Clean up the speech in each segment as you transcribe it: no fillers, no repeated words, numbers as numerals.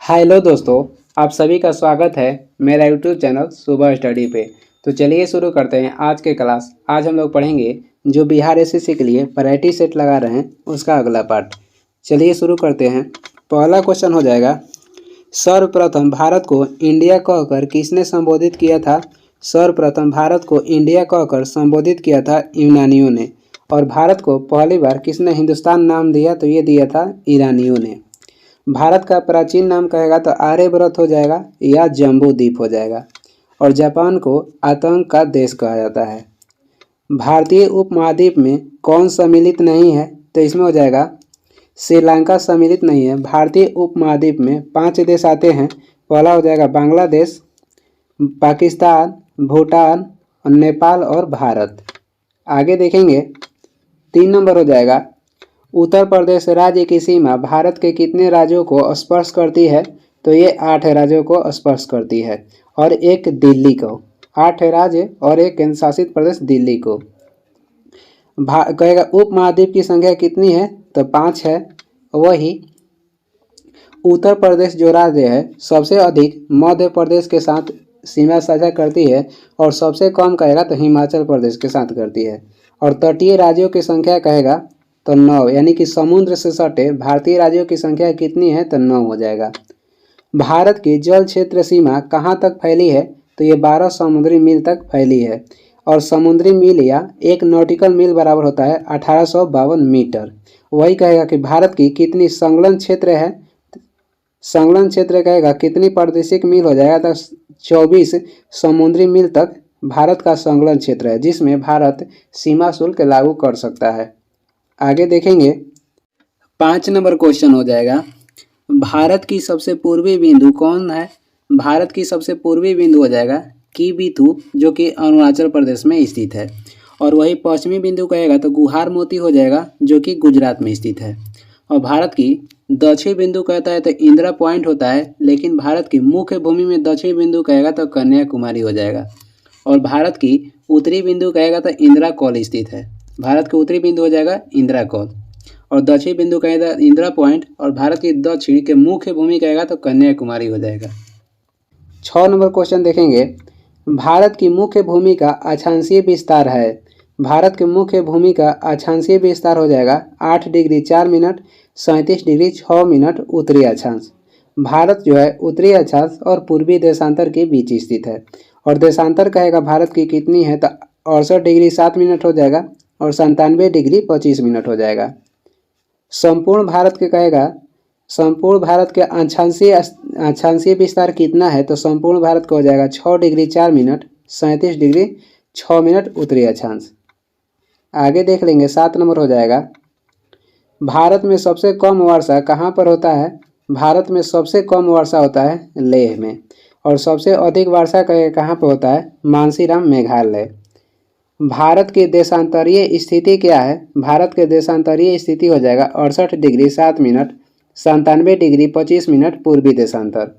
Hello दोस्तों, आप सभी का स्वागत है मेरा यूट्यूब चैनल सुबह स्टडी पे। तो चलिए शुरू करते हैं आज के क्लास। आज हम लोग पढ़ेंगे जो बिहार एसएससी के लिए प्रायोरिटी सेट लगा रहे हैं उसका अगला पार्ट। चलिए शुरू करते हैं। पहला क्वेश्चन हो जाएगा, सर्वप्रथम भारत को इंडिया कहकर किसने संबोधित किया था। सर्वप्रथम भारत को इंडिया कहकर संबोधित किया था यूनानियों ने। और भारत को पहली बार किसने हिंदुस्तान नाम दिया, तो ये दिया था ईरानियों ने। भारत का प्राचीन नाम कहेगा तो आर्यभट्ट हो जाएगा या जम्बू द्वीप हो जाएगा। और जापान को आतंक का देश कहा जाता है। भारतीय उपमहाद्वीप में कौन सम्मिलित नहीं है, तो इसमें हो जाएगा श्रीलंका सम्मिलित नहीं है। भारतीय उपमहाद्वीप में 5 देश आते हैं। पहला हो जाएगा बांग्लादेश, पाकिस्तान, भूटान, नेपाल और भारत। आगे देखेंगे 3 नंबर हो जाएगा, उत्तर प्रदेश राज्य की सीमा भारत के कितने राज्यों को स्पर्श करती है, तो ये 8 राज्यों को स्पर्श करती है और एक दिल्ली को। 8 राज्य और एक केंद्र शासित प्रदेश दिल्ली को। कहेगा उपमहाद्वीप की संख्या कितनी है, तो 5 है। वही उत्तर प्रदेश जो राज्य है सबसे अधिक मध्य प्रदेश के साथ सीमा साझा करती है और सबसे कम कहेगा तो हिमाचल प्रदेश के साथ करती है। और तटीय राज्यों की संख्या कहेगा तो 9, यानी कि समुद्र से सटे भारतीय राज्यों की संख्या कितनी है, तो 9 हो जाएगा। भारत की जल क्षेत्र सीमा कहाँ तक फैली है, तो ये 12 समुद्री मील तक फैली है। और समुद्री मील या 1 नॉटिकल मील बराबर होता है 1852 मीटर। वही कहेगा कि भारत की कितनी संलग्न क्षेत्र है। संलग्न क्षेत्र कहेगा कितनी प्रादेशिक मील हो जाएगा, तो 24 समुद्री मील तक भारत का संलग्न क्षेत्र है, जिसमें भारत सीमा शुल्क लागू कर सकता है। आगे देखेंगे 5 नंबर क्वेश्चन हो जाएगा, भारत की सबसे पूर्वी बिंदु कौन है। भारत की सबसे पूर्वी बिंदु हो जाएगा कीबिथु, जो कि अरुणाचल प्रदेश में स्थित है। और वही पश्चिमी बिंदु कहेगा तो गुहार मोती हो जाएगा, जो कि गुजरात में स्थित है। और भारत की दक्षिणी बिंदु कहता है तो इंदिरा पॉइंट होता है, लेकिन भारत की मुख्य भूमि में दक्षिणी बिंदु कहेगा तो कन्याकुमारी हो जाएगा। और भारत की उत्तरी बिंदु कहेगा तो इंदिरा कॉल स्थित है। भारत के उत्तरी बिंदु हो जाएगा इंदिरा कॉल और दक्षिणी बिंदु कहेगा इंदिरा पॉइंट। और भारत की दक्षिण के मुख्य भूमि कहेगा तो कन्याकुमारी हो जाएगा। 6 नंबर क्वेश्चन देखेंगे, भारत की मुख्य भूमि का अक्षांशीय विस्तार है। भारत के मुख्य भूमि का अक्षांशीय विस्तार हो जाएगा 8 डिग्री 4 मिनट 37 डिग्री 6 मिनट उत्तरी अक्षांश। भारत जो है उत्तरी अक्षांश और पूर्वी देशांतर के बीच स्थित है। और देशांतर कहेगा भारत की कितनी है, तो 68 डिग्री 7 मिनट हो जाएगा और 97 डिग्री 25 मिनट हो जाएगा। संपूर्ण भारत के कहेगा संपूर्ण भारत के अक्षांशीय विस्तार कितना है, तो संपूर्ण भारत का हो जाएगा 6 डिग्री 4 मिनट 37 डिग्री 6 मिनट उत्तरी अक्षांश। आगे देख लेंगे 7 नंबर हो जाएगा, भारत में सबसे कम वर्षा कहाँ पर होता है। भारत में सबसे कम वर्षा होता है लेह में। और सबसे अधिक वर्षा कहाँ पर होता है, मानसीराम मेघालय। भारत की देशांतरीय स्थिति क्या है। भारत के देशांतरीय स्थिति हो जाएगा 68 डिग्री 7 मिनट 97 डिग्री 25 मिनट पूर्वी देशांतर।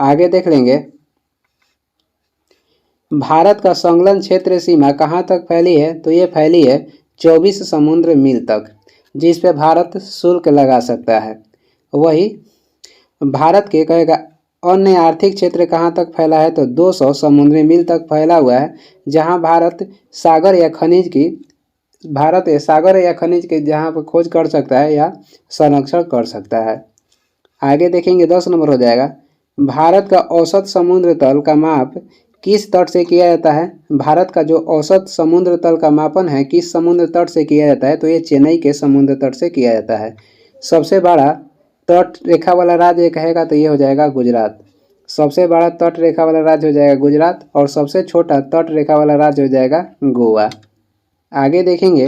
आगे देख लेंगे, भारत का संलग्न क्षेत्र सीमा कहाँ तक फैली है, तो ये फैली है 24 समुद्र मील तक, जिस पे भारत शुल्क लगा सकता है। वही भारत के कहेगा अन्य आर्थिक क्षेत्र कहाँ तक फैला है, तो 200 समुद्री मील तक फैला हुआ है, जहाँ भारत सागर या खनिज के जहाँ पर खोज कर सकता है या संरक्षण कर सकता है। आगे देखेंगे 10 नंबर हो जाएगा, भारत का औसत समुद्र तल का माप किस तट से किया जाता है। भारत का जो औसत समुद्र तल का मापन है किस समुद्र तट से किया जाता है, तो ये चेन्नई के समुद्र तट से किया जाता है। सबसे बड़ा तट रेखा वाला राज्य कहेगा तो ये हो जाएगा गुजरात। सबसे बड़ा तट रेखा वाला राज्य हो जाएगा गुजरात और सबसे छोटा तट रेखा वाला राज्य हो जाएगा गोवा। आगे देखेंगे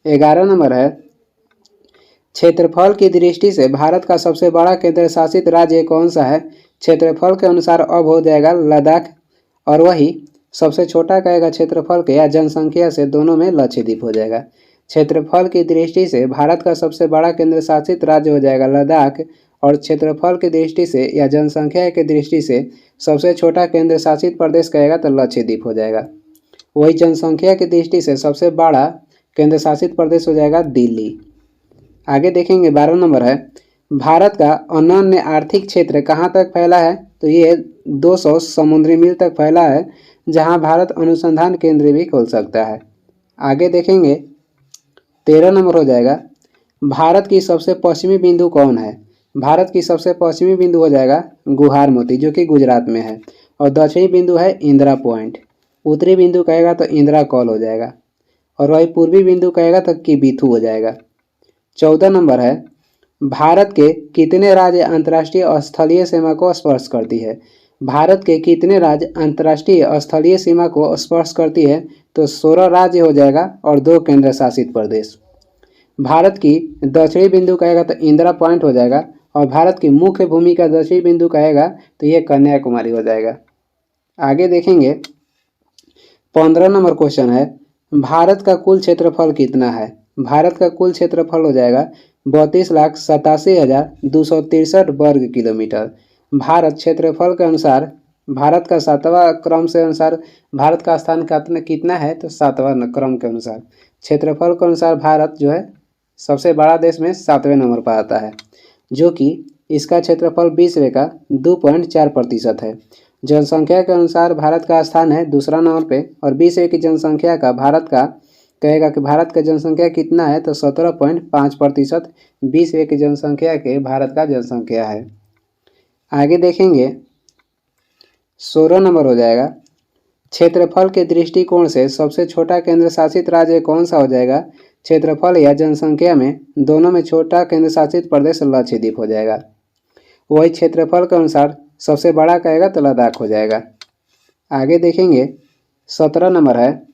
11 नंबर है, क्षेत्रफल की दृष्टि से भारत का सबसे बड़ा केंद्र शासित राज्य कौन सा है। क्षेत्रफल के अनुसार अब हो जाएगा लद्दाख। और वही सबसे छोटा कहेगा क्षेत्रफल के या जनसंख्या से, दोनों में लक्षद्वीप हो जाएगा। क्षेत्रफल की दृष्टि से भारत का सबसे बड़ा केंद्र शासित राज्य हो जाएगा लद्दाख। और क्षेत्रफल की दृष्टि से या जनसंख्या की दृष्टि से सबसे छोटा केंद्र शासित प्रदेश कहेगा तो लक्षद्वीप हो जाएगा। वही जनसंख्या की दृष्टि से सबसे बड़ा केंद्र शासित प्रदेश हो जाएगा दिल्ली। आगे देखेंगे 12 नंबर है, भारत का अनन्य आर्थिक क्षेत्र कहाँ तक फैला है? तो ये 200 समुद्री मील तक फैला है, जहाँ भारत अनुसंधान केंद्र भी खोल सकता है। आगे देखेंगे 13 नंबर हो जाएगा, भारत की सबसे पश्चिमी बिंदु कौन है? भारत की सबसे पश्चिमी बिंदु हो जाएगा गुहार मोती, जो कि गुजरात में है, और दक्षिणी बिंदु है इंदिरा पॉइंट। उत्तरी बिंदु कहेगा तो इंदिरा कॉल हो जाएगा, और वही पूर्वी बिंदु कहेगा तो किबिथु हो जाएगा। 14 नंबर है, भारत के कितने राज्य अंतर्राष्ट्रीय स्थलीय सीमा को स्पर्श करती है? भारत के कितने राज्य अंतर्राष्ट्रीय स्थलीय सीमा को स्पर्श करती है? तो 16 राज्य हो जाएगा और 2 केंद्र शासित प्रदेश। भारत की दक्षिणी बिंदु कहेगा तो इंदिरा पॉइंट हो जाएगा, और भारत की मुख्य भूमि का दक्षिणी बिंदु कहेगा तो ये कन्याकुमारी हो जाएगा। आगे देखेंगे 15 नंबर क्वेश्चन है, भारत का कुल क्षेत्रफल कितना है? भारत का कुल क्षेत्रफल हो जाएगा 32,87,263 वर्ग किलोमीटर। भारत क्षेत्रफल के अनुसार भारत का 7वां क्रम से अनुसार भारत का स्थान कितना है? तो 7वां क्रम के अनुसार क्षेत्रफल के अनुसार भारत जो है सबसे बड़ा देश में 7वें नंबर पर आता है, जो कि इसका क्षेत्रफल विश्व का 2.4% है। जनसंख्या के अनुसार भारत का स्थान है दूसरा नंबर पे, और विश्व की जनसंख्या का भारत का कहेगा कि भारत का जनसंख्या कितना है? तो 17.5% विश्व की जनसंख्या के भारत का जनसंख्या है। आगे देखेंगे 16 नंबर हो जाएगा, क्षेत्रफल के दृष्टिकोण से सबसे छोटा केंद्र शासित राज्य कौन सा हो जाएगा? क्षेत्रफल या जनसंख्या में दोनों में छोटा केंद्र शासित प्रदेश लक्षद्वीप हो जाएगा। वही क्षेत्रफल के अनुसार सबसे बड़ा कहेगा तो लद्दाख हो जाएगा। आगे देखेंगे 17 नंबर है,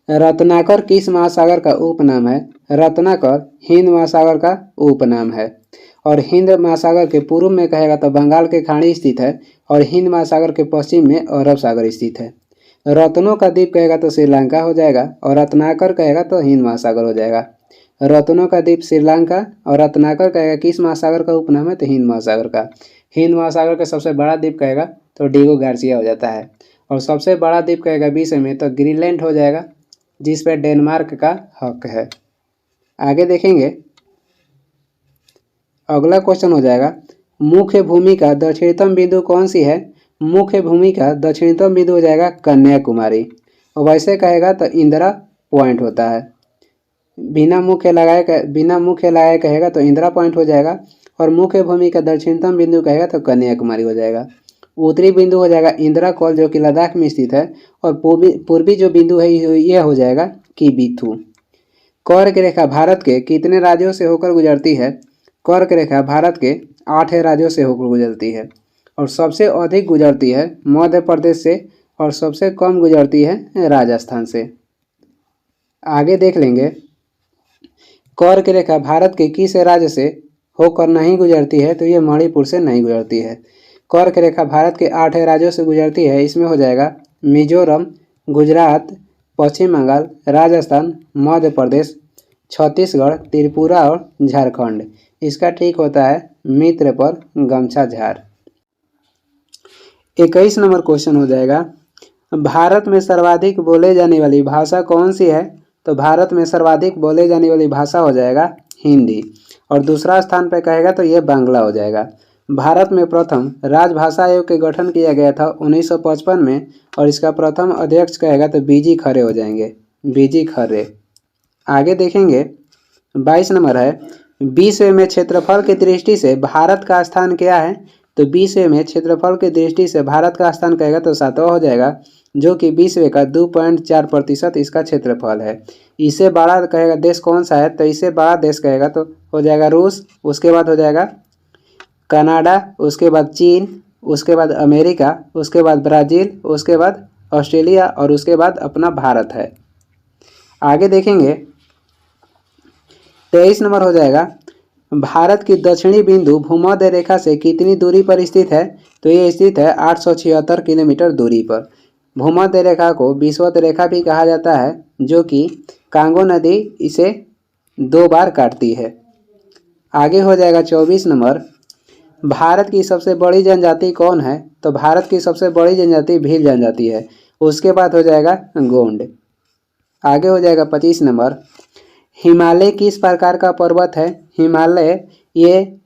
रत्नाकर किस महासागर का उपनाम है? रत्नाकर हिंद महासागर का उपनाम है, और हिंद महासागर के पूर्व में कहेगा तो बंगाल के खाड़ी स्थित है, और हिंद महासागर के पश्चिम में अरब सागर स्थित है। रत्नों का द्वीप कहेगा तो श्रीलंका हो जाएगा, और रत्नाकर कहेगा तो हिंद महासागर हो जाएगा। रत्नों का द्वीप श्रीलंका, और रत्नाकर कहेगा किस महासागर का उपनाम है? तो हिंद महासागर का। हिंद महासागर का सबसे बड़ा द्वीप कहेगा तो डिगो गार्सिया हो जाता है, और सबसे बड़ा द्वीप कहेगा विश्व में तो ग्रीनलैंड हो जाएगा, जिस पर डेनमार्क का हक है। आगे देखेंगे अगला क्वेश्चन हो जाएगा, मुख्य भूमि का दक्षिणतम बिंदु कौन सी है? मुख्य भूमि का दक्षिणतम बिंदु हो जाएगा कन्याकुमारी, और वैसे कहेगा तो इंदिरा पॉइंट होता है। बिना मुख्य लगाए कहेगा तो इंदिरा पॉइंट हो जाएगा, और मुख्य भूमि का दक्षिणतम बिंदु कहेगा तो कन्याकुमारी हो जाएगा। उत्तरी बिंदु हो जाएगा इंदिरा कॉल, जो कि लद्दाख में स्थित है, और पूर्वी जो बिंदु है यह हो जाएगा किबिथु। कर्क रेखा भारत के कितने राज्यों से होकर गुजरती है? कर्क रेखा भारत के 8 राज्यों से होकर गुजरती है, और सबसे अधिक गुजरती है मध्य प्रदेश से, और सबसे कम गुजरती है राजस्थान से। आगे देख लेंगे कर्क रेखा भारत के किस राज्य से होकर नहीं गुजरती है? तो ये मणिपुर से नहीं गुजरती है। कर्क रेखा भारत के 8 राज्यों से गुजरती है, इसमें हो जाएगा मिजोरम, गुजरात, पश्चिम बंगाल, राजस्थान, मध्य प्रदेश, छत्तीसगढ़, त्रिपुरा और झारखंड। इसका ठीक होता है मित्र पर गमछा झार। 21 नंबर क्वेश्चन हो जाएगा, भारत में सर्वाधिक बोले जाने वाली भाषा कौन सी है? तो भारत में सर्वाधिक बोले जाने वाली भाषा हो जाएगा हिंदी, और दूसरा स्थान पर कहेगा तो ये बांग्ला हो जाएगा। भारत में प्रथम राजभाषा आयोग के गठन किया गया था 1955 में, और इसका प्रथम अध्यक्ष कहेगा तो बीजी खरे हो जाएंगे, बीजी खरे। आगे देखेंगे 22 नंबर है, विश्व में क्षेत्रफल की दृष्टि से भारत का स्थान क्या है? तो विश्व में क्षेत्रफल की दृष्टि से भारत का स्थान कहेगा तो 7वां हो जाएगा, जो कि विश्व का 2.4% इसका क्षेत्रफल है। इससे बड़ा कहेगा देश कौन सा है? तो इससे बड़ा देश कहेगा तो हो जाएगा रूस, उसके बाद हो जाएगा कनाडा, उसके बाद चीन, उसके बाद अमेरिका, उसके बाद ब्राज़ील, उसके बाद ऑस्ट्रेलिया, और उसके बाद अपना भारत है। आगे देखेंगे 23 नंबर हो जाएगा, भारत की दक्षिणी बिंदु भूमध्य रेखा से कितनी दूरी पर स्थित है? तो ये स्थित है 876 किलोमीटर दूरी पर। भूमध्य रेखा को विषुवत रेखा भी कहा जाता है, जो कि कांगो नदी इसे 2 बार काटती है। आगे हो जाएगा 24 नंबर, भारत की सबसे बड़ी जनजाति कौन है? तो भारत की सबसे बड़ी जनजाति भील जनजाति है, उसके बाद हो जाएगा गोंड। आगे हो जाएगा 25 नंबर, हिमालय किस प्रकार का पर्वत है? हिमालय ये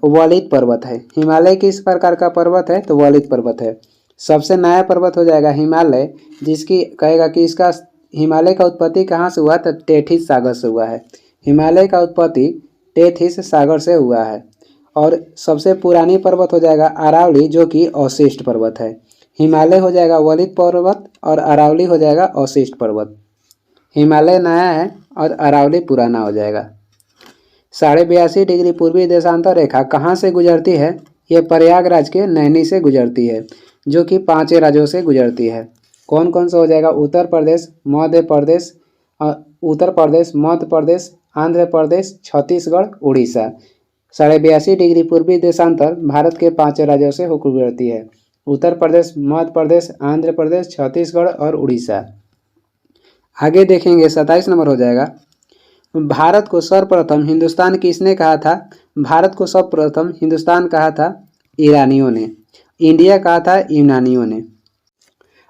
वलित पर्वत है। हिमालय किस प्रकार का पर्वत है? तो वलित पर्वत है। सबसे नया पर्वत हो जाएगा हिमालय, जिसकी कहेगा कि इसका हिमालय का उत्पत्ति कहाँ से हुआ? तो टेथिस सागर से हुआ है। हिमालय का उत्पत्ति टेथिस सागर से हुआ है। और सबसे पुरानी पर्वत हो जाएगा अरावली, जो कि अवशिष्ट पर्वत है। हिमालय हो जाएगा वलित पर्वत और अरावली हो जाएगा अवशिष्ट पर्वत। हिमालय नया है और अरावली पुराना हो जाएगा। 82.5 डिग्री पूर्वी देशांतर रेखा कहाँ से गुजरती है? यह प्रयागराज के नैनी से गुजरती है, जो कि 5 राज्यों से गुजरती है। कौन कौन सा हो जाएगा? उत्तर प्रदेश, मध्य प्रदेश, आंध्र प्रदेश, छत्तीसगढ़, उड़ीसा। 82.5 डिग्री पूर्वी देशांतर भारत के 5 राज्यों से होकर गुजरती है। उत्तर प्रदेश, मध्य प्रदेश, आंध्र प्रदेश, छत्तीसगढ़ और उड़ीसा। आगे देखेंगे 27 नंबर हो जाएगा। भारत को सर्वप्रथम हिंदुस्तान किसने कहा था? भारत को सर्वप्रथम हिंदुस्तान कहा था ईरानियों ने। इंडिया कहा था यूनानियों ने।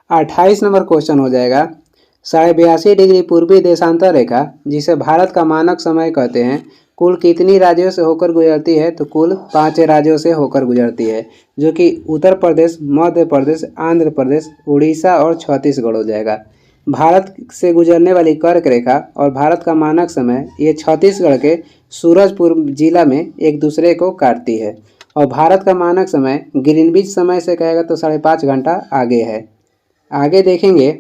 28 नंबर क्वेश्चन हो जाएगा। 82.5 डिग्री पूर्वी देशांतर रेखा, जिसे भारत का मानक समय कहते हैं, कुल कितनी राज्यों से होकर गुजरती है? तो कुल 5 राज्यों से होकर गुजरती है, जो कि उत्तर प्रदेश, मध्य प्रदेश, आंध्र प्रदेश, उड़ीसा और छत्तीसगढ़ हो जाएगा। भारत से गुजरने वाली कर्क रेखा और भारत का मानक समय ये छत्तीसगढ़ के सूरजपुर जिला में एक दूसरे को काटती है। और भारत का मानक समय ग्रीनविच समय से कहेगा तो 5.5 घंटा आगे है। आगे देखेंगे,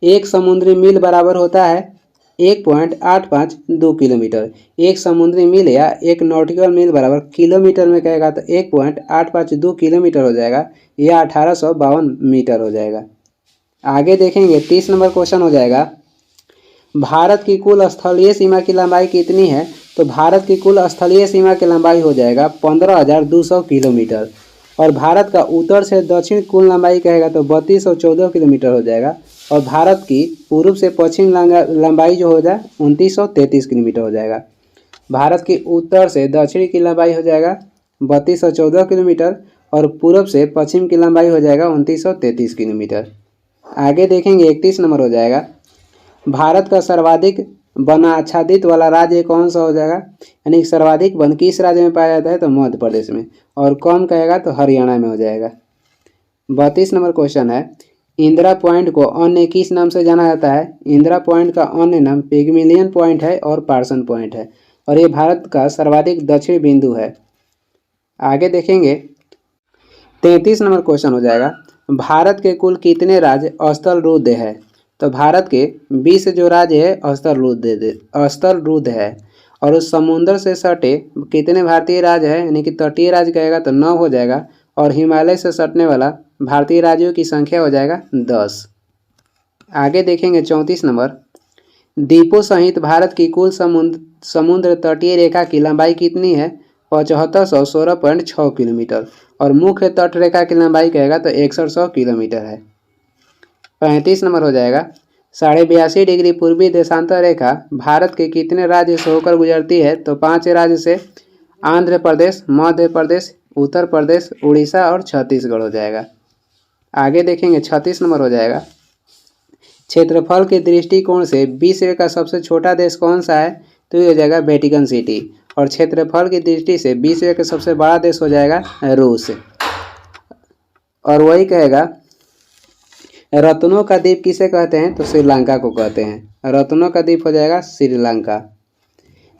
एक समुद्री मील बराबर होता है 1.852 किलोमीटर। एक समुद्री मील या एक नॉटिकल मील बराबर किलोमीटर में कहेगा तो 1.852 किलोमीटर हो जाएगा, यह 1852 मीटर हो जाएगा। आगे देखेंगे 30 नंबर क्वेश्चन हो जाएगा। भारत की कुल स्थलीय सीमा की लंबाई कितनी है? तो भारत की कुल स्थलीय सीमा की लंबाई हो जाएगा 15,200 किलोमीटर। और भारत का उत्तर से दक्षिण कुल लंबाई कहेगा तो 3214 किलोमीटर हो जाएगा। और भारत की पूर्व से पश्चिम लंबाई जो हो जाए 2933 किलोमीटर हो जाएगा। भारत की उत्तर से दक्षिण की लंबाई हो जाएगा 3214 किलोमीटर और पूर्व से पश्चिम की लंबाई हो जाएगा 2933 किलोमीटर। आगे देखेंगे 31 नंबर हो जाएगा। भारत का सर्वाधिक वन आच्छादित वाला राज्य कौन सा हो जाएगा? यानी सर्वाधिक वन किस राज्य में पाया जाता है? तो मध्य प्रदेश में। और कम कहेगा तो हरियाणा में हो जाएगा। 32 नंबर क्वेश्चन है, इंदिरा पॉइंट को अन्य किस नाम से जाना जाता है? इंदिरा पॉइंट का अन्य नाम पिग्मिलियन पॉइंट है और पार्सन पॉइंट है, और ये भारत का सर्वाधिक दक्षिणी बिंदु है। आगे देखेंगे 33 नंबर क्वेश्चन हो जाएगा। भारत के कुल कितने राज्य स्थलरुद्ध है? तो भारत के 20 जो राज्य है स्थलरुद्ध है। और उस समुद्र से सटे कितने भारतीय राज्य है? यानी कि तटीय राज्य कहेगा तो 9 हो जाएगा। और हिमालय से सटने वाला भारतीय राज्यों की संख्या हो जाएगा 10। आगे देखेंगे 34 नंबर। द्वीपों सहित भारत की कुल समुद्र तटीय रेखा की लंबाई कितनी है? 7516.6 किलोमीटर। और मुख्य तट रेखा की लंबाई कहेगा तो 6100 किलोमीटर है। 35 नंबर हो जाएगा। 82.5 डिग्री पूर्वी देशांतर रेखा भारत के कितने राज्य से होकर गुजरती है? तो 5 राज्य से, आंध्र प्रदेश, मध्य प्रदेश, उत्तर प्रदेश, उड़ीसा और छत्तीसगढ़ हो जाएगा। आगे देखेंगे 36 नंबर हो जाएगा। क्षेत्रफल के दृष्टिकोण से विश्व का सबसे छोटा देश कौन सा है? तो ये हो जाएगा वेटिकन सिटी। और क्षेत्रफल की दृष्टि से विश्व का सबसे बड़ा देश हो जाएगा रूस। और वही कहेगा रत्नों का द्वीप किसे कहते हैं? तो श्रीलंका को कहते हैं। रत्नों का द्वीप हो जाएगा श्रीलंका।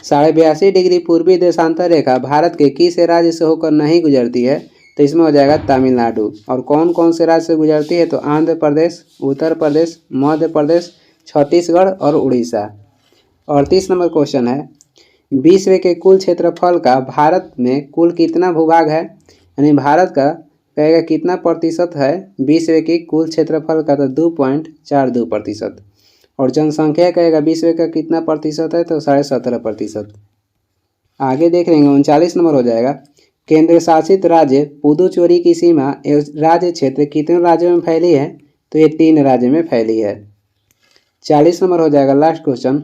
82.5 डिग्री पूर्वी देशांतर रेखा भारत के किस राज्य से होकर नहीं गुजरती है? तो इसमें हो जाएगा तमिलनाडु। और कौन कौन से राज्य से गुजरती है? तो आंध्र प्रदेश, उत्तर प्रदेश, मध्य प्रदेश, छत्तीसगढ़ और उड़ीसा। 38 नंबर क्वेश्चन है, विश्व के कुल क्षेत्रफल का भारत में कुल कितना भूभाग है? यानी भारत का कहेगा कितना प्रतिशत है विश्व की कुल क्षेत्रफल का? तो 2.42%। और जनसंख्या कहेगा विश्व का कितना प्रतिशत है? तो 17.5%। आगे देख लेंगे 39 नंबर हो जाएगा। केंद्र शासित राज्य पुदुचेरी की सीमा एवं राज्य क्षेत्र कितने राज्यों में फैली है? तो ये 3 राज्य में फैली है। 40 नंबर हो जाएगा लास्ट क्वेश्चन।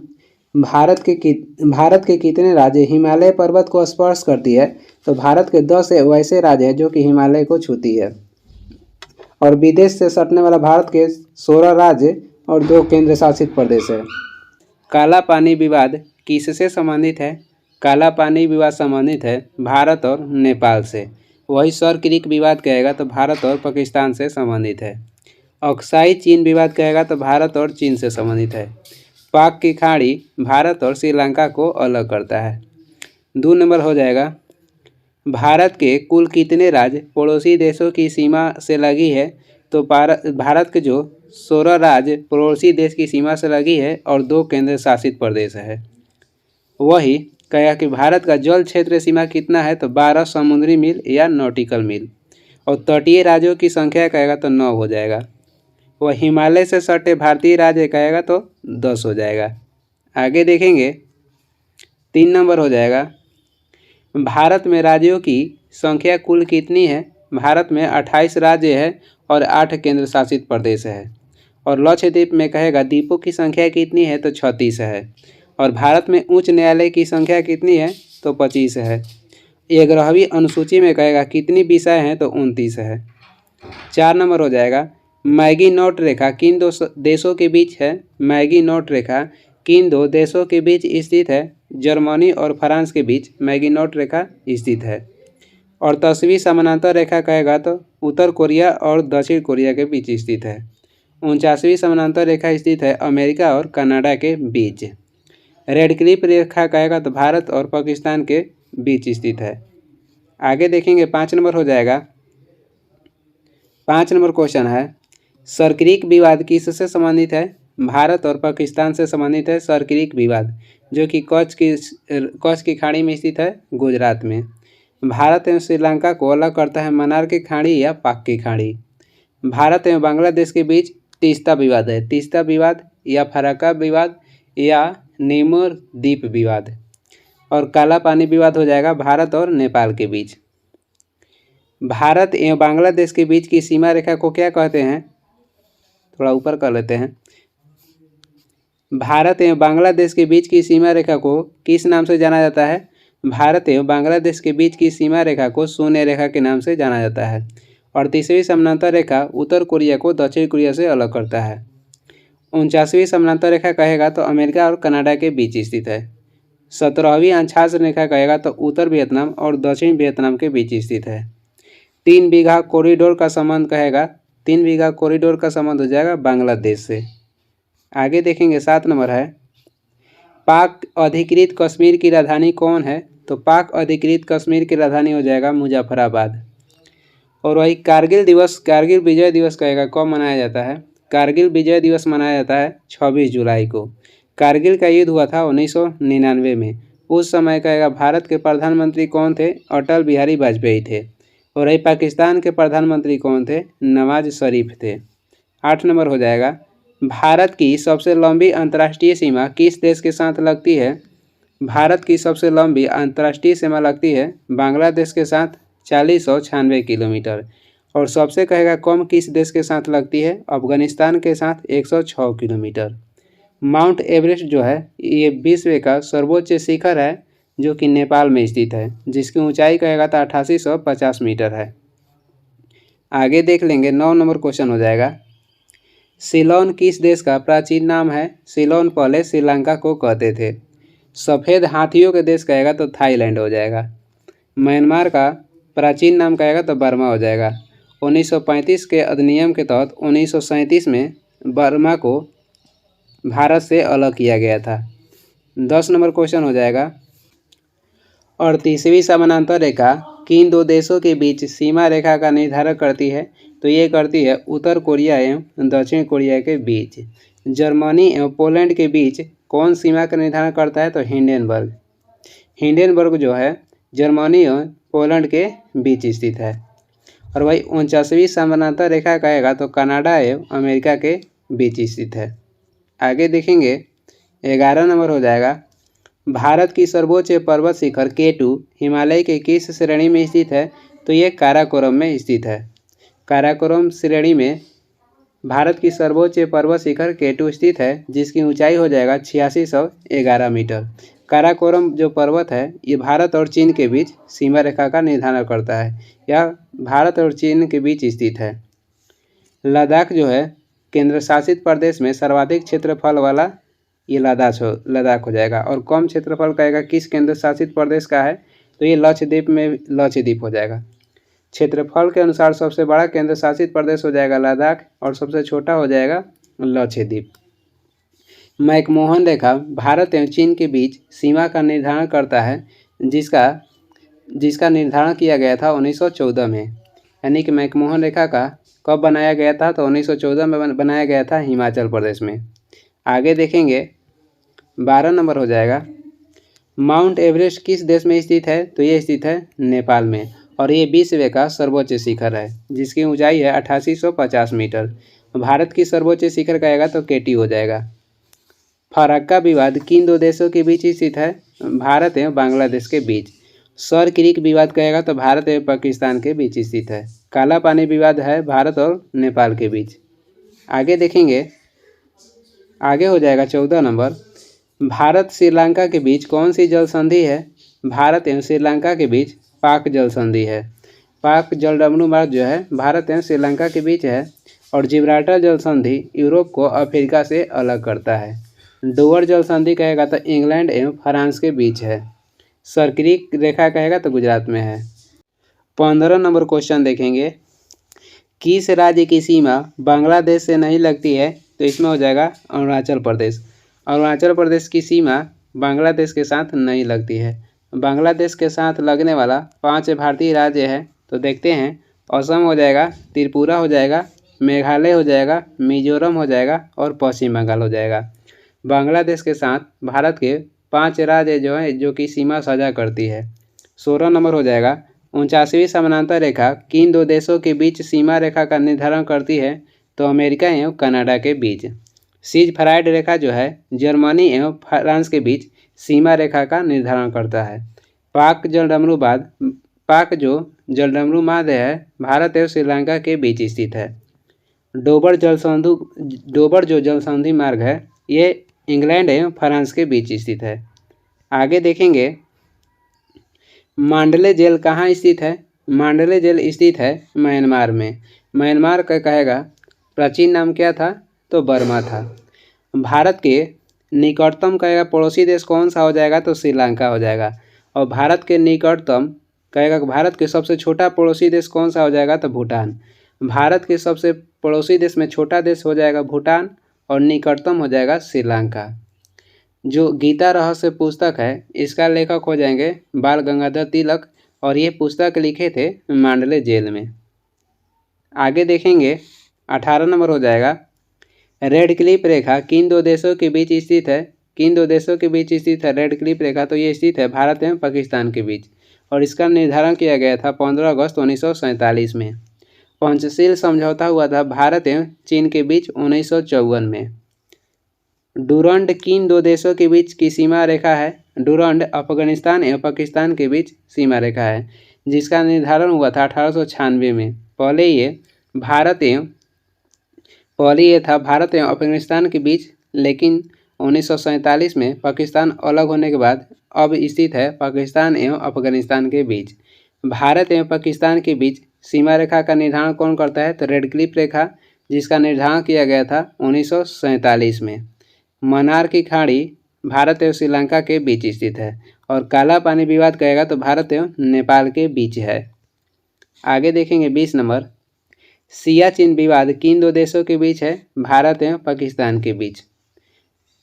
भारत के कितने राज्य हिमालय पर्वत को स्पर्श करती है? तो भारत के 10 वैसे राज्य हैं जो कि हिमालय को छूती है। और विदेश से सटने वाला भारत के 16 राज्य और 2 केंद्र शासित प्रदेश है। काला पानी विवाद किससे संबंधित है? काला पानी विवाद संबंधित है भारत और नेपाल से। वही सर क्रिक विवाद कहेगा तो भारत और पाकिस्तान से संबंधित है। अक्साई चीन विवाद कहेगा तो भारत और चीन से संबंधित है। पाक की खाड़ी भारत और श्रीलंका को अलग करता है। 2 नंबर हो जाएगा, भारत के कुल कितने राज्य पड़ोसी देशों की सीमा से लगी है? तो भारत के जो 16 राज्य पड़ोसी देश की सीमा से लगी है और 2 केंद्र शासित प्रदेश है। वही कहेगा कि भारत का जल क्षेत्र सीमा कितना है? तो 12 समुद्री मील या नॉटिकल मील। और तटीय राज्यों की संख्या कहेगा तो 9 हो जाएगा। वह हिमालय से सटे भारतीय राज्य कहेगा तो 10 हो जाएगा। आगे देखेंगे 3 नंबर हो जाएगा, भारत में राज्यों की संख्या कुल कितनी है? भारत में 28 राज्य है और 8 केंद्र शासित प्रदेश है। और लक्षद्वीप में कहेगा द्वीपों की संख्या कितनी है? तो 36 है। और भारत में उच्च न्यायालय की संख्या कितनी है? तो 25 है। 11वीं अनुसूची में कहेगा कितनी विषय हैं? तो 29 है। 4 नंबर हो जाएगा, मैगीनॉट रेखा किन 2 देशों के बीच है? मैगीनॉट रेखा किन 2 देशों के बीच स्थित है? जर्मनी और फ्रांस के बीच मैगीनॉट रेखा स्थित है। और 10वीं समानांतर रेखा कहेगा तो उत्तर कोरिया और दक्षिण कोरिया के बीच स्थित है। 49वीं समानांतर रेखा स्थित है अमेरिका और कनाडा के बीच। रेड क्लिफ रेखा कहेगा तो भारत और पाकिस्तान के बीच स्थित है। आगे देखेंगे 5 नंबर हो जाएगा, 5 नंबर क्वेश्चन है, सरक्रिक विवाद किससे संबंधित है? भारत और पाकिस्तान से संबंधित है सरक्रिक विवाद, जो कि कच्छ की खाड़ी में स्थित है गुजरात में। भारत एवं श्रीलंका को अलग करता है मन्नार की खाड़ी या पाक की खाड़ी। भारत एवं बांग्लादेश के बीच तीस्ता विवाद है, तीस्ता विवाद या फराक्का विवाद या नीमूर द्वीप विवाद। और काला पानी विवाद हो जाएगा भारत और नेपाल के बीच। भारत एवं बांग्लादेश के बीच की सीमा रेखा को क्या कहते हैं? थोड़ा ऊपर कर लेते हैं। भारत एवं बांग्लादेश के बीच की सीमा रेखा को किस नाम से जाना जाता है? भारत एवं बांग्लादेश के बीच की सीमा रेखा को शून्य रेखा के नाम से जाना जाता है। और 30वीं समानांतर रेखा उत्तर कोरिया को दक्षिण कोरिया से अलग करता है। 49वीं समानांतर रेखा कहेगा तो अमेरिका और कनाडा के बीच स्थित है। 17वीं अक्षांश रेखा कहेगा तो उत्तर वियतनाम और दक्षिण वियतनाम के बीच स्थित है। 3 बीघा कॉरिडोर का संबंध कहेगा, 3 बीघा कॉरिडोर का संबंध हो जाएगा बांग्लादेश से। आगे देखेंगे 7 नंबर है, पाक अधिकृत कश्मीर की राजधानी कौन है? तो पाक अधिकृत कश्मीर की राजधानी हो जाएगा मुजफ्फराबाद। और वही कारगिल दिवस, कारगिल विजय दिवस कहेगा कब मनाया जाता है? कारगिल विजय दिवस मनाया जाता है 26 जुलाई को। कारगिल का युद्ध हुआ था 1999 में। उस समय कहेगा भारत के प्रधानमंत्री कौन थे? अटल बिहारी वाजपेयी थे। और वही पाकिस्तान के प्रधानमंत्री कौन थे? नवाज शरीफ थे। 8 नंबर हो जाएगा, भारत की सबसे लंबी अंतर्राष्ट्रीय सीमा किस देश के साथ लगती है? भारत की सबसे लंबी अंतर्राष्ट्रीय सीमा लगती है बांग्लादेश के साथ 4096 किलोमीटर। और सबसे कहेगा कम किस देश के साथ लगती है? अफगानिस्तान के साथ 106 किलोमीटर। माउंट एवरेस्ट जो है ये विश्व का सर्वोच्च शिखर है जो कि नेपाल में स्थित है, जिसकी ऊंचाई कहेगा तो 8850 मीटर है। आगे देख लेंगे 9 नंबर क्वेश्चन हो जाएगा, सीलोन किस देश का प्राचीन नाम है? सीलोन पहले श्रीलंका को कहते थे। सफ़ेद हाथियों के देश कहेगा तो थाईलैंड हो जाएगा। म्यांमार का प्राचीन नाम कहेगा तो बर्मा हो जाएगा। 1935 के अधिनियम के तहत 1937 में बर्मा को भारत से अलग किया गया था। 10 नंबर क्वेश्चन हो जाएगा, 38वीं समानांतर रेखा किन 2 देशों के बीच सीमा रेखा का निर्धारण करती है? तो ये करती है उत्तर कोरिया एवं दक्षिण कोरिया के बीच। जर्मनी एवं पोलैंड के बीच कौन सीमा का निर्धारण करता है? तो हिंडनबर्ग। हिंडनबर्ग जो है जर्मनी एवं पोलैंड के बीच स्थित है। और वही 49वीं समानांतर रेखा कहेगा तो कनाडा एवं अमेरिका के बीच स्थित है। आगे देखेंगे 11 नंबर हो जाएगा, भारत की सर्वोच्च पर्वत शिखर K2 हिमालय के किस श्रेणी में स्थित है? तो ये काराकोरम में स्थित है। काराकोरम श्रेणी में भारत की सर्वोच्च पर्वत शिखर K2 स्थित है, जिसकी ऊंचाई हो जाएगा 8611 मीटर। काराकोरम जो पर्वत है ये भारत और चीन के बीच सीमा रेखा का निर्धारण करता है। यह भारत और चीन के बीच स्थित है। लद्दाख जो है केंद्र शासित प्रदेश में सर्वाधिक क्षेत्रफल वाला ये लद्दाख हो जाएगा। और कम क्षेत्रफल कहेगा किस केंद्र शासित प्रदेश का है, तो ये लक्षद्वीप हो जाएगा। क्षेत्रफल के अनुसार सबसे बड़ा केंद्र शासित प्रदेश हो जाएगा लद्दाख और सबसे छोटा हो जाएगा लक्षद्वीप। मैकमोहन रेखा भारत एवं चीन के बीच सीमा का निर्धारण करता है, जिसका निर्धारण किया गया था 1914 में। यानी कि मैकमोहन रेखा का कब बनाया गया था, तो 1914 में बनाया गया था हिमाचल प्रदेश में। आगे देखेंगे 12 नंबर हो जाएगा, माउंट एवरेस्ट किस देश में स्थित है, तो ये स्थित है नेपाल में और ये विश्व का सर्वोच्च शिखर है जिसकी ऊंचाई है 8850 मीटर। भारत की सर्वोच्च शिखर कहेगा तो केटी हो जाएगा। फरक्का विवाद किन दो देशों के बीच स्थित है, भारत एवं बांग्लादेश के बीच। सर क्रीक विवाद कहेगा तो भारत एवं पाकिस्तान के बीच स्थित है। काला पानी विवाद है भारत और नेपाल के बीच। आगे देखेंगे, आगे हो जाएगा 14 नंबर, भारत श्रीलंका के बीच कौन सी जल संधि है, भारत एवं श्रीलंका के बीच पाक जल संधि है। पाक जलडमरू मार्ग जो है भारत एवं श्रीलंका के बीच है। और जिब्राल्टर जल संधि यूरोप को अफ्रीका से अलग करता है। डोवर जल संधि कहेगा तो इंग्लैंड एवं फ्रांस के बीच है। सरक्रीक रेखा कहेगा तो गुजरात में है। 15 नंबर क्वेश्चन देखेंगे, किस राज्य की सीमा बांग्लादेश से नहीं लगती है, तो इसमें हो जाएगा अरुणाचल प्रदेश। अरुणाचल प्रदेश की सीमा बांग्लादेश के साथ नहीं लगती है। बांग्लादेश के साथ लगने वाला 5 भारतीय राज्य है, तो देखते हैं, असम हो जाएगा, त्रिपुरा हो जाएगा, मेघालय हो जाएगा, मिजोरम हो जाएगा और पश्चिम बंगाल हो जाएगा। बांग्लादेश के साथ भारत के 5 राज्य जो है जो कि सीमा साझा करती है। 16 नंबर हो जाएगा, 49वीं समानांतर रेखा किन दो देशों के बीच सीमा रेखा का निर्धारण करती है, तो अमेरिका एवं कनाडा के बीच। सीज फ्राइड रेखा जो है जर्मनी एवं फ्रांस के बीच सीमा रेखा का निर्धारण करता है। पाक जो जलडमरू मार्ग है भारत एवं श्रीलंका के बीच स्थित है। डोबर जो जल संधि मार्ग है ये इंग्लैंड एवं फ्रांस के बीच स्थित है। आगे देखेंगे, मांडले जेल कहाँ स्थित है, मांडले जेल स्थित है म्यांमार में। म्यांमार का कहेगा प्राचीन नाम क्या था, तो बर्मा था। भारत के निकटतम कहेगा पड़ोसी देश कौन सा हो जाएगा, तो श्रीलंका हो जाएगा। और भारत के निकटतम कहेगा भारत के सबसे छोटा पड़ोसी देश कौन सा हो जाएगा, तो भूटान। भारत के सबसे पड़ोसी देश में छोटा देश हो जाएगा भूटान और निकटतम हो जाएगा श्रीलंका। जो गीता रहस्य पुस्तक है इसका लेखक हो जाएंगे बाल गंगाधर तिलक और ये पुस्तक लिखे थे मांडले जेल में। आगे देखेंगे 18 नंबर हो जाएगा, रेड क्लिफ रेखा किन दो देशों के बीच स्थित है, किन दो देशों के बीच स्थित है रेड क्लिफ रेखा, तो ये स्थित है भारत एवं पाकिस्तान के बीच और इसका निर्धारण किया गया था 15 अगस्त 1947 में। पंचशील समझौता हुआ था भारत एवं चीन के बीच 1954 में। डुरंड किन दो देशों के बीच की सीमा रेखा है, डुरंड अफगानिस्तान एवं पाकिस्तान के बीच सीमा रेखा है जिसका निर्धारण हुआ था 1896 में। पहले ये था भारत एवं अफगानिस्तान के बीच, लेकिन 1947 में पाकिस्तान अलग होने के बाद अब स्थित है पाकिस्तान एवं अफगानिस्तान के बीच। भारत एवं पाकिस्तान के बीच सीमा रेखा का निर्धारण कौन करता है, तो रेड क्लिफ रेखा जिसका निर्धारण किया गया था 1947 में। मन्नार की खाड़ी भारत एवं श्रीलंका के बीच स्थित है और काला पानी विवाद कहेगा तो भारत एवं नेपाल के बीच है। आगे देखेंगे 20 नंबर, सियाचिन विवाद किन दो देशों के बीच है, भारत एवं पाकिस्तान के बीच।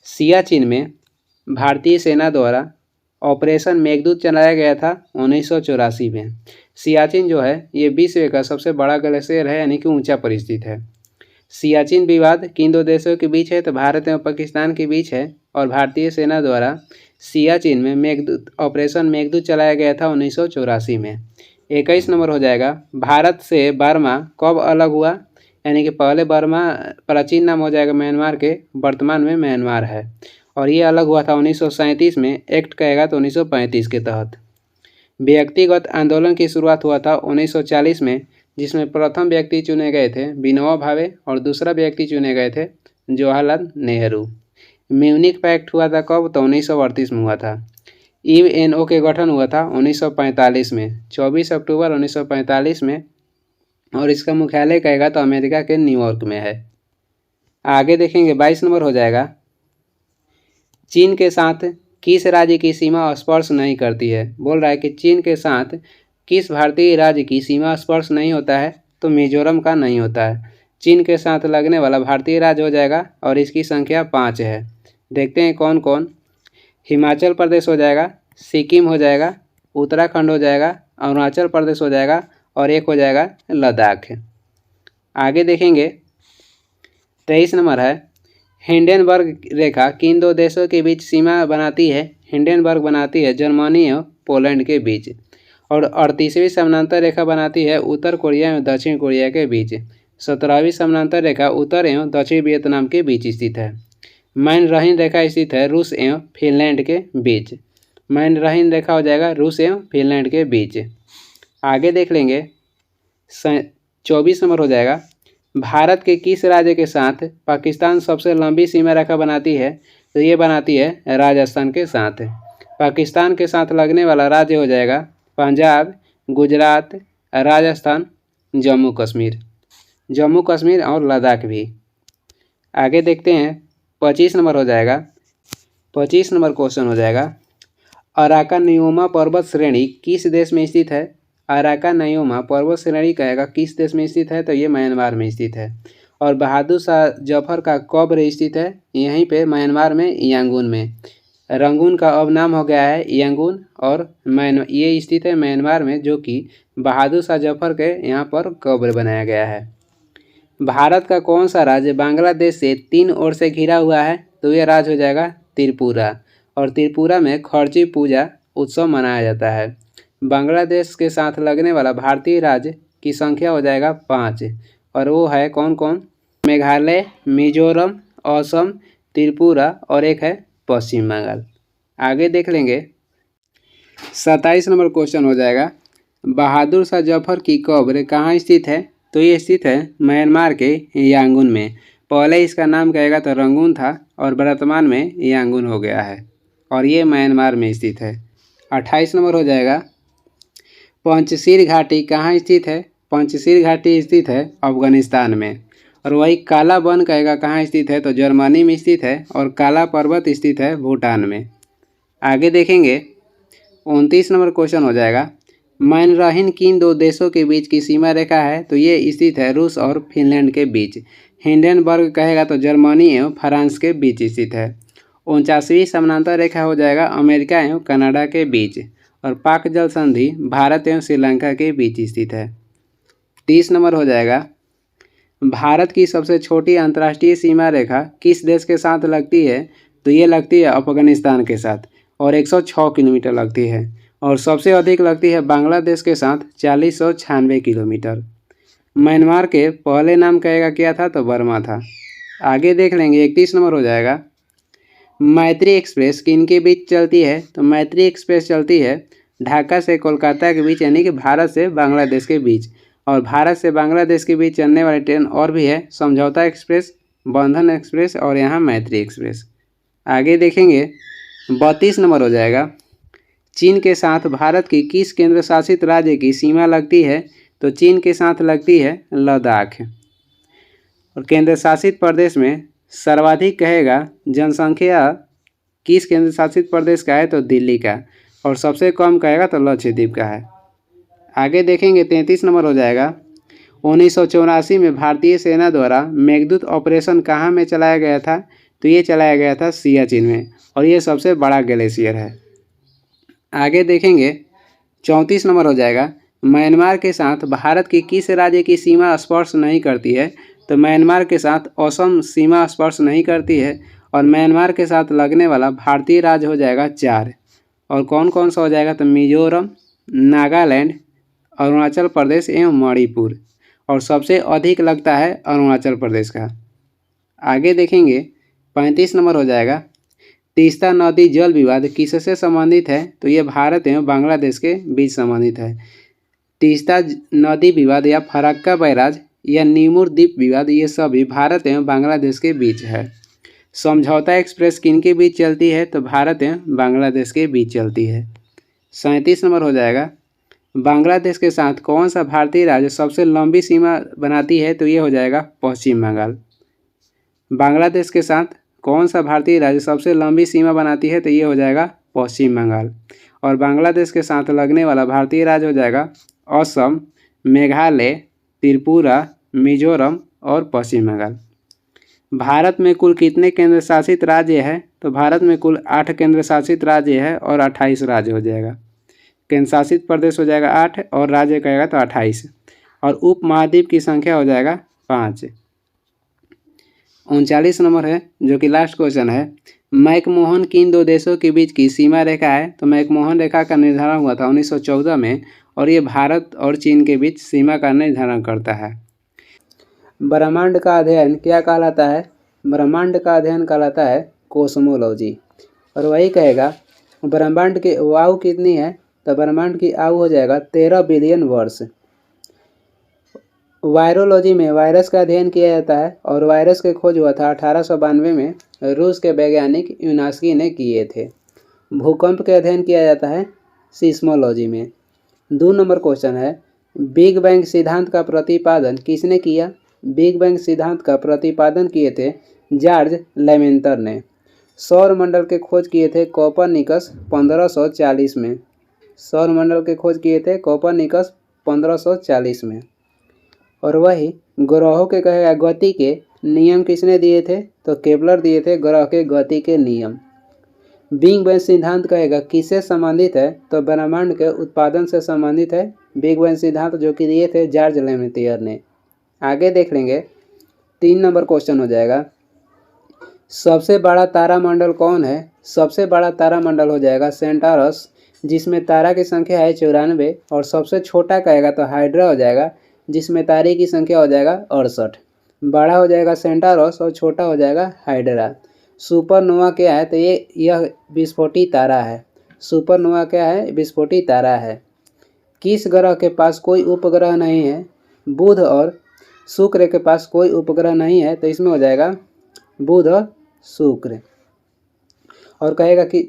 सियाचिन में भारतीय सेना द्वारा ऑपरेशन मेघदूत चलाया गया था 1984 में। सियाचिन जो है ये विश्व का सबसे बड़ा ग्लेशियर है यानी कि ऊंचा पर स्थित है। सियाचिन विवाद किन दो देशों के बीच है, तो भारत एवं पाकिस्तान के बीच है और भारतीय सेना द्वारा सियाचिन में ऑपरेशन मेघदूत चलाया गया था 1984 में। 21 नंबर हो जाएगा, भारत से बर्मा कब अलग हुआ, यानी कि पहले बर्मा प्राचीन नाम हो जाएगा म्यांमार के, वर्तमान में म्यांमार है और ये अलग हुआ था 1937 में। एक्ट कहेगा तो 1935 के तहत। व्यक्तिगत आंदोलन की शुरुआत हुआ था 1940 में जिसमें प्रथम व्यक्ति चुने गए थे विनोबा भावे और दूसरा व्यक्ति चुने गए थे जवाहरलाल नेहरू। म्यूनिक पैक्ट हुआ था कब, तो 1938 में हुआ था। यूएनओ के गठन हुआ था 1945 में, 24 अक्टूबर 1945 में और इसका मुख्यालय कहेगा तो अमेरिका के न्यूयॉर्क में है। आगे देखेंगे 22 नंबर हो जाएगा, चीन के साथ किस राज्य की सीमा स्पर्श नहीं करती है? बोल रहा है कि चीन के साथ किस भारतीय राज्य की सीमा स्पर्श नहीं होता है? तो मिजोरम का नहीं होता है। चीन के साथ लगने वाला भारतीय राज्य हो जाएगा और इसकी संख्या 5 है। देखते हैं कौन कौन। हिमाचल प्रदेश हो जाएगा, सिक्किम हो जाएगा, उत्तराखंड हो जाएगा, अरुणाचल प्रदेश हो जाएगा और एक हो जाएगा लद्दाख। आगे देखेंगे 23 नंबर है, हिंडनबर्ग रेखा किन दो देशों के बीच सीमा बनाती है? हिंडनबर्ग बनाती है जर्मनी और पोलैंड के बीच। और 38वीं समानांतर रेखा बनाती है उत्तर कोरिया एवं दक्षिण कोरिया के बीच। 17वीं समानांतर रेखा उत्तर एवं दक्षिण वियतनाम के बीच स्थित है। मैनरहीन रेखा स्थित है रूस एवं फिनलैंड के बीच। मैनरहीन रेखा हो जाएगा रूस एवं फिनलैंड के बीच। आगे देख लेंगे 24 नंबर हो जाएगा, भारत के किस राज्य के साथ पाकिस्तान सबसे लंबी सीमा रेखा बनाती है? तो ये बनाती है राजस्थान के साथ। पाकिस्तान के साथ लगने वाला राज्य हो जाएगा पंजाब, गुजरात, राजस्थान, जम्मू कश्मीर और लद्दाख भी। आगे देखते हैं 25 नंबर हो जाएगा। 25 नंबर क्वेश्चन हो जाएगा, अराकानियोमा पर्वत श्रेणी किस देश में स्थित है? अराकानियोमा पर्वत श्रेणी कहेगा किस देश में स्थित है? तो ये म्यांमार में स्थित है। और बहादुर शाह जफर का कब्र स्थित है यहीं पे म्यांमार में, यांगून में। रंगून का अब नाम हो गया है यांगून और ये स्थित है म्यांमार में, जो कि बहादुर शाह जफर के यहाँ पर कब्र बनाया गया है। भारत का कौन सा राज्य बांग्लादेश से 3 ओर से घिरा हुआ है? तो ये राज्य हो जाएगा त्रिपुरा। और त्रिपुरा में खर्ची पूजा उत्सव मनाया जाता है। बांग्लादेश के साथ लगने वाला भारतीय राज्य की संख्या हो जाएगा 5 और वो है कौन कौन? मेघालय, मिजोरम, असम, त्रिपुरा और एक है पश्चिम बंगाल। आगे देख लेंगे 27 नंबर क्वेश्चन हो जाएगा, बहादुर शाह जफर की कब्र कहाँ स्थित है? तो ये स्थित है म्यांमार के यांगून में। पहले इसका नाम कहेगा तो रंगून था और वर्तमान में यांगून हो गया है और ये म्यांमार में स्थित है। 28 नंबर हो जाएगा, पंचशील घाटी कहाँ स्थित है? पंचशील घाटी स्थित है अफगानिस्तान में। और वही काला वन कहेगा कहाँ स्थित है? तो जर्मनी में स्थित है। और काला पर्वत स्थित है भूटान में। आगे देखेंगे 29 नंबर क्वेश्चन हो जाएगा, मैनरहीन किन दो देशों के बीच की सीमा रेखा है? तो ये स्थित है रूस और फिनलैंड के बीच। हिंडनबर्ग कहेगा तो जर्मनी एवं फ्रांस के बीच स्थित है। 49वीं समानांतर रेखा हो जाएगा अमेरिका एवं कनाडा के बीच। और पाक जल संधि भारत एवं श्रीलंका के बीच स्थित है। 30 नंबर हो जाएगा, भारत की सबसे छोटी अंतर्राष्ट्रीय सीमा रेखा किस देश के साथ लगती है? तो ये लगती है अफगानिस्तान के साथ और 106 किलोमीटर लगती है। और सबसे अधिक लगती है बांग्लादेश के साथ 4096 किलोमीटर। म्यांमार के पहले नाम कहेगा क्या था? तो बर्मा था। आगे देख लेंगे 31 नंबर हो जाएगा, मैत्री एक्सप्रेस किन के बीच चलती है? तो मैत्री एक्सप्रेस चलती है ढाका से कोलकाता के बीच, यानी कि भारत से बांग्लादेश के बीच। और भारत से बांग्लादेश के बीच चलने वाली ट्रेन और भी है, समझौता एक्सप्रेस, बंधन एक्सप्रेस और यहाँ मैत्री एक्सप्रेस। आगे देखेंगे 32 नंबर हो जाएगा, चीन के साथ भारत की किस केंद्र शासित राज्य की सीमा लगती है? तो चीन के साथ लगती है लद्दाख। और केंद्र शासित प्रदेश में सर्वाधिक कहेगा जनसंख्या किस केंद्र शासित प्रदेश का है? तो दिल्ली का। और सबसे कम कहेगा तो लक्षद्वीप का है। आगे देखेंगे 33 नंबर हो जाएगा, 1984 में भारतीय सेना द्वारा मेघदूत ऑपरेशन कहाँ में चलाया गया था? तो ये चलाया गया था सियाचिन में और ये सबसे बड़ा ग्लेशियर है। आगे देखेंगे 34 नंबर हो जाएगा, म्यांमार के साथ भारत की किस राज्य की सीमा स्पर्श नहीं करती है? तो म्यांमार के साथ असम सीमा स्पर्श नहीं करती है। और म्यांमार के साथ लगने वाला भारतीय राज्य हो जाएगा 4। और कौन कौन सा हो जाएगा? तो मिजोरम, नागालैंड, अरुणाचल प्रदेश एवं मणिपुर। और सबसे अधिक लगता है अरुणाचल प्रदेश का। आगे देखेंगे 35 नंबर हो जाएगा, तीस्ता नदी जल विवाद किससे संबंधित है? तो ये भारत एवं बांग्लादेश के बीच संबंधित है। तीस्ता नदी विवाद या फरक्का बैराज या नीमुर द्वीप विवाद ये सभी भारत एवं बांग्लादेश के बीच है। समझौता एक्सप्रेस किन के बीच चलती है? तो भारत एवं बांग्लादेश के बीच चलती है। 37 नंबर हो जाएगा, बांग्लादेश के साथ कौन सा भारतीय राज्य सबसे लंबी सीमा बनाती है? तो ये हो जाएगा पश्चिम बंगाल। बांग्लादेश के साथ कौन सा भारतीय राज्य सबसे लंबी सीमा बनाती है? तो ये हो जाएगा पश्चिम बंगाल। और बांग्लादेश के साथ लगने वाला भारतीय राज्य हो जाएगा असम, मेघालय, त्रिपुरा, मिजोरम और पश्चिम बंगाल। भारत में कुल कितने केंद्र शासित राज्य है? तो भारत में कुल 8 केंद्र शासित राज्य है और 28 राज्य हो जाएगा। केंद्र शासित प्रदेश हो जाएगा 8 और राज्य कहेगा तो 28। और उप महाद्वीप की संख्या हो जाएगा 5। 39 नंबर है जो कि लास्ट क्वेश्चन है। मैकमोहन किन दो देशों के बीच की सीमा रेखा है? तो मैकमोहन रेखा का निर्धारण हुआ था 1914 में और ये भारत और चीन के बीच सीमा का निर्धारण करता है। ब्रह्मांड का अध्ययन क्या कहलाता है? ब्रह्मांड का अध्ययन कहलाता है कोस्मोलॉजी। और वही कहेगा ब्रह्मांड की आयु कितनी है? तो ब्रह्मांड की आयु हो जाएगा 13 बिलियन वर्ष। वायरोलॉजी में वायरस का अध्ययन किया जाता है और वायरस की खोज हुआ था 1892 में रूस के वैज्ञानिक यूनास्की ने किए थे। भूकंप का अध्ययन किया जाता है सीस्मोलॉजी में। 2 नंबर क्वेश्चन है बिग बैंग सिद्धांत का प्रतिपादन किसने किया? बिग बैंग सिद्धांत का प्रतिपादन किए थे जॉर्ज लेमेंटर ने। सौर मंडल के खोज किए थे कोपरनिकस 1540 में। सौर मंडल के खोज किए थे कोपरनिकस 1540 में। और वही ग्रहों के कहेगा गति के नियम किसने दिए थे? तो केपलर दिए थे ग्रह के गति के नियम। बिग बैंग सिद्धांत कहेगा किससे संबंधित है? तो ब्रह्मांड के उत्पादन से संबंधित है बिग बैंग सिद्धांत, जो कि दिए थे जॉर्ज लेमेंटियर ने। आगे देख लेंगे। 3 नंबर क्वेश्चन हो जाएगा सबसे बड़ा तारामंडल कौन है? सबसे बड़ा तारामंडल हो जाएगा सेंटारस, जिसमें तारा की संख्या है 94। और सबसे छोटा कहेगा तो हाइड्रा हो जाएगा, जिसमें तारे की संख्या हो जाएगा 68। बड़ा हो जाएगा सेंटारस और छोटा हो जाएगा हाइड्रा। सुपरनोवा क्या है? तो यह विस्फोटी तारा है। सुपरनोवा क्या है? विस्फोटी तारा है। किस ग्रह के पास कोई उपग्रह नहीं है? बुध और शुक्र के पास कोई उपग्रह नहीं है, तो इसमें हो जाएगा बुध और शुक्र। और कहेगा कि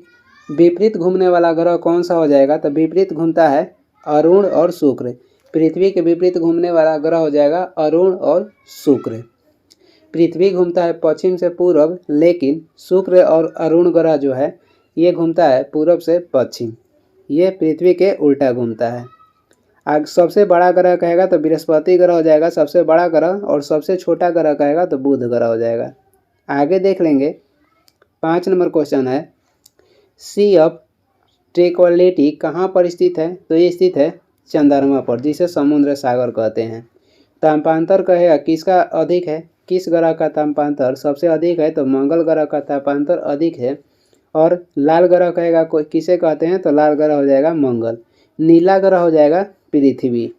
विपरीत घूमने वाला ग्रह कौन सा हो जाएगा? तो विपरीत घूमता है अरुण और शुक्र। पृथ्वी के विपरीत घूमने वाला ग्रह हो जाएगा अरुण और शुक्र। पृथ्वी घूमता है पश्चिम से पूर्व, लेकिन शुक्र और अरुण ग्रह जो है ये घूमता है पूर्व से पश्चिम। ये पृथ्वी के उल्टा घूमता है। आगे सबसे बड़ा ग्रह कहेगा तो बृहस्पति ग्रह हो जाएगा सबसे बड़ा ग्रह, और सबसे छोटा ग्रह कहेगा तो बुध ग्रह हो जाएगा। आगे देख लेंगे। 5 नंबर क्वेश्चन है सी ऑफ ट्रैंक्विलिटी कहाँ पर स्थित है? तो ये स्थित है चंद्रमा पर, जिसे समुद्र सागर कहते हैं। तापांतर कहेगा किसका अधिक है? किस ग्रह का तापांतर सबसे अधिक है? तो मंगल ग्रह का तापांतर अधिक है। और लाल ग्रह कहेगा किसे कहते हैं? तो लाल ग्रह हो जाएगा मंगल। नीला ग्रह हो जाएगा पृथ्वी।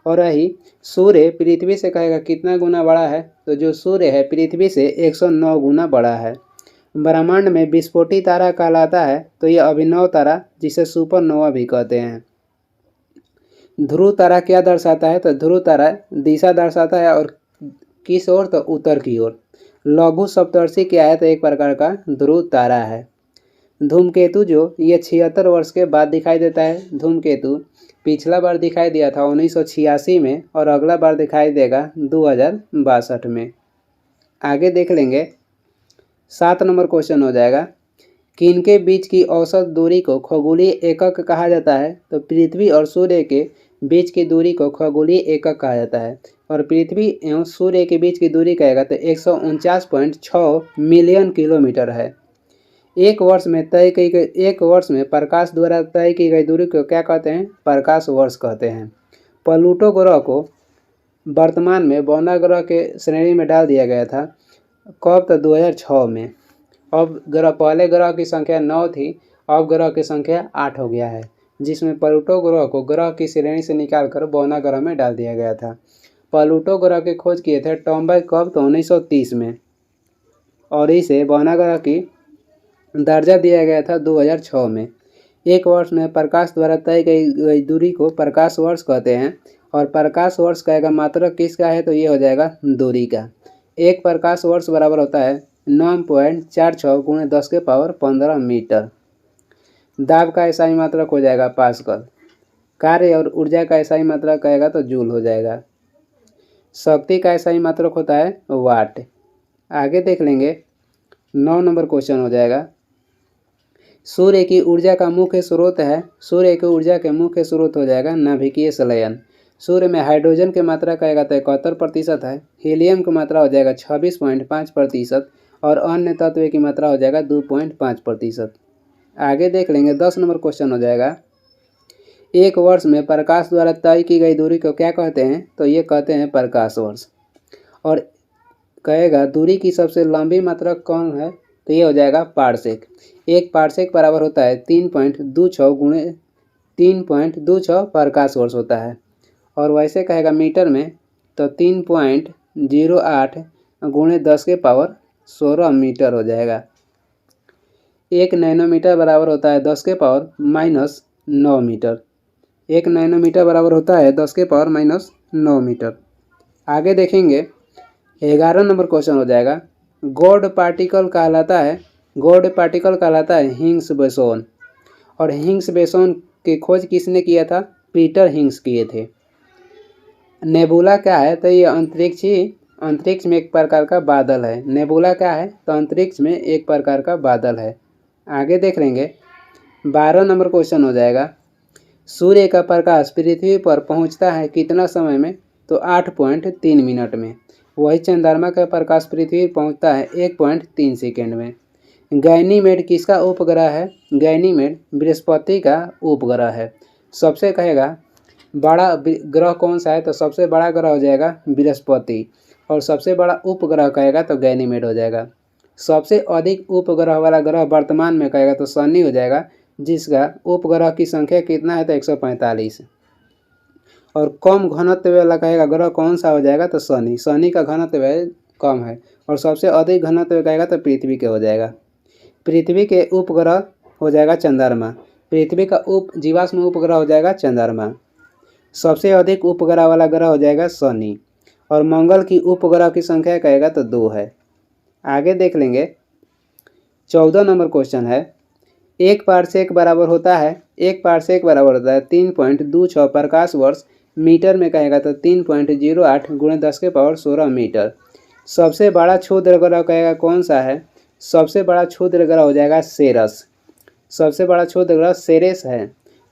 और रही सूर्य पृथ्वी से कहेगा कितना गुना बड़ा है? तो जो सूर्य है पृथ्वी से 109 गुना बड़ा है। ब्रह्मांड में विस्फोटी तारा कहलाता है तो यह अभिनव तारा, जिसे सुपरनोवा भी कहते हैं। ध्रुव तारा क्या दर्शाता है? तो ध्रुव तारा दिशा दर्शाता है, और किस ओर? तो उत्तर की ओर। लघु सप्तर्षि क्या है? तो एक प्रकार का ध्रुव तारा है। धूमकेतु जो ये 76 वर्ष के बाद दिखाई देता है। धूमकेतु पिछला बार दिखाई दिया था 1986 में, और अगला बार दिखाई देगा 2062 में। आगे देख लेंगे। 7 नंबर क्वेश्चन हो जाएगा किनके बीच की औसत दूरी को खगोलीय एकक कहा जाता है? तो पृथ्वी और सूर्य के बीच की दूरी को खगोलीय एकक कहा जाता है। और पृथ्वी एवं सूर्य के बीच की दूरी कहेगा तो 149.6 मिलियन किलोमीटर है। एक वर्ष में प्रकाश द्वारा तय की गई दूरी को क्या कहते हैं? प्रकाश वर्ष कहते हैं। प्लूटो ग्रह को वर्तमान में बौना ग्रह के श्रेणी में डाल दिया गया था। कब? तो 2006 में। अब पहले ग्रह की संख्या 9 थी, अब ग्रह की संख्या 8 हो गया है, जिसमें प्लूटो ग्रह को ग्रह की श्रेणी से निकालकर बौना ग्रह में डाल दिया गया था। प्लूटो ग्रह की खोज किए थे टॉम्बाई कब? तो 1930 में, और इसे बौना ग्रह की दर्जा दिया गया था 2006 में। एक वर्ष में प्रकाश द्वारा तय की गई दूरी को प्रकाश वर्ष कहते हैं। और प्रकाश वर्ष कहेगा मात्रक किसका है? तो ये हो जाएगा दूरी का। एक प्रकाश वर्ष बराबर होता है 9.46 × 10⁻15 मीटर। दाब का एसआई मात्रक हो जाएगा पास्कल। कार्य और ऊर्जा का एसआई मात्रक कहेगा तो जूल हो जाएगा। शक्ति का एसआई मात्रक होता है वाट। आगे देख लेंगे। 9 नंबर क्वेश्चन हो जाएगा, सूर्य की ऊर्जा का मुख्य स्रोत है, सूर्य की ऊर्जा के मुख्य स्रोत हो जाएगा नाभिकीय संलयन। सूर्य में हाइड्रोजन की मात्रा कहेगा तो 71% है, हीलियम की मात्रा हो जाएगा 26.5% और अन्य तत्व की मात्रा हो जाएगा 2.5%। आगे देख लेंगे 10 नंबर क्वेश्चन हो जाएगा, एक वर्ष में प्रकाश द्वारा तय की गई दूरी को क्या कहते हैं, तो ये कहते हैं प्रकाश वर्ष। और कहेगा दूरी की सबसे लंबी मात्रा कौन है, तो ये हो जाएगा पारसेक। एक पारसेक बराबर होता है 3.26 प्रकाश वर्ष होता है। और वैसे कहेगा मीटर में तो 3.08 गुणे 10⁻16 मीटर हो जाएगा। 1 नैनोमीटर बराबर होता है 10⁻⁻9 मीटर। 1 नैनोमीटर बराबर होता है 10⁻⁻9 मीटर। आगे देखेंगे 11 नंबर क्वेश्चन हो जाएगा, गॉड पार्टिकल कहलाता है हिग्स बोसोन। और हिग्स बोसोन की खोज किसने किया था, पीटर हिग्स किए थे। नेबुला क्या है, तो ये अंतरिक्ष में एक प्रकार का बादल है। नेबुला क्या है, तो अंतरिक्ष में एक प्रकार का बादल है। आगे देख लेंगे 12 नंबर क्वेश्चन हो जाएगा, सूर्य का प्रकाश पृथ्वी पर पहुंचता है कितना समय में, तो 8.3 मिनट में। वही चंद्रमा का प्रकाश पृथ्वी पहुंचता है 1.3 सेकेंड में। गैनीमेड किसका उपग्रह है, गैनीमेड बृहस्पति का उपग्रह है। सबसे कहेगा बड़ा ग्रह कौन सा है, तो सबसे बड़ा ग्रह हो जाएगा बृहस्पति और सबसे बड़ा उपग्रह कहेगा तो गैनीमेड हो जाएगा। सबसे अधिक उपग्रह वाला ग्रह वर्तमान में कहेगा तो शनि हो जाएगा, जिसका उपग्रह की संख्या कितना है, तो 145। और कम घनत्व वाला कहेगा ग्रह कौन सा हो जाएगा, तो शनि। शनि का घनत्व कम है। और सबसे अधिक घनत्व कहेगा तो पृथ्वी के हो जाएगा। पृथ्वी के उपग्रह हो जाएगा चंद्रमा। पृथ्वी का जीवाश्म उपग्रह हो जाएगा चंद्रमा। सबसे अधिक उपग्रह वाला ग्रह हो जाएगा शनि। और मंगल की उपग्रह की संख्या कहेगा तो 2 है। आगे देख लेंगे 14 नंबर क्वेश्चन है, एक पारसेक बराबर होता है 3.26 प्रकाश वर्ष। मीटर में कहेगा तो 3.08 गुणे 10⁻16 मीटर। सबसे बड़ा क्षुद्र ग्रह कहेगा कौन सा है, सबसे बड़ा क्षुद्र ग्रह हो जाएगा सेरस। सबसे बड़ा क्षुद्र ग्रह सेरेस है।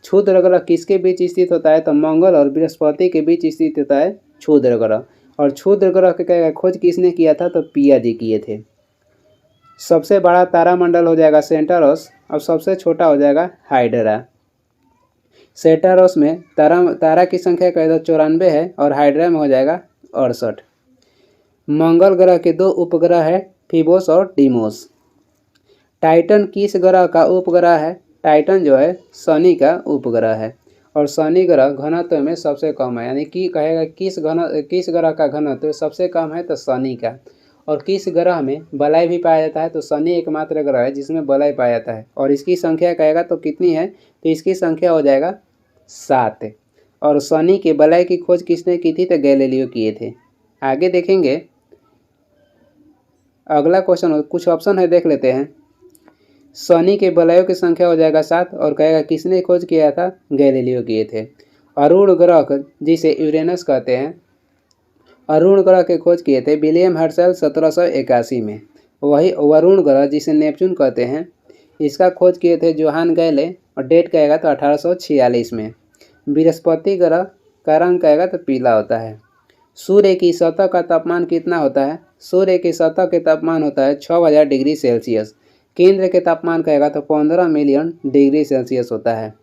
क्षुद्र ग्रह किसके बीच स्थित होता है, तो मंगल और बृहस्पति के बीच स्थित होता है क्षुद्र ग्रह। और क्षुद्र ग्रह के कहेगा खोज किसने किया था, तो पियाजी किए थे। सबसे बड़ा तारामंडल हो जाएगा सेंटारोस और सबसे छोटा हो जाएगा हाइड्रा। सेंटारोस में तारा की संख्या कहे तो 94 है और हाइड्रा में हो जाएगा 68। मंगल ग्रह के 2 उपग्रह है, फिबोस और डीमोस। टाइटन किस ग्रह का उपग्रह है, टाइटन जो है शनि का उपग्रह है। और शनि ग्रह घनत्व में सबसे कम है, यानी कि कहेगा किस ग्रह का घनत्व सबसे कम है, तो शनि का। और किस ग्रह में बलय भी पाया जाता है, तो शनि एकमात्र ग्रह है जिसमें बलय पाया जाता है। और इसकी संख्या कहेगा तो कितनी है, तो इसकी संख्या हो जाएगा 7। और शनि के बलय की खोज किसने की थी, तो गैलीलियो किए थे। आगे देखेंगे अगला क्वेश्चन, कुछ ऑप्शन है देख लेते हैं। शनि के बलयों की संख्या हो जाएगा 7 और कहेगा किसने खोज किया था, गैलीलियो किए थे। अरुण ग्रह जिसे यूरेनस कहते हैं, अरुण ग्रह के खोज किए थे विलियम हर्शल 1781 में। वही वरुण ग्रह जिसे नेपच्यून कहते हैं, इसका खोज किए थे जोहान गैले और डेट कहेगा तो 1846 में। बृहस्पति ग्रह का रंग कहेगा तो पीला होता है। सूर्य की सतह का तापमान कितना होता है, सूर्य की सतह के तापमान होता है 6000 डिग्री सेल्सियस। केंद्र के तापमान कहेगा तो 15 मिलियन डिग्री सेल्सियस होता है।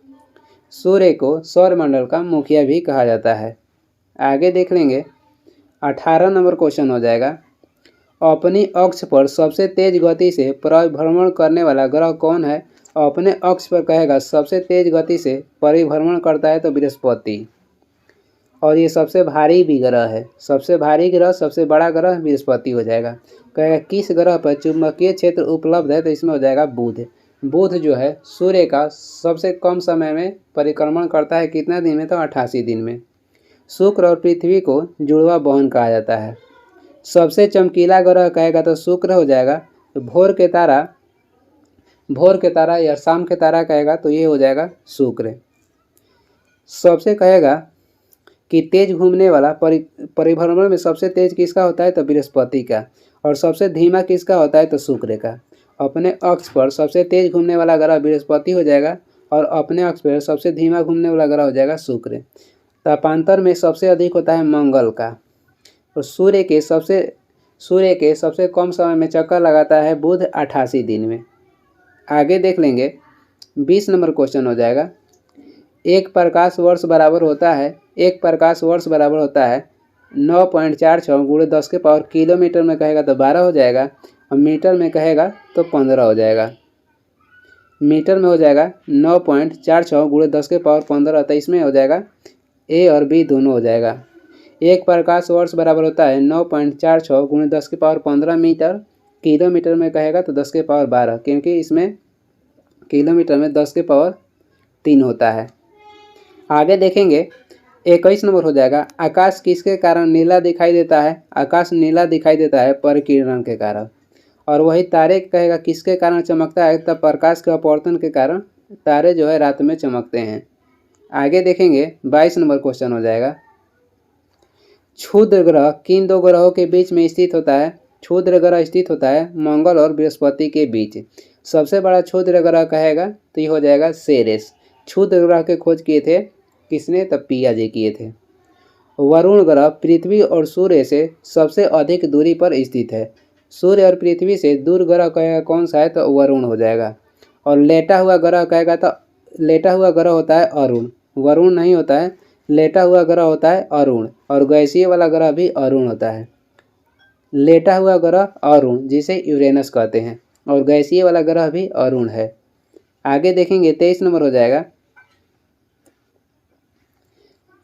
सूर्य को सौरमंडल का मुखिया भी कहा जाता है। आगे देख लेंगे 18 नंबर क्वेश्चन हो जाएगा, अपनी अक्ष पर सबसे तेज गति से परिभ्रमण करने वाला ग्रह कौन है। अपने अक्ष पर कहेगा सबसे तेज गति से परिभ्रमण करता है तो बृहस्पति। और ये सबसे भारी भी ग्रह है, सबसे भारी ग्रह सबसे बड़ा ग्रह बृहस्पति हो जाएगा। कहेगा किस ग्रह पर चुंबकीय क्षेत्र उपलब्ध है, तो इसमें हो जाएगा बुध। बुध जो है सूर्य का सबसे कम समय में परिक्रमण करता है, कितना दिन में, तो 88 दिन में। शुक्र और पृथ्वी को जुड़वा बहन कहा जाता है। सबसे चमकीला ग्रह कहेगा तो शुक्र हो जाएगा। तो भोर के तारा या शाम के तारा कहेगा तो ये हो जाएगा शुक्र। सबसे कहेगा कि तेज घूमने वाला परिभ्रमण में सबसे तेज किसका होता है, तो बृहस्पति का। और सबसे धीमा किसका होता है, तो शुक्र का। अपने अक्ष पर सबसे तेज घूमने वाला ग्रह बृहस्पति हो जाएगा और अपने अक्ष पर सबसे धीमा घूमने वाला ग्रह हो जाएगा शुक्र। तापांतर में सबसे अधिक होता है मंगल का। और सूर्य के सबसे कम समय में चक्कर लगाता है बुध 88 दिन में। आगे देख लेंगे 20 नंबर क्वेश्चन हो जाएगा। एक प्रकाश वर्ष बराबर होता है 9.46 गुणे 10 के पावर किलोमीटर में कहेगा तो 12 हो जाएगा और मीटर में कहेगा तो 15 हो जाएगा। मीटर में हो जाएगा 9.46 गुणे 10 के पावर 15, तो इसमें हो जाएगा ए और बी दोनों हो जाएगा। एक प्रकाश वर्ष बराबर होता है 9.46 गुणे 10 के पावर 15 मीटर, किलोमीटर में कहेगा तो 10 के पावर 12, क्योंकि इसमें किलोमीटर में 10 के पावर 3 होता है। आगे देखेंगे 21 नंबर हो जाएगा। आकाश किसके कारण नीला दिखाई देता है? आकाश नीला दिखाई देता है परिकिरण के कारण। और वही तारे कहेगा किसके कारण चमकता है? तब प्रकाश के अपवर्तन के कारण तारे जो है रात में चमकते हैं। आगे देखेंगे 22 नंबर क्वेश्चन हो जाएगा। क्षुद्र ग्रह किन दो ग्रहों के बीच में स्थित होता है? क्षुद्र ग्रह स्थित होता है मंगल और बृहस्पति के बीच। सबसे बड़ा क्षुद्र ग्रह कहेगा तो ये हो जाएगा सेरेस। क्षुद्र ग्रह के खोज किए थे किसने? तब पियाजे किए थे। वरुण ग्रह पृथ्वी और सूर्य से सबसे अधिक दूरी पर स्थित है। सूर्य और पृथ्वी से दूर ग्रह कहेगा कौन सा है? तो वरुण हो जाएगा। और लेटा हुआ ग्रह कहेगा तो लेटा हुआ ग्रह होता है अरुण, वरुण नहीं होता है। लेटा हुआ ग्रह होता है अरुण और गैसीय वाला ग्रह भी अरुण होता है। लेटा हुआ ग्रह अरुण जिसे यूरेनस कहते हैं और गैसीय वाला ग्रह भी अरुण है। आगे देखेंगे 23 नंबर हो जाएगा।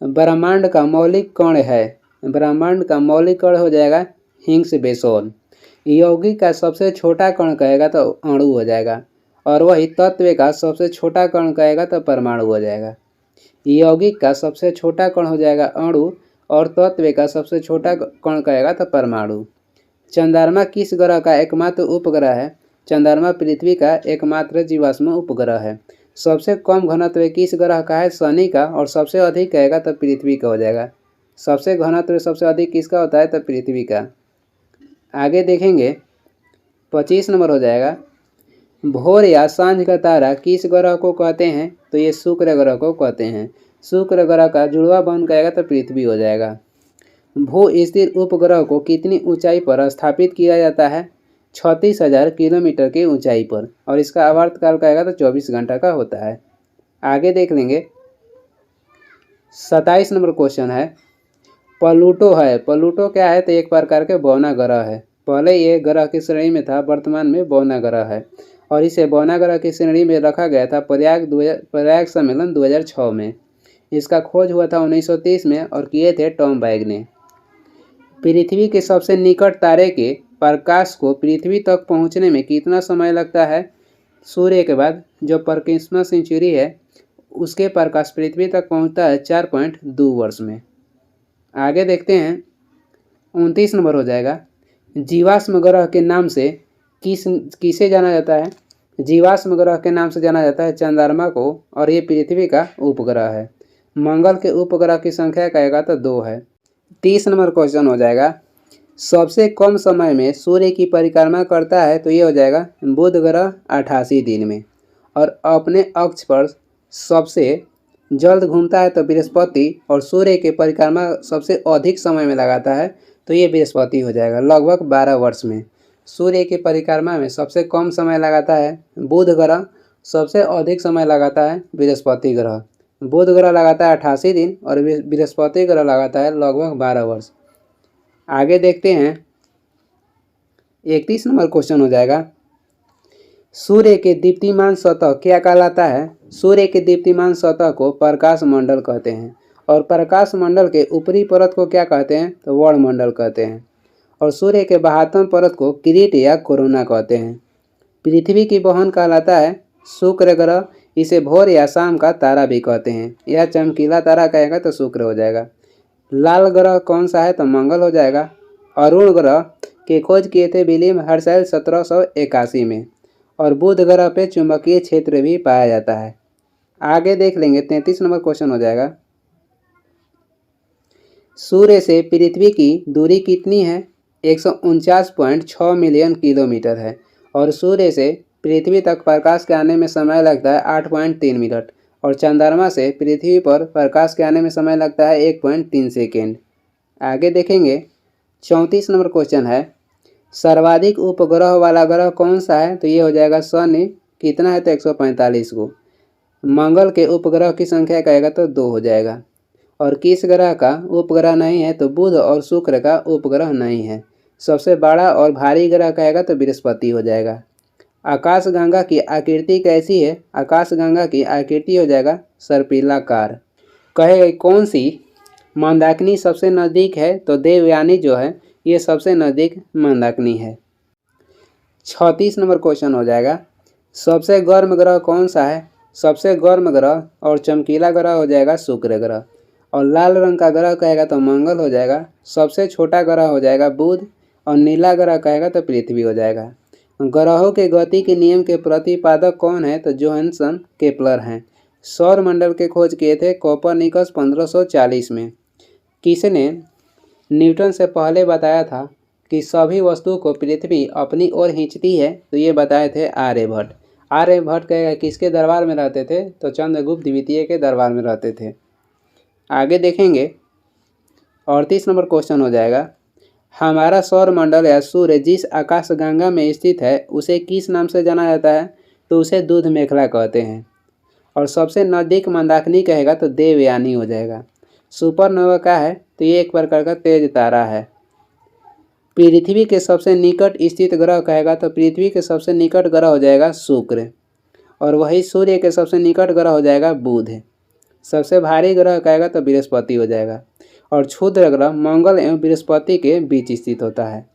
ब्रह्मांड का मौलिक कण है। ब्रह्मांड का मौलिक कण हो जाएगा हिग्स बोसोन। यौगिक का सबसे छोटा कण कहेगा तो अणु हो जाएगा और वही तत्व का सबसे छोटा कण कहेगा तो परमाणु हो जाएगा। यौगिक का सबसे छोटा कण हो जाएगा अणु और तत्व का सबसे छोटा कण कहेगा तो परमाणु। चंद्रमा किस ग्रह का एकमात्र उपग्रह है? चंद्रमा पृथ्वी का एकमात्र जीवाश्म उपग्रह है। सबसे कम घनत्व किस ग्रह का है? शनि का। और सबसे अधिक कहेगा तो पृथ्वी का हो जाएगा। सबसे घनत्व सबसे अधिक किसका होता है? तो पृथ्वी का। आगे देखेंगे 25 नंबर हो जाएगा। भोर या सांझ का तारा किस ग्रह को कहते हैं? तो ये शुक्र ग्रह को कहते हैं। शुक्र ग्रह का जुड़वा बन कहेगा तो पृथ्वी हो जाएगा। भू स्थिर उपग्रह को कितनी ऊंचाई पर स्थापित किया जाता है? 36,000 किलोमीटर की ऊंचाई पर और इसका आवर्तकाल कहेगा तो 24 घंटा का होता है। आगे देख लेंगे 27 नंबर क्वेश्चन है। प्लूटो है। प्लूटो क्या है? तो एक प्रकार के बौना ग्रह है। पहले ये ग्रह की श्रेणी में था, वर्तमान में बौना ग्रह है और इसे बौना ग्रह की श्रेणी में रखा गया था प्रयाग सम्मेलन 2006 में। इसका खोज हुआ था 1930 में और किए थे टॉम बैग ने। पृथ्वी के सबसे निकट तारे के प्रकाश को पृथ्वी तक पहुंचने में कितना समय लगता है? सूर्य के बाद जो परकिंसमस सेंचुरी है उसके प्रकाश पृथ्वी तक पहुंचता है 4.2 वर्ष में। आगे देखते हैं 29 नंबर हो जाएगा। जीवाश्म ग्रह के नाम से किसे जाना जाता है? जीवाश्म ग्रह के नाम से जाना जाता है चंद्रमा को और ये पृथ्वी का उपग्रह है। मंगल के उपग्रह की संख्या कहेगा तो 2 है। 30 नंबर क्वेश्चन हो जाएगा। सबसे कम समय में सूर्य की परिक्रमा करता है तो ये हो जाएगा बुध ग्रह 88 दिन में। और अपने अक्ष पर सबसे जल्द घूमता है तो बृहस्पति और सूर्य के परिक्रमा सबसे अधिक समय में लगाता है तो ये बृहस्पति हो जाएगा, लगभग 12 वर्ष में। सूर्य की परिक्रमा में सबसे कम समय लगाता है बुध ग्रह, सबसे अधिक समय लगाता है बृहस्पति ग्रह। बुध ग्रह लगाता है 88 दिन और बृहस्पति ग्रह लगाता है लगभग 12 वर्ष। आगे देखते हैं 31 नंबर क्वेश्चन हो जाएगा। सूर्य के दीप्तिमान सतह क्या कहलाता है? सूर्य के दीप्तिमान सतह को प्रकाश मंडल कहते हैं और प्रकाश मंडल के ऊपरी परत को क्या कहते हैं? तो वर्णमंडल कहते हैं। और सूर्य के बाहरतम परत को किरीट या कोरोना कहते हैं। पृथ्वी की बहन कहलाता है शुक्र ग्रह, इसे भोर या शाम का तारा भी कहते हैं। यह चमकीला तारा कहेगा तो शुक्र हो जाएगा। लाल ग्रह कौन सा है? तो मंगल हो जाएगा। अरुण ग्रह के खोज किए थे विलियम हर्शेल 1781 में और बुध ग्रह पे चुंबकीय क्षेत्र भी पाया जाता है। आगे देख लेंगे 33 नंबर क्वेश्चन हो जाएगा। सूर्य से पृथ्वी की दूरी कितनी है? 149.6 मिलियन किलोमीटर है और सूर्य से पृथ्वी तक प्रकाश के आने में समय लगता है 8.3 मिनट और चंद्रमा से पृथ्वी पर प्रकाश के आने में समय लगता है 1.3 सेकेंड। आगे देखेंगे 34 नंबर क्वेश्चन है, सर्वाधिक उपग्रह वाला ग्रह कौन सा है? तो ये हो जाएगा शनि। कितना है? तो 145 को। मंगल के उपग्रह की संख्या कहेगा तो 2 हो जाएगा। और किस ग्रह का उपग्रह नहीं है? तो बुध और शुक्र का उपग्रह नहीं है। सबसे बड़ा और भारी ग्रह कहेगा तो बृहस्पति हो जाएगा। आकाशगंगा की आकृति कैसी है? आकाशगंगा की आकृति हो जाएगा सर्पिलाकार। कहेगा कौन सी मंदाकिनी सबसे नज़दीक है? तो देवयानी जो है ये सबसे नज़दीक मंदाकिनी है। 36 नंबर क्वेश्चन हो जाएगा, सबसे गर्म ग्रह कौन सा है? सबसे गर्म ग्रह और चमकीला ग्रह हो जाएगा शुक्र ग्रह। और लाल रंग का ग्रह कहेगा तो मंगल हो जाएगा। सबसे छोटा ग्रह हो जाएगा बुध और नीला ग्रह कहेगा तो पृथ्वी हो जाएगा। ग्रहों के गति के नियम के प्रतिपादक कौन है? तो जोहानसन केपलर हैं। सौर मंडल के खोज किए थे कोपरनिकस 1540 में। किसने न्यूटन से पहले बताया था कि सभी वस्तुओं को पृथ्वी अपनी ओर खींचती है? तो ये बताए थे आर्यभट्ट। आर्यभट्ट कहेगा किसके दरबार में रहते थे? तो चंद्रगुप्त द्वितीय के दरबार में रहते थे। आगे देखेंगे 38 नंबर क्वेश्चन हो जाएगा, हमारा सौर मंडल या सूर्य जिस आकाशगंगा में स्थित है उसे किस नाम से जाना जाता है? तो उसे दूध मेखला कहते हैं। और सबसे नज़दीक मंदाकिनी कहेगा तो देवयानी हो जाएगा। सुपरनोवा क्या है? तो ये एक प्रकार का तेज तारा है। पृथ्वी के सबसे निकट स्थित ग्रह कहेगा तो पृथ्वी के सबसे निकट ग्रह हो जाएगा शुक्र और वही सूर्य के सबसे निकट ग्रह हो जाएगा बुध। सबसे भारी ग्रह कहेगा तो बृहस्पति हो जाएगा और क्षुद्र ग्रह मंगल एवं बृहस्पति के बीच स्थित होता है।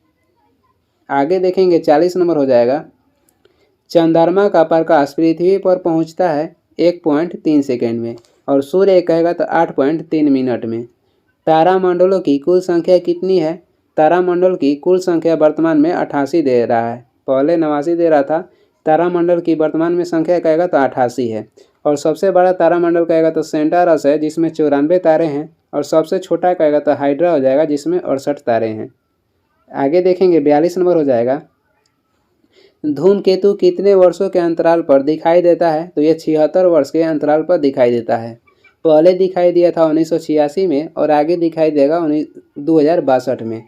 आगे देखेंगे 40 नंबर हो जाएगा, चंद्रमा का प्रकाश पृथ्वी पर पहुंचता है 1.3 सेकेंड में और सूर्य कहेगा तो 8.3 मिनट में। तारामंडलों की कुल संख्या कितनी है? तारामंडल की कुल संख्या वर्तमान में 88 दे रहा है, पहले 89 दे रहा था। तारामंडल की वर्तमान में संख्या कहेगा तो 88 है। और सबसे बड़ा तारामंडल कहेगा तो सेंटारस है जिसमें 94 तारे हैं और सबसे छोटा कहेगा तो हाइड्रा हो जाएगा जिसमें 68 तारे हैं। आगे देखेंगे 42 नंबर हो जाएगा, धूमकेतु कितने वर्षों के अंतराल पर दिखाई देता है? तो ये 76 वर्ष के अंतराल पर दिखाई देता है। पहले दिखाई दिया था 1986 में और आगे दिखाई देगा 2062 में।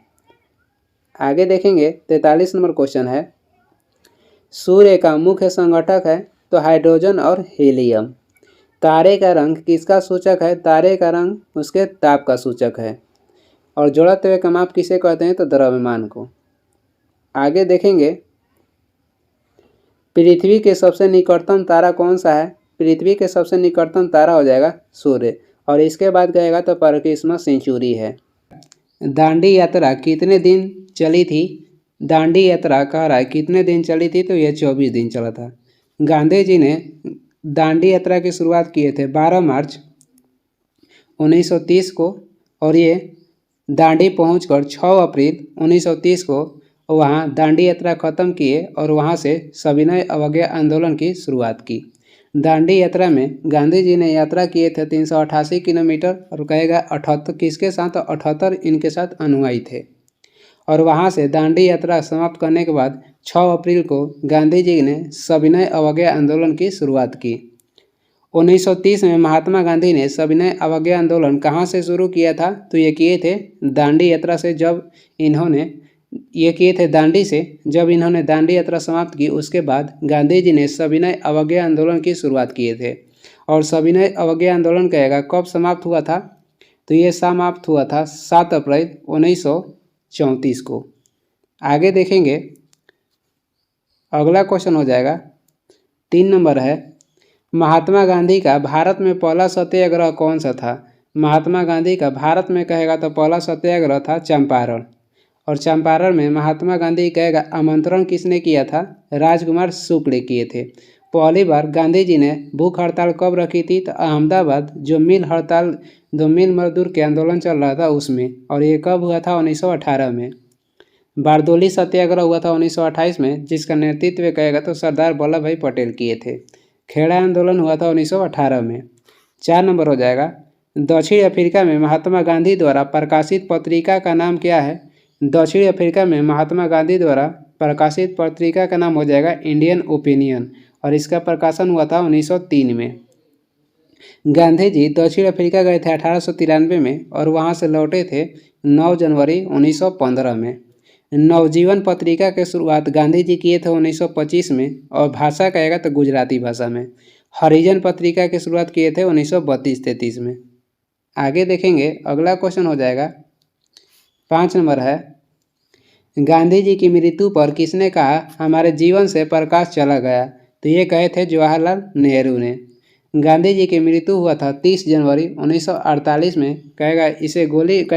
आगे देखेंगे 43 नंबर क्वेश्चन है, सूर्य का मुख्य संगठक है? तो हाइड्रोजन और हीलियम। तारे का रंग किसका सूचक है? तारे का रंग उसके ताप का सूचक है। और जड़त्व का माप किसे कहते हैं? तो द्रव्यमान को। आगे देखेंगे पृथ्वी के सबसे निकटतम तारा कौन सा है? पृथ्वी के सबसे निकटतम तारा हो जाएगा सूर्य और इसके बाद कहेगा तो प्रक्रिमा सेंचुरी है। दांडी यात्रा कितने दिन चली थी? दांडी यात्रा कह रहा है कितने दिन चली थी? तो यह 24 दिन चला था। गांधी जी ने दांडी यात्रा की शुरुआत किए थे 12 मार्च 1930 को और ये दांडी पहुंचकर 6 अप्रैल 1930 को वहां दांडी यात्रा खत्म किए और वहां से सविनय अवज्ञा आंदोलन की शुरुआत की। दांडी यात्रा में गांधी जी ने यात्रा किए थे 388 किलोमीटर और कहेगा 78 किसके साथ? 78 इनके साथ अनुयायी थे। और वहां से दांडी यात्रा समाप्त करने के बाद 6 अप्रैल को गांधी जी ने सविनय अवज्ञा आंदोलन की शुरुआत की। 1930 में महात्मा गांधी ने सविनय अवज्ञा आंदोलन कहाँ से शुरू किया था? तो ये किए थे दांडी यात्रा से। जब इन्होंने दांडी यात्रा समाप्त की उसके बाद गांधी जी ने सविनय अवज्ञा आंदोलन की शुरुआत किए थे। और सविनय अवज्ञा आंदोलन कहेगा कब समाप्त हुआ था? तो ये समाप्त हुआ था 7 अप्रैल 1934 को। आगे देखेंगे अगला क्वेश्चन हो जाएगा 3 नंबर है, महात्मा गांधी का भारत में पहला सत्याग्रह कौन सा था? महात्मा गांधी का भारत में कहेगा तो पहला सत्याग्रह था चंपारण। और चंपारण में महात्मा गांधी कहेगा आमंत्रण किसने किया था? राजकुमार शुक्ल किए थे। पहली बार गांधी जी ने भूख हड़ताल कब रखी थी? तो अहमदाबाद जो मिल हड़ताल, जो मिल मजदूर के आंदोलन चल रहा था उसमें। और ये कब हुआ था? 1918 में। बारदोली सत्याग्रह हुआ था 1928 में जिसका नेतृत्व कहेगा तो सरदार वल्लभ भाई पटेल किए थे। खेड़ा आंदोलन हुआ था 1918 में। 4 नंबर हो जाएगा, दक्षिण अफ्रीका में महात्मा गांधी द्वारा प्रकाशित पत्रिका का नाम क्या है? दक्षिण अफ्रीका में महात्मा गांधी द्वारा प्रकाशित पत्रिका का नाम हो जाएगा इंडियन ओपिनियन और इसका प्रकाशन हुआ था 1903 में। गांधी जी दक्षिण अफ्रीका गए थे 1893 में और वहां से लौटे थे 9 जनवरी 1915 में। नवजीवन पत्रिका की शुरुआत गांधी जी किए थे 1925 में और भाषा कहेगा तो गुजराती भाषा में। हरिजन पत्रिका की शुरुआत किए थे 1932-33 में। आगे देखेंगे, अगला क्वेश्चन हो जाएगा 5 नंबर है, गांधी जी की मृत्यु पर किसने कहा हमारे जीवन से प्रकाश चला गया? तो ये कहे थे जवाहरलाल नेहरू ने। गांधी जी की मृत्यु हुआ था 30 जनवरी 1948 में। कहेगा इसे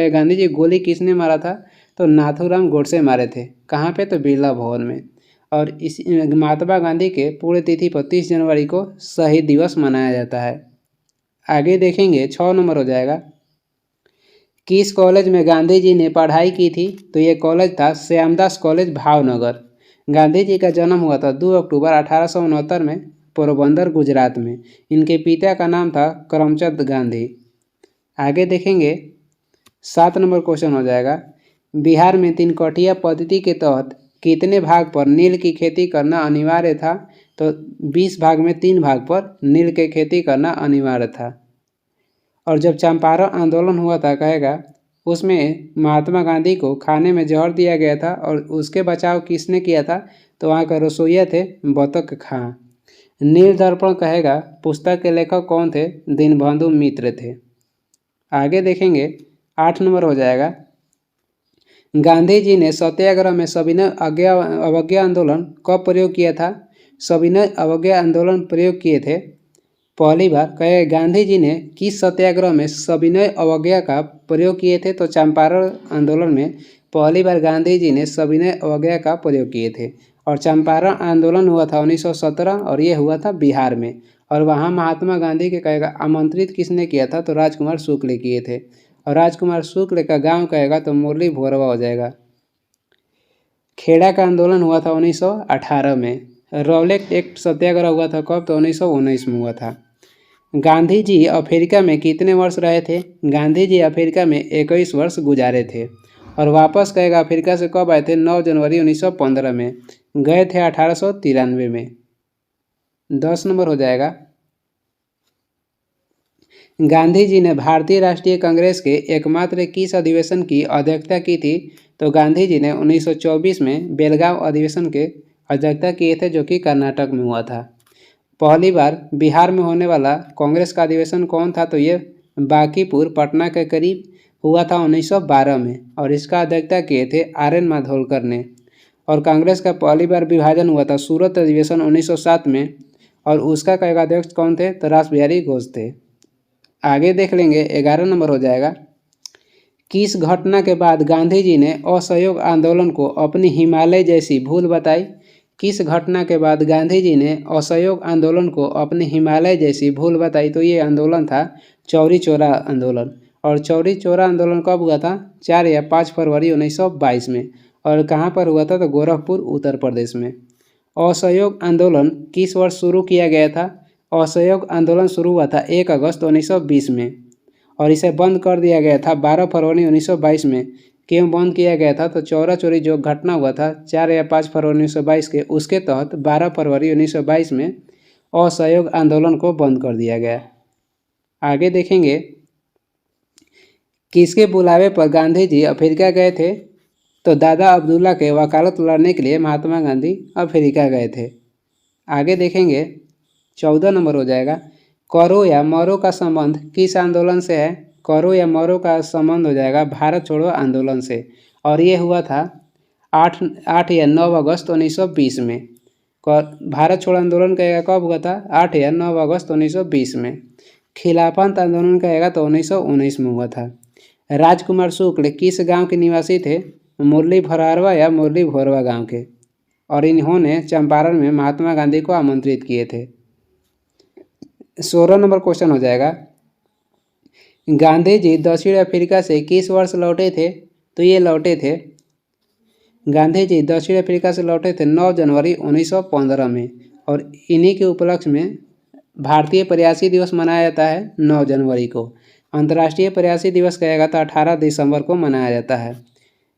गांधी जी गोली किसने मारा था? तो नाथूराम गोडसे मारे थे। कहाँ पे? तो बिरला भवन में। और इस महात्मा गांधी के पुण्यतिथि पर 30 जनवरी को शहीद दिवस मनाया जाता है। आगे देखेंगे 6 नंबर हो जाएगा, किस कॉलेज में गांधी जी ने पढ़ाई की थी? तो ये कॉलेज था श्यामदास कॉलेज भावनगर। गांधी जी का जन्म हुआ था 2 अक्टूबर 1869 में पोरबंदर गुजरात में। इनके पिता का नाम था करमचंद गांधी। आगे देखेंगे 7 नंबर क्वेश्चन हो जाएगा, बिहार में 3 कठिया पद्धति के तहत कितने भाग पर नील की खेती करना अनिवार्य था? तो 20 भाग में 3 भाग पर नील की खेती करना अनिवार्य था। और जब चंपारण आंदोलन हुआ था कहेगा उसमें महात्मा गांधी को खाने में जहर दिया गया था और उसके बचाव किसने किया था? तो वहाँ का रसोइया थे बतक खां। नील दर्पण कहेगा पुस्तक के लेखक कौन थे? दीनबंधु मित्र थे। आगे देखेंगे 8 नंबर हो जाएगा, गांधी जी ने सत्याग्रह में सविनय अवज्ञा आंदोलन कब प्रयोग किया था? सविनय अवज्ञा आंदोलन प्रयोग किए थे पहली बार। कहे गांधी जी ने किस सत्याग्रह में सविनय अवज्ञा का प्रयोग किए थे? तो चंपारण आंदोलन में पहली बार गांधी जी ने सविनय अवज्ञा का प्रयोग किए थे। और चंपारण आंदोलन हुआ था 1917 और ये हुआ था बिहार में। और वहाँ महात्मा गांधी के कहेगा आमंत्रित किसने किया था? तो राजकुमार शुक्ल किए थे। और राजकुमार शुक्ल का गांव कहेगा तो मुरली भोरवा हो जाएगा। खेड़ा का आंदोलन हुआ था 1918 में। रॉलेट एक्ट सत्याग्रह हुआ था कब? तो 1919 में हुआ था। गांधी जी अफ्रीका में कितने वर्ष रहे थे? गांधी जी अफ्रीका में 21 वर्ष गुजारे थे। और वापस कहेगा अफ्रीका से कब आए थे? 9 जनवरी 1915 में। गए थे 1893 में। 10 नंबर हो जाएगा, गांधी जी ने भारतीय राष्ट्रीय कांग्रेस के एकमात्र किस अधिवेशन की अध्यक्षता की थी? तो गांधी जी ने 1924 में बेलगांव अधिवेशन के अध्यक्षता किए थे जो कि कर्नाटक में हुआ था। पहली बार बिहार में होने वाला कांग्रेस का अधिवेशन कौन था? तो ये बांकीपुर पटना के करीब हुआ था 1912 में और इसका अध्यक्षता किए थे RN माधोलकर ने। और कांग्रेस का पहली बार विभाजन हुआ था सूरत अधिवेशन 1907 में और उसका कई अध्यक्ष कौन थे? तो रास बिहारी घोष थे। आगे देख लेंगे 11 नंबर हो जाएगा, किस घटना के बाद गांधी जी ने असहयोग आंदोलन को अपनी हिमालय जैसी भूल बताई? किस घटना के बाद गांधी जी ने असहयोग आंदोलन को अपनी हिमालय जैसी भूल बताई? तो ये आंदोलन था चौरी चौरा आंदोलन। और चौरी चौरा आंदोलन कब हुआ था? 4 या 5 फरवरी 1922 में। और कहाँ पर हुआ था? तो गोरखपुर उत्तर प्रदेश में। असहयोग आंदोलन किस वर्ष शुरू किया गया था? असहयोग आंदोलन शुरू हुआ था 1 अगस्त 1920 में और इसे बंद कर दिया गया था 12 फरवरी 1922 में। क्यों बंद किया गया था? तो चौरा चौरी जो घटना हुआ था 4 या 5 फरवरी 1922 के, उसके तहत 12 फरवरी 1922 में असहयोग आंदोलन को बंद कर दिया गया। आगे देखेंगे, किसके बुलावे पर गांधी जी अफ्रीका गए थे? तो दादा अब्दुल्ला के वकालत लड़ने के लिए महात्मा गांधी अफ्रीका गए थे। आगे देखेंगे 14 नंबर हो जाएगा, करो या मरो का संबंध किस आंदोलन से है? करो या मरो का संबंध हो जाएगा भारत छोड़ो आंदोलन से और ये हुआ था 8 या 9 अगस्त 1920 में। भारत छोड़ो आंदोलन कहेगा कब हुआ था? 8 या 9 अगस्त 1920 में। खिलाफत आंदोलन कहेगा तो 1919 में हुआ था। राजकुमार शुक्ल किस गांव के निवासी थे? मुरली भरारवा या मुरली भोरवा गांव के। और इन्होंने चंपारण में महात्मा गांधी को आमंत्रित किए थे। 16 नंबर क्वेश्चन हो जाएगा, गांधी जी दक्षिण अफ्रीका से किस वर्ष लौटे थे? तो ये लौटे थे, गांधी जी दक्षिण अफ्रीका से लौटे थे 9 जनवरी 1915 में। और इन्हीं के उपलक्ष्य में भारतीय प्रयासी दिवस मनाया जाता है 9 जनवरी को। अंतर्राष्ट्रीय प्रयासी दिवस कहेगा तो 18 दिसंबर को मनाया जाता है।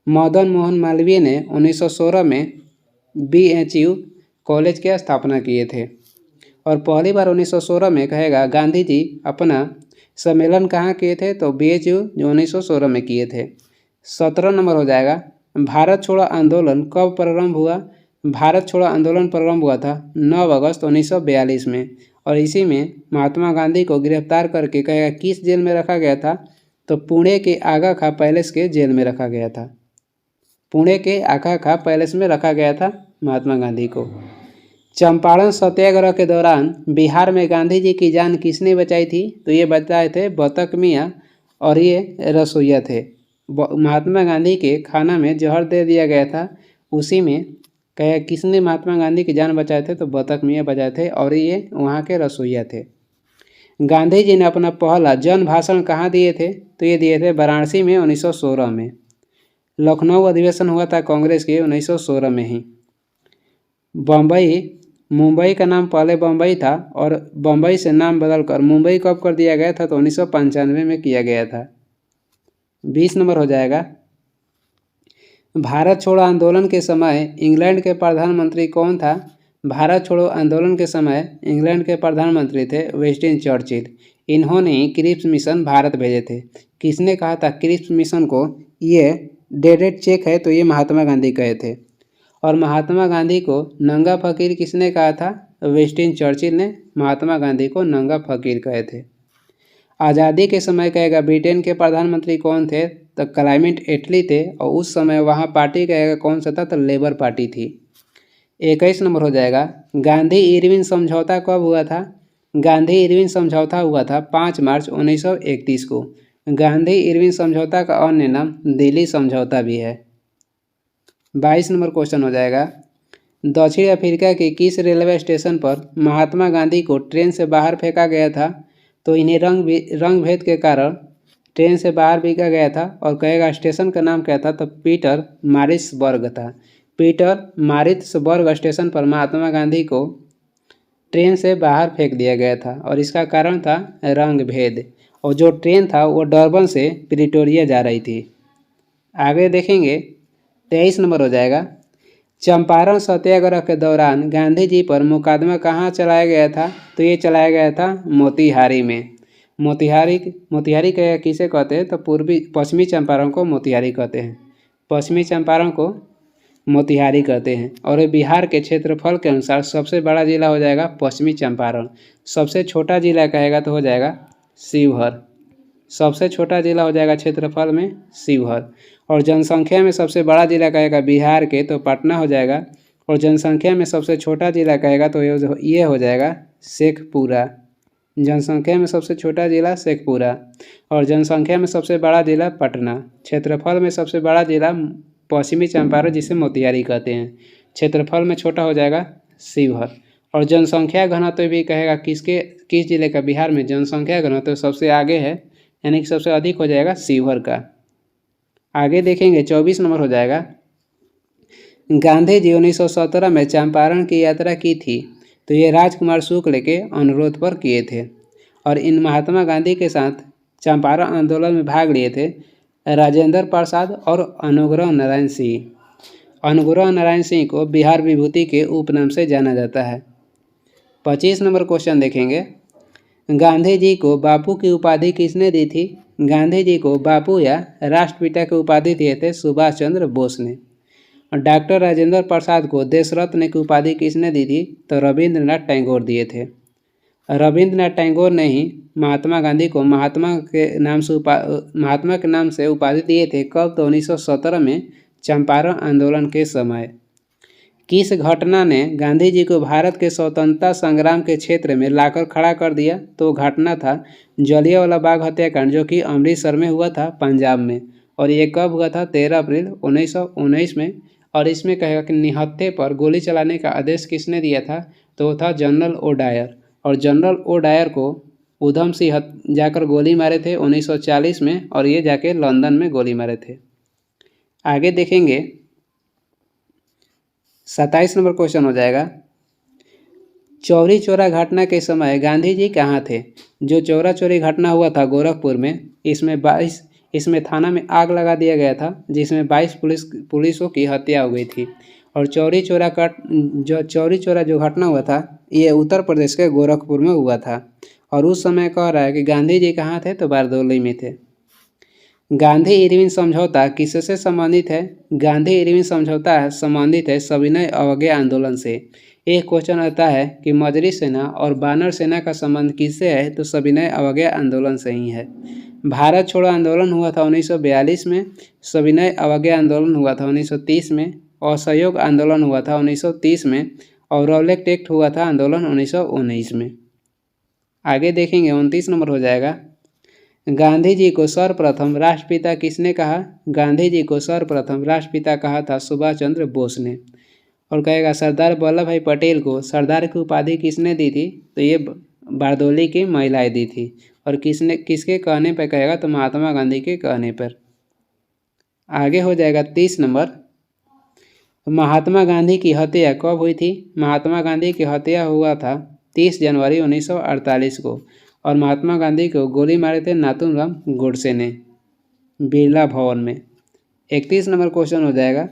मदन मोहन मालवीय ने 1916 में BHU कॉलेज की स्थापना किए थे। और पहली बार 1916 में कहेगा गांधी जी अपना सम्मेलन कहाँ किए थे, तो BHU जो 1916 में किए थे। 17 नंबर हो जाएगा, भारत छोड़ो आंदोलन कब प्रारंभ हुआ। भारत छोड़ो आंदोलन प्रारंभ हुआ था 9 अगस्त 1942 में, और इसी में महात्मा गांधी को गिरफ्तार करके कहेगा किस जेल में रखा गया था, तो पुणे के आगा खां पैलेस के जेल में रखा गया था। पुणे के आगा खां पैलेस में रखा गया था महात्मा गांधी को। चंपारण सत्याग्रह के दौरान बिहार में गांधी जी की जान किसने बचाई थी, तो ये बचाए थे बतख मियाँ, और ये रसोइया थे। महात्मा गांधी के खाना में जहर दे दिया गया था, उसी में कहे किसने महात्मा गांधी की जान बचाए थे, तो बतख मियाँ बचाए थे, और ये वहाँ के रसोइया थे। गांधी जी ने अपना पहला जन भाषण कहाँ दिए थे, तो ये दिए थे वाराणसी में 1916 में। लखनऊ अधिवेशन हुआ था कांग्रेस के 1916 में ही। मुंबई का नाम पहले बम्बई था, और बम्बई से नाम बदलकर मुंबई कब कर दिया गया था, तो 1995 में किया गया था। 20 नंबर हो जाएगा, भारत छोड़ो आंदोलन के समय इंग्लैंड के प्रधानमंत्री कौन था। भारत छोड़ो आंदोलन के समय इंग्लैंड के प्रधानमंत्री थे विंस्टन चर्चिल। इन्होंने क्रिप्स मिशन भारत भेजे थे। किसने कहा था क्रिप्स मिशन को ये डेडेड चेक है, तो ये महात्मा गांधी कहे थे। और महात्मा गांधी को नंगा फकीर किसने कहा था, विंस्टन चर्चिल ने महात्मा गांधी को नंगा फकीर कहे थे। आज़ादी के समय कहेगा ब्रिटेन के प्रधानमंत्री कौन थे, तो क्लेमेंट एटली थे, और उस समय वहाँ पार्टी कहेगा कौन सा था, तो लेबर पार्टी थी। 21 नंबर हो जाएगा, गांधी इरविन समझौता कब हुआ था। गांधी इरविन समझौता हुआ था 5 मार्च 1931 को। गांधी इरविन समझौता का अन्य नाम दिल्ली समझौता भी है। 22 नंबर क्वेश्चन हो जाएगा, दक्षिण अफ्रीका के किस रेलवे स्टेशन पर महात्मा गांधी को ट्रेन से बाहर फेंका गया था, तो इन्हें रंग भेद के कारण ट्रेन से बाहर फेंका गया था, और कहेगा स्टेशन का नाम क्या था, तो पीटर मारिट्सबर्ग था। पीटर मारिट्सबर्ग स्टेशन पर महात्मा गांधी को ट्रेन से बाहर फेंक दिया गया था, और इसका कारण था रंग भेद, और जो ट्रेन था वो डरबन से प्रिटोरिया जा रही थी। आगे देखेंगे 23 नंबर हो जाएगा, चंपारण सत्याग्रह के दौरान गांधी जी पर मुकदमा कहाँ चलाया गया था, तो ये चलाया गया था मोतिहारी में। मोतिहारी किसे कहते हैं, तो पश्चिमी चंपारण को मोतिहारी कहते हैं। पश्चिमी चंपारण को मोतिहारी कहते हैं। और बिहार के क्षेत्रफल के अनुसार सबसे बड़ा जिला हो जाएगा पश्चिमी चंपारण। सबसे छोटा जिला कहेगा तो हो जाएगा शिवहर। सबसे छोटा जिला हो जाएगा क्षेत्रफल में शिवहर। और जनसंख्या में सबसे बड़ा जिला कहेगा बिहार के तो पटना हो जाएगा। और जनसंख्या में सबसे छोटा जिला कहेगा तो ये हो जाएगा शेखपुरा। जनसंख्या में सबसे छोटा जिला शेखपुरा और जनसंख्या में सबसे बड़ा जिला पटना। क्षेत्रफल में सबसे बड़ा जिला पश्चिमी चंपारण जिसे मोतिहारी कहते हैं। क्षेत्रफल में छोटा हो जाएगा शिवहर। और जनसंख्या घनत्व भी कहेगा किस जिले का, बिहार में जनसंख्या घनत्व सबसे आगे है, यानी कि सबसे अधिक हो जाएगा शिवहर का। आगे देखेंगे 24 नंबर हो जाएगा, गांधी जी 1917 में चंपारण की यात्रा की थी तो ये राजकुमार शुक्ल के अनुरोध पर किए थे। और इन महात्मा गांधी के साथ चंपारण आंदोलन में भाग लिए थे राजेंद्र प्रसाद और अनुग्रह नारायण सिंह। अनुग्रह नारायण सिंह को बिहार विभूति के उपनाम से जाना जाता है। 25 नंबर क्वेश्चन देखेंगे, गांधी जी को बापू की उपाधि किसने दी थी। गांधी जी को बापू या राष्ट्रपिता की उपाधि दिए थे सुभाष चंद्र बोस ने। और डॉक्टर राजेंद्र प्रसाद को देश रत्न की उपाधि किसने दी थी, तो रविंद्रनाथ टैगोर दिए थे। रविंद्रनाथ टैगोर ने ही महात्मा गांधी को महात्मा के नाम से उपाधि दिए थे। कब, तो 1917 में चंपारण आंदोलन के समय। किस घटना ने गांधी जी को भारत के स्वतंत्रता संग्राम के क्षेत्र में लाकर खड़ा कर दिया, तो घटना था जलियांवाला बाग हत्याकांड, जो कि अमृतसर में हुआ था पंजाब में। और ये कब हुआ था, 13 अप्रैल 1919 में। और इसमें कहेगा कि निहत्थे पर गोली चलाने का आदेश किसने दिया था, तो वो था जनरल ओडायर। और जनरल ओडायर को उधम सिंह जाकर गोली मारे थे 1940 में, और ये जाके लंदन में गोली मारे थे। आगे देखेंगे 27 नंबर क्वेश्चन हो जाएगा, चौरी चौरा घटना के समय गांधी जी कहाँ थे। जो चौरा चौरी घटना हुआ था गोरखपुर में, इसमें थाना में आग लगा दिया गया था, जिसमें 22 पुलिसों की हत्या हो गई थी। और चौरी चौरा जो घटना हुआ था ये उत्तर प्रदेश के गोरखपुर में हुआ था। और उस समय कह रहा है कि गांधी जी कहाँ थे, तो बारदोली में थे। गांधी इरविन समझौता किससे संबंधित है? गांधी इरविन समझौता संबंधित है सविनय अवज्ञा आंदोलन से। एक क्वेश्चन आता है कि मजरी सेना और बानर सेना का संबंध किससे है, तो सविनय अवज्ञा आंदोलन से ही है। भारत छोड़ो आंदोलन हुआ था 1942 में, सविनय अवज्ञा आंदोलन हुआ था 1930 में, असहयोग आंदोलन हुआ था 1930 में, और रौलेट एक्ट हुआ था आंदोलन 1919 में। आगे देखेंगे 29 नंबर हो जाएगा। गांधी जी को सर्वप्रथम राष्ट्रपिता किसने कहा? गांधी जी को सर्वप्रथम राष्ट्रपिता कहा था सुभाष चंद्र बोस ने। और कहेगा सरदार वल्लभ भाई पटेल को सरदार की उपाधि किसने दी थी? तो ये बारदोली की महिलाएं दी थी। और किसके कहने पर कहेगा? तो महात्मा गांधी के कहने पर। आगे हो जाएगा 30 नंबर। महात्मा गांधी की हत्या कब हुई थी? महात्मा गांधी की हत्या हुआ था 30 जनवरी 1948 को। और महात्मा गांधी को गोली मारे थे नाथूराम गोडसे ने बिरला भवन में। 31 नंबर क्वेश्चन हो जाएगा।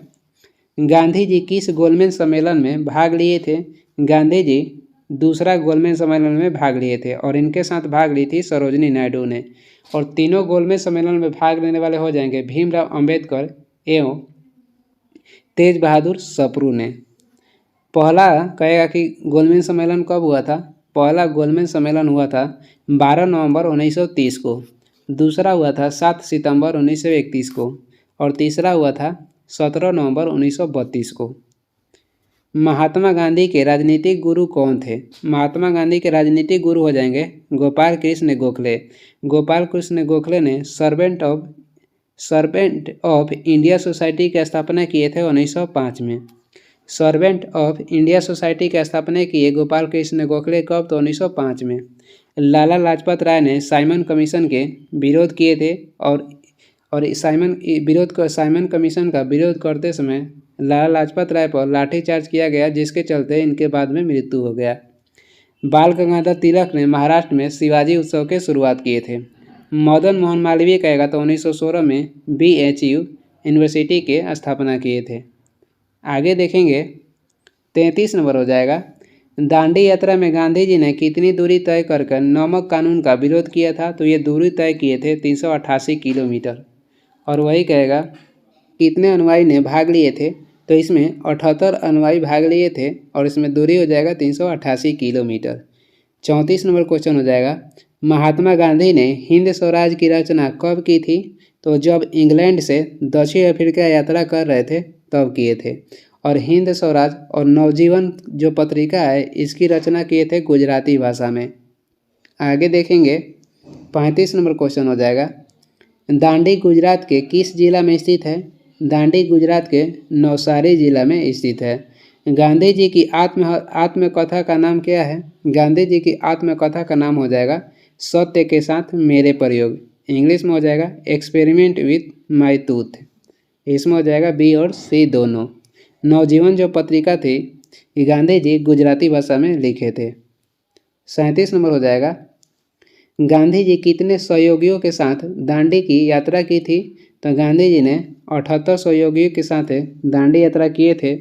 गांधी जी किस गोलमेज सम्मेलन में भाग लिए थे? गांधी जी दूसरा गोलमेज सम्मेलन में भाग लिए थे और इनके साथ भाग ली थी सरोजनी नायडू ने। और तीनों गोलमेज सम्मेलन में भाग लेने वाले हो जाएंगे भीमराव अंबेडकर एवं तेज बहादुर सप्रू ने। पहला कहेगा कि गोलमेज सम्मेलन कब हुआ था? पहला गोलमेज सम्मेलन हुआ था 12 नवंबर 1930 को, दूसरा हुआ था 7 सितंबर 1931 को, और तीसरा हुआ था 17 नवंबर 1932 को। महात्मा गांधी के राजनीतिक गुरु कौन थे? महात्मा गांधी के राजनीतिक गुरु हो जाएंगे गोपाल कृष्ण गोखले। गोपाल कृष्ण गोखले ने सर्वेंट ऑफ इंडिया सोसाइटी की स्थापना किए थे 1905 में। सर्वेंट ऑफ इंडिया सोसाइटी की स्थापना किए गोपाल कृष्ण गोखले कब? तो 1905 में। लाला लाजपत राय ने साइमन कमीशन के विरोध किए थे और साइमन कमीशन का विरोध करते समय लाला लाजपत राय पर लाठीचार्ज किया गया, जिसके चलते इनके बाद में मृत्यु हो गया। बाल गंगाधर तिलक ने महाराष्ट्र में शिवाजी उत्सव के शुरुआत किए थे। मदन मोहन मालवीय कहेगा तो 1916 में BHU यूनिवर्सिटी के स्थापना किए थे। आगे देखेंगे 33 नंबर हो जाएगा। दांडी यात्रा में गांधी जी ने कितनी दूरी तय कर नमक कानून का विरोध किया था? तो ये दूरी तय किए थे 388 किलोमीटर। और वही कहेगा कितने अनुयायी ने भाग लिए थे? तो इसमें 78 अनुयायी भाग लिए थे और इसमें दूरी हो जाएगा 388 किलोमीटर। 34 नंबर क्वेश्चन हो जाएगा। महात्मा गांधी ने हिंद स्वराज की रचना कब की थी? तो जब इंग्लैंड से दक्षिण अफ्रीका यात्रा कर रहे थे तब किए थे। और हिंद स्वराज और नवजीवन जो पत्रिका है इसकी रचना किए थे गुजराती भाषा में। आगे देखेंगे 35 नंबर क्वेश्चन हो जाएगा। दांडी गुजरात के किस जिला में स्थित है? दांडी गुजरात के नवसारी जिला में स्थित है। गांधी जी की आत्मकथा का नाम क्या है? गांधी जी की आत्मकथा का नाम हो जाएगा सत्य के साथ मेरे प्रयोग। इंग्लिश में हो जाएगा एक्सपेरिमेंट विथ माई टूथ। इसमें हो जाएगा B और C दोनों। नवजीवन जो पत्रिका थी ये गांधी जी गुजराती भाषा में लिखे थे। 37 नंबर हो जाएगा। गांधी जी कितने सहयोगियों के साथ दांडी की यात्रा की थी? तो गांधी जी ने 78 सहयोगियों के साथ दांडी यात्रा किए थे।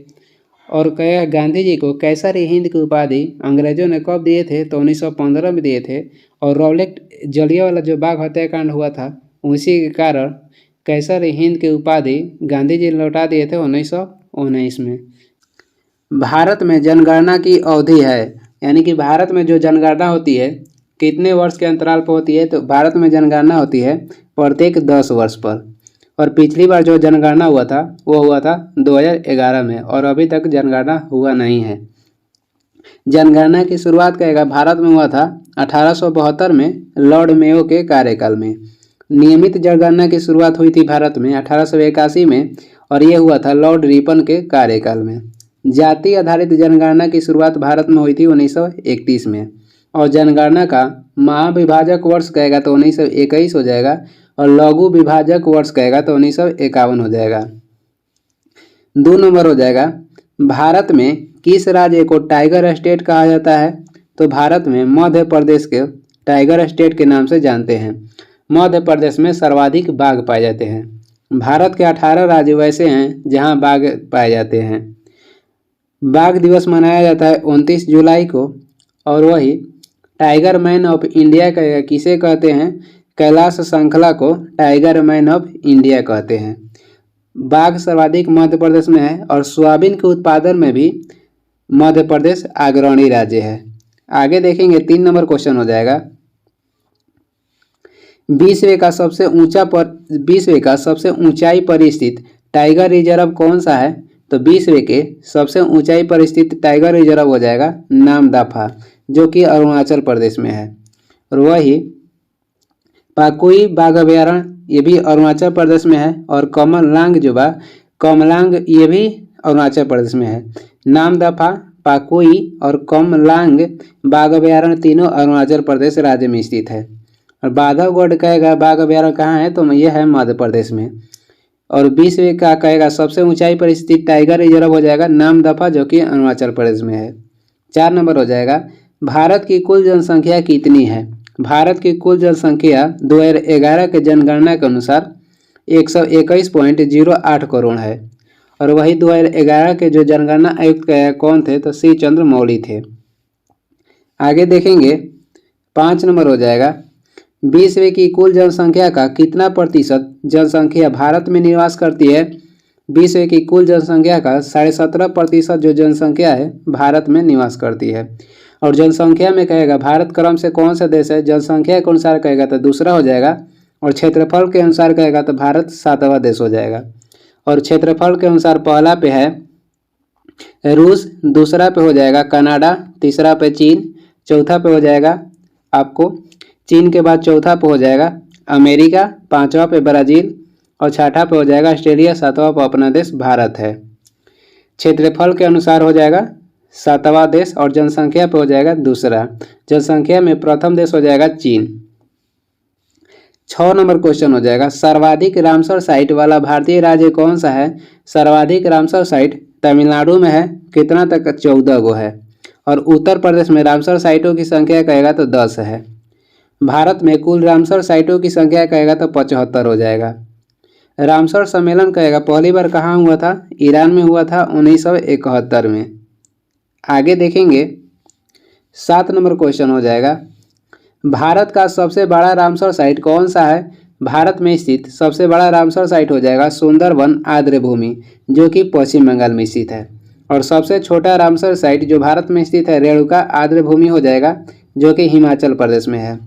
और कहा गांधी जी को कैसर हिंद की उपाधि अंग्रेजों ने कब दिए थे? तो 1915 में दिए थे। और रौलेट जलियांवाला जो बाग हत्याकांड हुआ था उसी के कारण कैसर हिंद की उपाधि गांधी जी लौटा दिए थे 1919 में। भारत में जनगणना की अवधि है, यानी कि भारत में जो जनगणना होती है कितने वर्ष के अंतराल पर होती है? तो भारत में जनगणना होती है प्रत्येक 10 वर्ष पर। और पिछली बार जो जनगणना हुआ था वो हुआ था 2011 में और अभी तक जनगणना हुआ नहीं है। जनगणना की शुरुआत कहेगा भारत में हुआ था 1872 में लॉर्ड मेयो के कार्यकाल में। नियमित जनगणना की शुरुआत हुई थी भारत में 1881 में और ये हुआ था लॉर्ड रिपन के कार्यकाल में। जाति आधारित जनगणना की शुरुआत भारत में हुई थी 1931 में। और जनगणना का महाविभाजक वर्ष कहेगा तो 1921 हो जाएगा और लघु विभाजक वर्ष कहेगा तो 1951 हो जाएगा। 2 नंबर हो जाएगा। भारत में किस राज्य को टाइगर स्टेट कहा जाता है? तो भारत में मध्य प्रदेश के टाइगर स्टेट के नाम से जानते हैं। मध्य प्रदेश में सर्वाधिक बाघ पाए जाते हैं। भारत के 18 राज्य वैसे हैं जहां बाघ पाए जाते हैं। बाघ दिवस मनाया जाता है 29 जुलाई को। और वही टाइगर मैन ऑफ इंडिया कहेगा किसे कहते हैं? कैलाश श्रृंखला को टाइगर मैन ऑफ इंडिया कहते हैं। बाघ सर्वाधिक मध्य प्रदेश में है और सोयाबीन के उत्पादन में भी मध्य प्रदेश अग्रणी राज्य है। आगे देखेंगे 3 नंबर क्वेश्चन हो जाएगा। विश्व का सबसे ऊंचाई पर स्थित टाइगर रिजर्व कौन सा है? तो विश्व के सबसे ऊंचाई पर स्थित टाइगर रिजर्व हो जाएगा नामदफा, जो कि अरुणाचल प्रदेश में है। और वही पाकुई बाघ अभयारण्य ये भी अरुणाचल प्रदेश में है। और कमलांग ये भी अरुणाचल प्रदेश में है। नामदफा, पाकुई और कमलांग बाघ अभयारण्य तीनों अरुणाचल प्रदेश राज्य में स्थित है। और बांधवगढ़ कहेगा बाघ अभयारण्य कहाँ है? तो यह है मध्य प्रदेश में। और विश्व का कहेगा सबसे ऊंचाई पर स्थित टाइगर रिजर्व हो जाएगा नामदफा, जो कि अरुणाचल प्रदेश में है। 4 नंबर हो जाएगा। भारत की कुल जनसंख्या कितनी है? भारत की कुल जनसंख्या 2011 के जनगणना के अनुसार 121.08 करोड़ है। और वही 2011 के जो जनगणना आयुक्त कौन थे? तो सी चंद्रमौली थे। आगे देखेंगे 5 नंबर हो जाएगा। विश्व की कुल जनसंख्या का कितना प्रतिशत जनसंख्या भारत में निवास करती है? विश्व की कुल जनसंख्या का 17.5% जो जनसंख्या है भारत में निवास करती है। और जनसंख्या में कहेगा भारत क्रम से कौन सा देश है? जनसंख्या के अनुसार कहेगा तो दूसरा हो जाएगा। और क्षेत्रफल के अनुसार कहेगा तो भारत 7वां देश हो जाएगा। और क्षेत्रफल के अनुसार पहला पे है रूस, दूसरा पे हो जाएगा कनाडा, तीसरा पे चीन, चौथा पे हो जाएगा आपको चीन के बाद चौथा पे हो जाएगा अमेरिका, 5वां पे ब्राज़ील और 6ठा पे हो जाएगा ऑस्ट्रेलिया, 7वां पे अपना देश भारत है। क्षेत्रफल के अनुसार हो जाएगा 7वां देश और जनसंख्या पे हो जाएगा दूसरा। जनसंख्या में प्रथम देश हो जाएगा चीन। 6 नंबर क्वेश्चन हो जाएगा। सर्वाधिक रामसर साइट वाला भारतीय राज्य कौन सा है? सर्वाधिक रामसर साइट तमिलनाडु में है। कितना तक? 14 गो है। और उत्तर प्रदेश में रामसर साइटों की संख्या कहेगा तो 10 है। भारत में कुल रामसर साइटों की संख्या कहेगा तो 75 हो जाएगा। रामसर सम्मेलन कहेगा पहली बार कहाँ हुआ था? ईरान में हुआ था 1971 में। आगे देखेंगे 7 नंबर क्वेश्चन हो जाएगा। भारत का सबसे बड़ा रामसर साइट कौन सा है? भारत में स्थित सबसे बड़ा रामसर साइट हो जाएगा सुंदरवन आर्द्र भूमि, जो कि पश्चिम बंगाल में स्थित है। और सबसे छोटा रामसर साइट जो भारत में स्थित है रेणुका आर्द्र भूमि हो जाएगा, जो कि हिमाचल प्रदेश में है।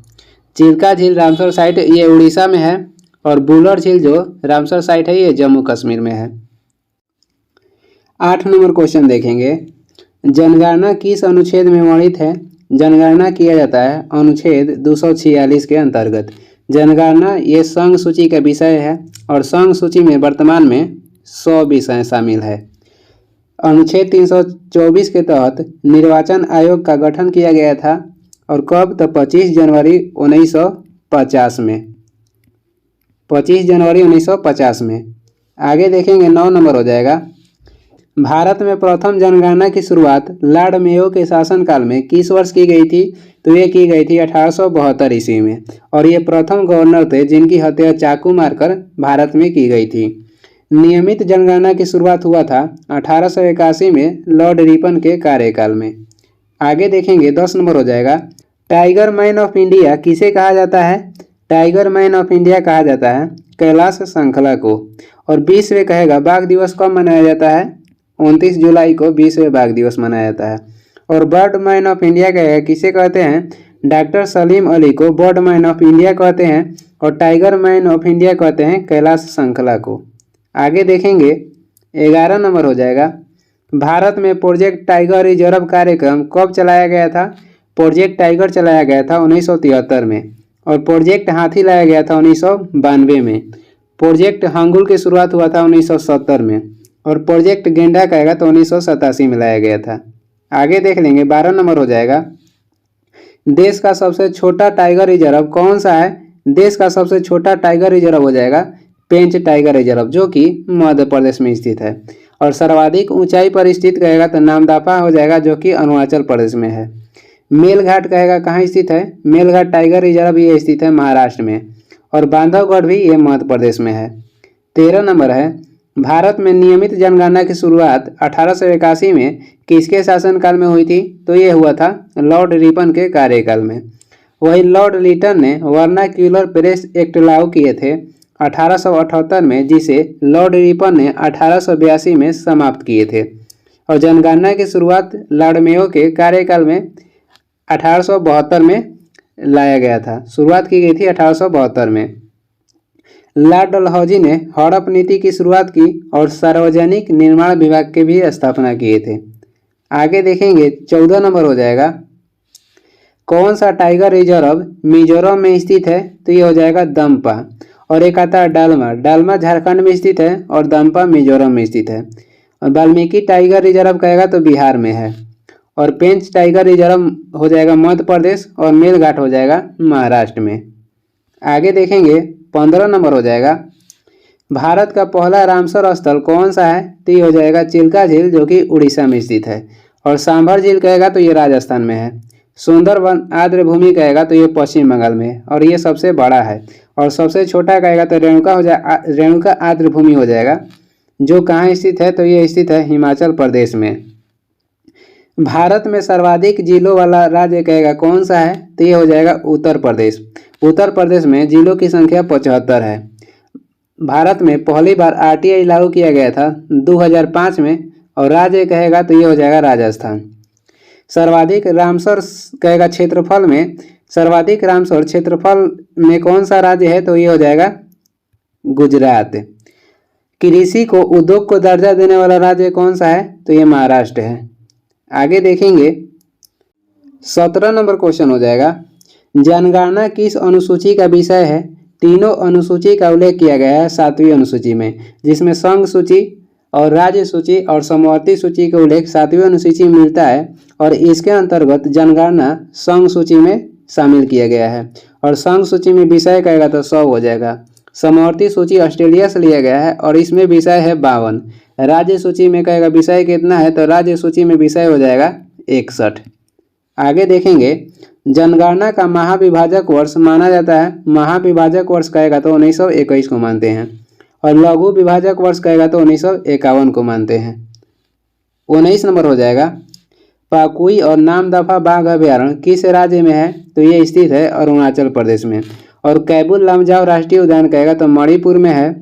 चिल्का झील रामसर साइट ये उड़ीसा में है। और बुलर झील जो रामसर साइट है ये जम्मू कश्मीर में है। 8 नंबर क्वेश्चन देखेंगे। जनगणना किस अनुच्छेद में वर्णित है? जनगणना किया जाता है अनुच्छेद 246 के अंतर्गत। जनगणना ये संघ सूची का विषय है और संघ सूची में वर्तमान में 100 विषय शामिल है। अनुच्छेद 324 के तहत निर्वाचन आयोग का गठन किया गया था और कब? तो 25 जनवरी 1950 में। 25 जनवरी 1950 में। आगे देखेंगे 9 नंबर हो जाएगा। भारत में प्रथम जनगणना की शुरुआत लॉर्ड मेयो के शासनकाल में किस वर्ष की गई थी? तो ये की गई थी 1872 ईस्वी में। और ये प्रथम गवर्नर थे जिनकी हत्या चाकू मारकर भारत में की गई थी। नियमित जनगणना की शुरुआत हुआ था 1881 में लॉर्ड रिपन के कार्यकाल में। आगे देखेंगे 10 नंबर हो जाएगा। टाइगर मैन ऑफ इंडिया किसे कहा जाता है? टाइगर मैन ऑफ इंडिया कहा जाता है कैलाश श्रृंखला को। और विश्व कहेगा बाघ दिवस कब मनाया जाता है? 29 जुलाई को विश्व बाघ दिवस मनाया जाता है। और बर्ड मैन ऑफ इंडिया कहेगा किसे कहते हैं? डॉक्टर सलीम अली को बर्ड मैन ऑफ इंडिया कहते हैं। और टाइगर मैन ऑफ इंडिया कहते हैं कैलाश श्रृंखला को। आगे देखेंगे 11 नंबर हो जाएगा। भारत में प्रोजेक्ट टाइगर रिजर्व कार्यक्रम कब चलाया गया था? प्रोजेक्ट टाइगर चलाया गया था 1973 में। और प्रोजेक्ट हाथी लाया गया था 1992 में। प्रोजेक्ट हंगुल की शुरुआत हुआ था 1970 में। और प्रोजेक्ट गेंडा कहेगा तो 1987 में लाया गया था। आगे देख लेंगे 12 नंबर हो जाएगा। देश का सबसे छोटा टाइगर रिजर्व कौन सा है? देश का सबसे छोटा टाइगर रिजर्व हो जाएगा पेंच टाइगर रिजर्व, जो कि मध्य प्रदेश में स्थित है। और सर्वाधिक ऊंचाई पर स्थित कहेगा तो नामदफा हो जाएगा, जो कि अरुणाचल प्रदेश में है। मेलघाट कहेगा कहाँ स्थित है? मेलघाट टाइगर रिजर्व ये स्थित है महाराष्ट्र में। और बांधवगढ़ भी ये मध्य प्रदेश में है। 13 नंबर है। भारत में नियमित जनगणना की शुरुआत 1881 में किसके शासनकाल में हुई थी? तो ये हुआ था लॉर्ड रिपन के कार्यकाल में। वही लॉर्ड लिटन ने वर्नाक्यूलर प्रेस एक्ट लागू किए थे 1878 में, जिसे लॉर्ड रिपन ने 1882 में समाप्त किए थे। और जनगणना की शुरुआत लॉर्ड मेयो के कार्यकाल में 1872 में लाया गया था। शुरुआत की गई थी 1872 में। लॉर्ड डलहौजी ने हड़प नीति की शुरुआत की और सार्वजनिक निर्माण विभाग की भी स्थापना किए थे। आगे देखेंगे 14 नंबर हो जाएगा, कौन सा टाइगर रिजर्व मिजोरम में स्थित है? तो ये हो जाएगा दम्पा। और एक आता है डालमा, डालमा झारखंड में स्थित है और दम्पा मिजोरम में स्थित है। और वाल्मीकि टाइगर रिजर्व कहेगा तो बिहार में है। और पेंच टाइगर रिजर्व हो जाएगा मध्य प्रदेश और मेलघाट हो जाएगा महाराष्ट्र में। आगे देखेंगे 15 नंबर हो जाएगा, भारत का पहला रामसर स्थल कौन सा है? तो ये हो जाएगा चिल्का झील, जो कि उड़ीसा में स्थित है। और सांभर झील कहेगा तो ये राजस्थान में है। सुंदरवन आर्द्र भूमि कहेगा तो ये पश्चिम बंगाल में है और ये सबसे बड़ा है। और सबसे छोटा कहेगा तो रेणुका आर्द्र भूमि हो जाएगा, जो कहाँ स्थित है? तो ये स्थित है हिमाचल प्रदेश में। भारत में सर्वाधिक जिलों वाला राज्य कहेगा कौन सा है? तो ये हो जाएगा उत्तर प्रदेश। उत्तर प्रदेश में जिलों की संख्या 75 है। भारत में पहली बार आरटीआई लागू किया गया था 2005 में और राज्य कहेगा तो ये हो जाएगा राजस्थान। सर्वाधिक रामसर कहेगा क्षेत्रफल में, सर्वाधिक रामसर क्षेत्रफल में कौन सा राज्य है? तो ये हो जाएगा गुजरात। कृषि को उद्योग को दर्जा देने वाला राज्य कौन सा है? तो ये महाराष्ट्र है। आगे देखेंगे 17 नंबर क्वेश्चन हो जाएगा, जनगणना किस अनुसूची का विषय है? तीनों अनुसूची का उल्लेख किया गया है 7वीं अनुसूची में, जिसमें संघ सूची और राज्य सूची और समवर्ती सूची का उल्लेख 7वीं अनुसूची में मिलता है। और इसके अंतर्गत जनगणना संघ सूची में शामिल किया गया है। और संघ सूची में विषय कहेगा तो 100 हो जाएगा। समवर्ती सूची ऑस्ट्रेलिया से लिया गया है और इसमें विषय है 52। राज्य सूची में कहेगा विषय कितना है? तो राज्य सूची में विषय हो जाएगा 61। आगे देखेंगे जनगणना का महाविभाजक वर्ष माना जाता है, महाविभाजक वर्ष कहेगा तो 1921 को मानते हैं। और लघु विभाजक वर्ष कहेगा तो 1951 को मानते हैं। 19 नंबर हो जाएगा, पाकुई और नामदफा बाघ अभ्यारण्य किस राज्य में है? तो ये स्थित है अरुणाचल प्रदेश में। और कैबुल लमजाओ राष्ट्रीय उद्यान कहेगा तो मणिपुर में है।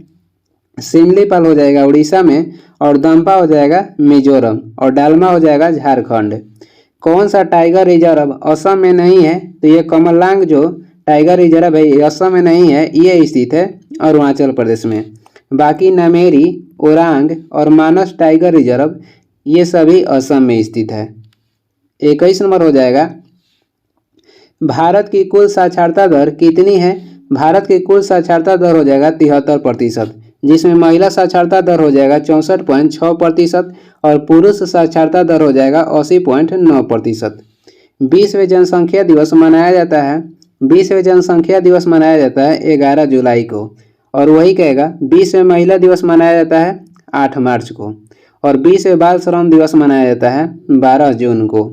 सिमलीपाल हो जाएगा उड़ीसा में। और दम्पा हो जाएगा मिजोरम। और डालमा हो जाएगा झारखंड। कौन सा टाइगर रिजर्व असम में नहीं है? तो ये कमलांग जो टाइगर रिजर्व है ये असम में नहीं है, ये स्थित है अरुणाचल प्रदेश में। बाकी नामेरी, ओरांग और मानस टाइगर रिजर्व ये सभी असम में स्थित है। 21 नंबर हो जाएगा, भारत की कुल साक्षरता दर कितनी है? भारत की कुल साक्षरता दर हो जाएगा 73%, जिसमें महिला साक्षरता दर हो जाएगा 64.6% और पुरुष साक्षरता दर हो जाएगा 80.9%। विश्व जनसंख्या दिवस मनाया जाता है, विश्व जनसंख्या दिवस मनाया जाता है 11 जुलाई को। और वही कहेगा विश्व महिला दिवस मनाया जाता है 8 मार्च को। और विश्व बाल श्रम दिवस मनाया जाता है 12 जून को।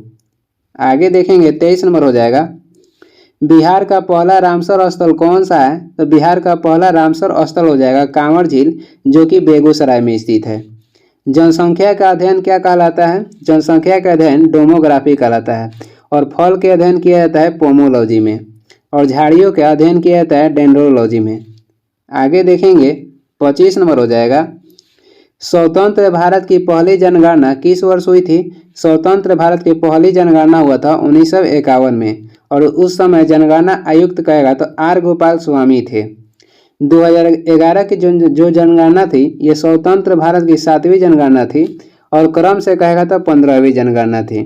आगे देखेंगे 23 नंबर हो जाएगा, बिहार का पहला रामसर स्थल कौन सा है? तो बिहार का पहला रामसर स्थल हो जाएगा कांवर झील, जो कि बेगूसराय में स्थित है। जनसंख्या का अध्ययन क्या कहलाता है? जनसंख्या का अध्ययन डेमोग्राफी कहलाता है। और फल के अध्ययन किया जाता है पोमोलॉजी में। और झाड़ियों का अध्ययन किया जाता है डेंड्रोलॉजी में। आगे देखेंगे 25 नंबर हो जाएगा, स्वतंत्र भारत की पहली जनगणना किस वर्ष हुई थी? स्वतंत्र भारत की पहली जनगणना हुआ था 1951 में। और उस समय जनगणना आयुक्त कहेगा तो आर गोपाल स्वामी थे। 2011 की जो जनगणना थी ये स्वतंत्र भारत की 7वीं जनगणना थी और क्रम से कहेगा तो 15वीं जनगणना थी।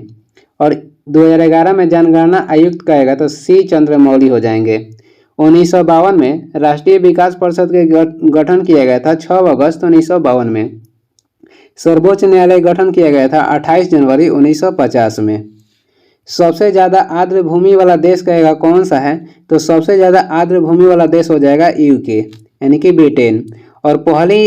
और 2011 में जनगणना आयुक्त कहेगा तो सी चंद्रमौली हो जाएंगे। 1952 में राष्ट्रीय विकास परिषद के गठन किया गया था 6 अगस्त 1952 में। सर्वोच्च न्यायालय गठन किया गया था 28 जनवरी 1950 में। सबसे ज़्यादा आर्द्र भूमि वाला देश कहेगा कौन सा है? तो सबसे ज़्यादा आर्द्र भूमि वाला देश हो जाएगा यूके यानी कि ब्रिटेन। और पहली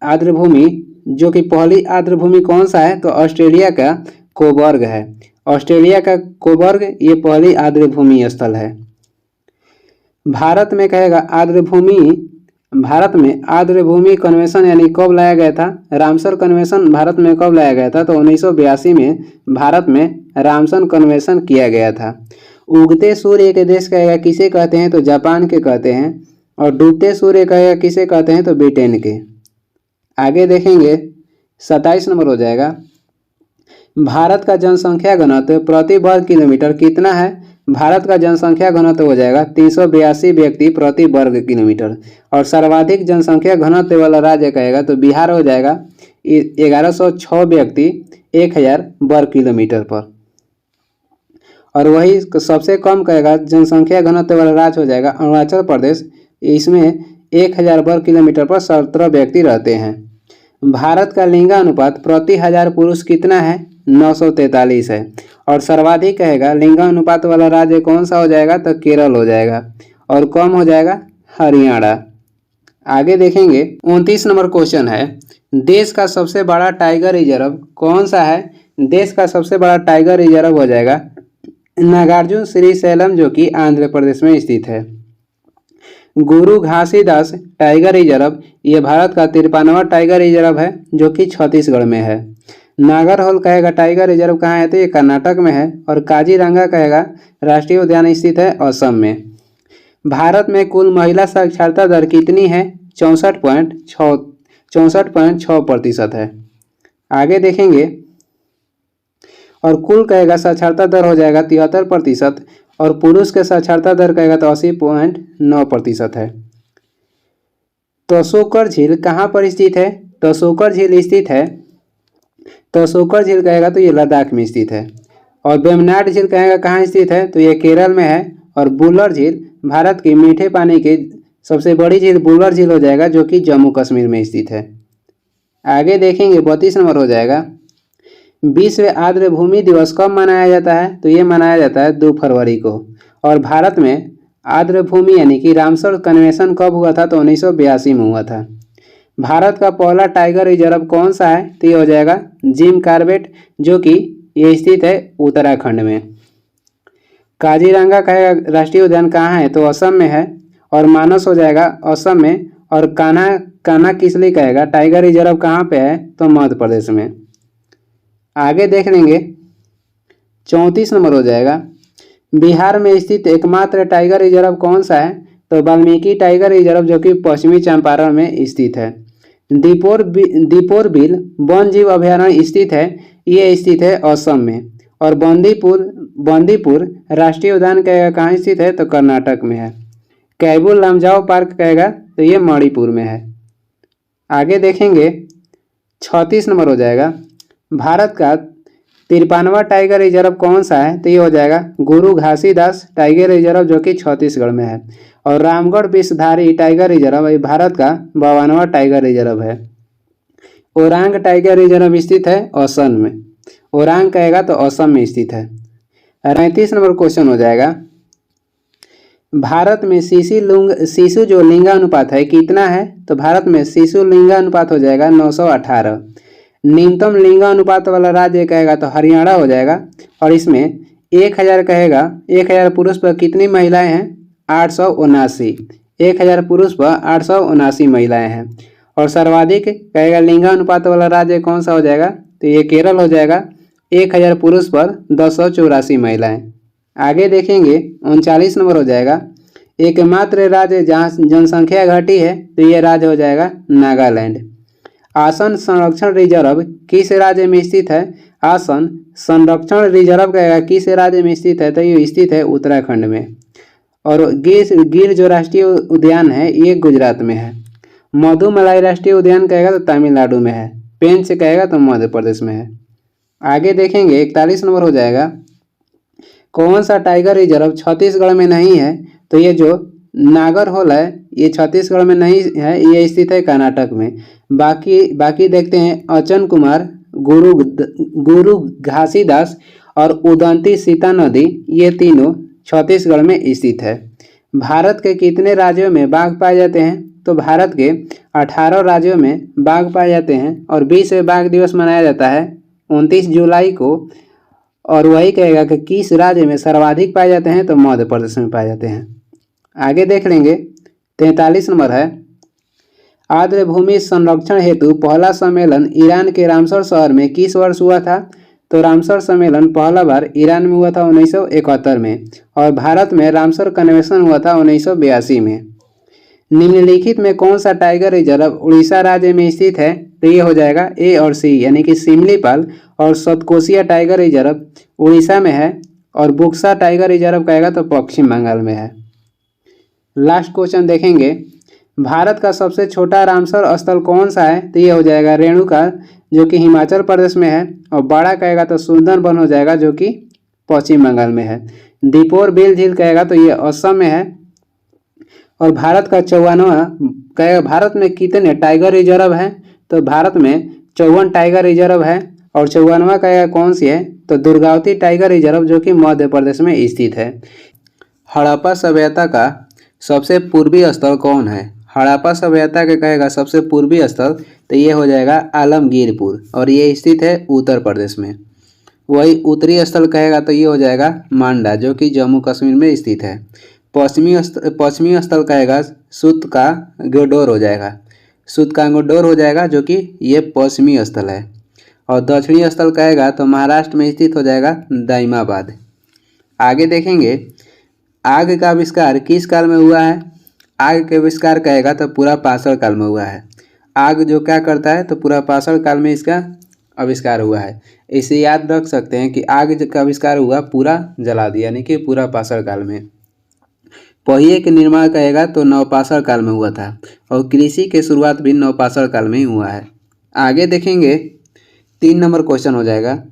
आर्द्र भूमि जो कि पहली आर्द्र भूमि कौन सा है? तो ऑस्ट्रेलिया का कोबर्ग है। ऑस्ट्रेलिया का कोबर्ग ये पहली आर्द्र भूमि स्थल है। भारत में कहेगा आर्द्र भूमि भारत में आर्द्रभूमि कन्वेंशन यानी कब लाया गया था? रामसर कन्वेंशन भारत में कब लाया गया था? तो 1982 में भारत में रामसर कन्वेंशन किया गया था। उगते सूर्य के देश कहेगा किसे कहते हैं? तो जापान के कहते हैं। और डूबते सूर्य कहेगा किसे कहते हैं? तो ब्रिटेन के। आगे देखेंगे 27 नंबर हो जाएगा, भारत का जनसंख्या घनत्व प्रति वर्ग किलोमीटर कितना है? भारत का जनसंख्या घनत्व हो जाएगा 382 व्यक्ति प्रति वर्ग किलोमीटर। और सर्वाधिक जनसंख्या घनत्व वाला राज्य कहेगा तो बिहार हो जाएगा 1106 व्यक्ति 1000 वर्ग किलोमीटर पर। और वही सबसे कम कहेगा जनसंख्या घनत्व वाला राज्य हो जाएगा अरुणाचल प्रदेश, इसमें 1000 वर्ग किलोमीटर पर 17 व्यक्ति रहते हैं। भारत का लिंगानुपात प्रति 1000 पुरुष कितना है? 943 है। और सर्वाधिक कहेगा लिंगानुपात वाला राज्य कौन सा हो जाएगा? तो केरल हो जाएगा। और कम हो जाएगा हरियाणा। आगे देखेंगे 29 नंबर क्वेश्चन है, देश का सबसे बड़ा टाइगर रिजर्व कौन सा है? देश का सबसे बड़ा टाइगर रिजर्व हो जाएगा नागार्जुन श्रीशैलम, जो कि आंध्र प्रदेश में स्थित है। गुरु घासीदास टाइगर रिजर्व ये भारत का 53वां टाइगर रिजर्व है, जो कि छत्तीसगढ़ में है। नागरहोल कहेगा टाइगर रिजर्व कहाँ है? तो ये कर्नाटक में है। और काजीरंगा कहेगा राष्ट्रीय उद्यान स्थित है असम में। भारत में कुल महिला साक्षरता दर कितनी है? 64.6% है। आगे देखेंगे, और कुल कहेगा साक्षरता दर हो जाएगा 73%। और पुरुष के साक्षरता दर कहेगा तो 80.9% है। तसोकर झील कहाँ पर स्थित है? तसोकर झील स्थित है, तसोकर झील कहेगा तो ये लद्दाख में स्थित है। और वेम्बनाड झील कहेगा कहाँ स्थित है? तो ये केरल में है। और बुल्लर झील भारत की मीठे पानी की सबसे बड़ी झील बुल्लर झील हो जाएगा, जो कि जम्मू कश्मीर में स्थित है। आगे देखेंगे 32 नंबर हो जाएगा, विश्व आर्द्रभूमि दिवस कब मनाया जाता है? तो ये मनाया जाता है 2 फरवरी को। और भारत में आर्द्रभूमि यानी कि रामसर कन्वेंशन कब हुआ था? तो 1982 में हुआ था। भारत का पहला टाइगर रिजर्व कौन सा है? तो ये हो जाएगा जिम कॉर्बेट, जो कि ये स्थित है उत्तराखंड में। काजीरंगा कहेगा राष्ट्रीय उद्यान कहाँ है? तो असम में है। और मानस हो जाएगा असम में। और कान्हा किसली कहेगा टाइगर रिजर्व कहाँ पे है? तो मध्य प्रदेश में। आगे देख लेंगे 34 नंबर हो जाएगा, बिहार में स्थित एकमात्र टाइगर रिजर्व कौन सा है? तो वाल्मीकि टाइगर रिजर्व, जो कि पश्चिमी चंपारण में स्थित है। दीपोर बिल वन जीव अभयारण्य स्थित है, ये स्थित है असम में। और बंदीपुर राष्ट्रीय उद्यान कहेगा कहाँ स्थित है? तो कर्नाटक में है। कैबुल लामजाओ पार्क कहेगा तो ये मणिपुर में है। आगे देखेंगे 36 नंबर हो जाएगा, भारत का 53वां टाइगर रिजर्व कौन सा है? तो ये हो जाएगा गुरु घासीदास टाइगर रिजर्व, जो कि छत्तीसगढ़ में है। और रामगढ़ विषधारी टाइगर रिजर्व ये भारत का 52वां टाइगर रिजर्व है। ओरांग टाइगर रिजर्व स्थित है असम में। ओरांग कहेगा तो असम में स्थित है। 35 नंबर क्वेश्चन हो जाएगा, भारत में शिशु जो लिंगानुपात है कितना है? तो भारत में शिशु लिंगानुपात हो जाएगा 918। न्यूनतम लिंगानुपात वाला राज्य कहेगा तो हरियाणा हो जाएगा। और इसमें 1000 कहेगा 1000 पुरुष पर कितनी महिलाएं हैं? 879। 1000 पुरुष पर 879 महिलाएं हैं। और सर्वाधिक कहेगा लिंगानुपात वाला राज्य कौन सा हो जाएगा? तो ये केरल हो जाएगा, 1000 पुरुष पर 1084 महिलाएं। आगे देखेंगे 39 नंबर हो जाएगा, एकमात्र राज्य जहाँ जनसंख्या घटी है तो ये राज्य हो जाएगा नागालैंड। आसन संरक्षण रिजर्व किस राज्य में स्थित है? आसन संरक्षण रिजर्व कहेगा किस राज्य में स्थित है? तो ये स्थित है उत्तराखंड में। और गिर जो राष्ट्रीय उद्यान है ये गुजरात में है। मधुमलाई राष्ट्रीय उद्यान कहेगा तो तमिलनाडु में है। पेंच कहेगा तो मध्य प्रदेश में है। आगे देखेंगे 41 नंबर हो जाएगा, कौन सा टाइगर रिजर्व छत्तीसगढ़ में नहीं है? तो ये जो नागरहोल है ये छत्तीसगढ़ में नहीं है, ये स्थित है कर्नाटक में। बाकी देखते हैं अचन कुमार, गुरु घासीदास और उदंती सीता नदी, ये तीनों छत्तीसगढ़ में स्थित है। भारत के कितने राज्यों में बाघ पाए जाते हैं? तो भारत के 18 राज्यों में बाघ पाए जाते हैं। और विश्व बाघ दिवस मनाया जाता है 29 जुलाई को। और वही कहेगा कि किस राज्य में सर्वाधिक पाए जाते हैं? तो मध्य प्रदेश में पाए जाते हैं। आगे देख लेंगे 43 नंबर है, आर्द्र भूमि संरक्षण हेतु पहला सम्मेलन ईरान के रामसर शहर में किस वर्ष हुआ था? तो रामसर सम्मेलन पहला बार ईरान में हुआ था 1971 में, और भारत में रामसर कन्वेंशन हुआ था 1982 में। निम्नलिखित में कौन सा टाइगर रिजर्व उड़ीसा राज्य में स्थित है? तो ये हो जाएगा ए और सी, यानी कि सिमलीपाल और सतकोशिया टाइगर रिजर्व उड़ीसा में है, और बुक्सा टाइगर रिजर्व कहेगा तो पश्चिम बंगाल में है। लास्ट क्वेश्चन देखेंगे, भारत का सबसे छोटा रामसर स्थल कौन सा है? तो ये हो जाएगा रेणुका, जो कि हिमाचल प्रदेश में है, और बड़ा कहेगा तो सुंदरबन हो जाएगा, जो कि पश्चिम बंगाल में है। दीपोर बिल झील कहेगा तो ये असम में है। और भारत का 54वां कहेगा, भारत में कितने टाइगर रिजर्व हैं? तो भारत में 54 टाइगर रिजर्व है, और 54वां कहेगा कौन सी है? तो दुर्गावती टाइगर रिजर्व, जो कि मध्य प्रदेश में स्थित है। हड़प्पा सभ्यता का सबसे पूर्वी स्थल कौन है? हड़प्पा सभ्यता के कहेगा सबसे पूर्वी स्थल, तो ये हो जाएगा आलमगीरपुर, और ये स्थित है उत्तर प्रदेश में। वही उत्तरी स्थल कहेगा तो ये हो जाएगा मांडा, जो कि जम्मू कश्मीर में स्थित है। पश्चिमी स्थल कहेगा सूतकांगोडोर हो जाएगा, सूतकांगोडोर हो जाएगा, जो कि ये पश्चिमी स्थल है। और दक्षिणी स्थल कहेगा तो महाराष्ट्र में स्थित हो जाएगा दाइमाबाद। आगे देखेंगे, आग का आविष्कार किस काल में हुआ है? आग का आविष्कार कहेगा तो पूरा पाषाण काल में हुआ है। आग जो क्या करता है, तो पूरा पाषाण काल में इसका आविष्कार हुआ है। इसे याद रख सकते हैं कि आग का आविष्कार हुआ पूरा जला दिया, यानी कि पूरा पाषाण काल में। पहिए के निर्माण कहेगा तो नवपाषाण काल में हुआ था, और कृषि के शुरुआत भी नवपाषाण काल में ही हुआ है। आगे देखेंगे, 3 नंबर क्वेश्चन हो जाएगा,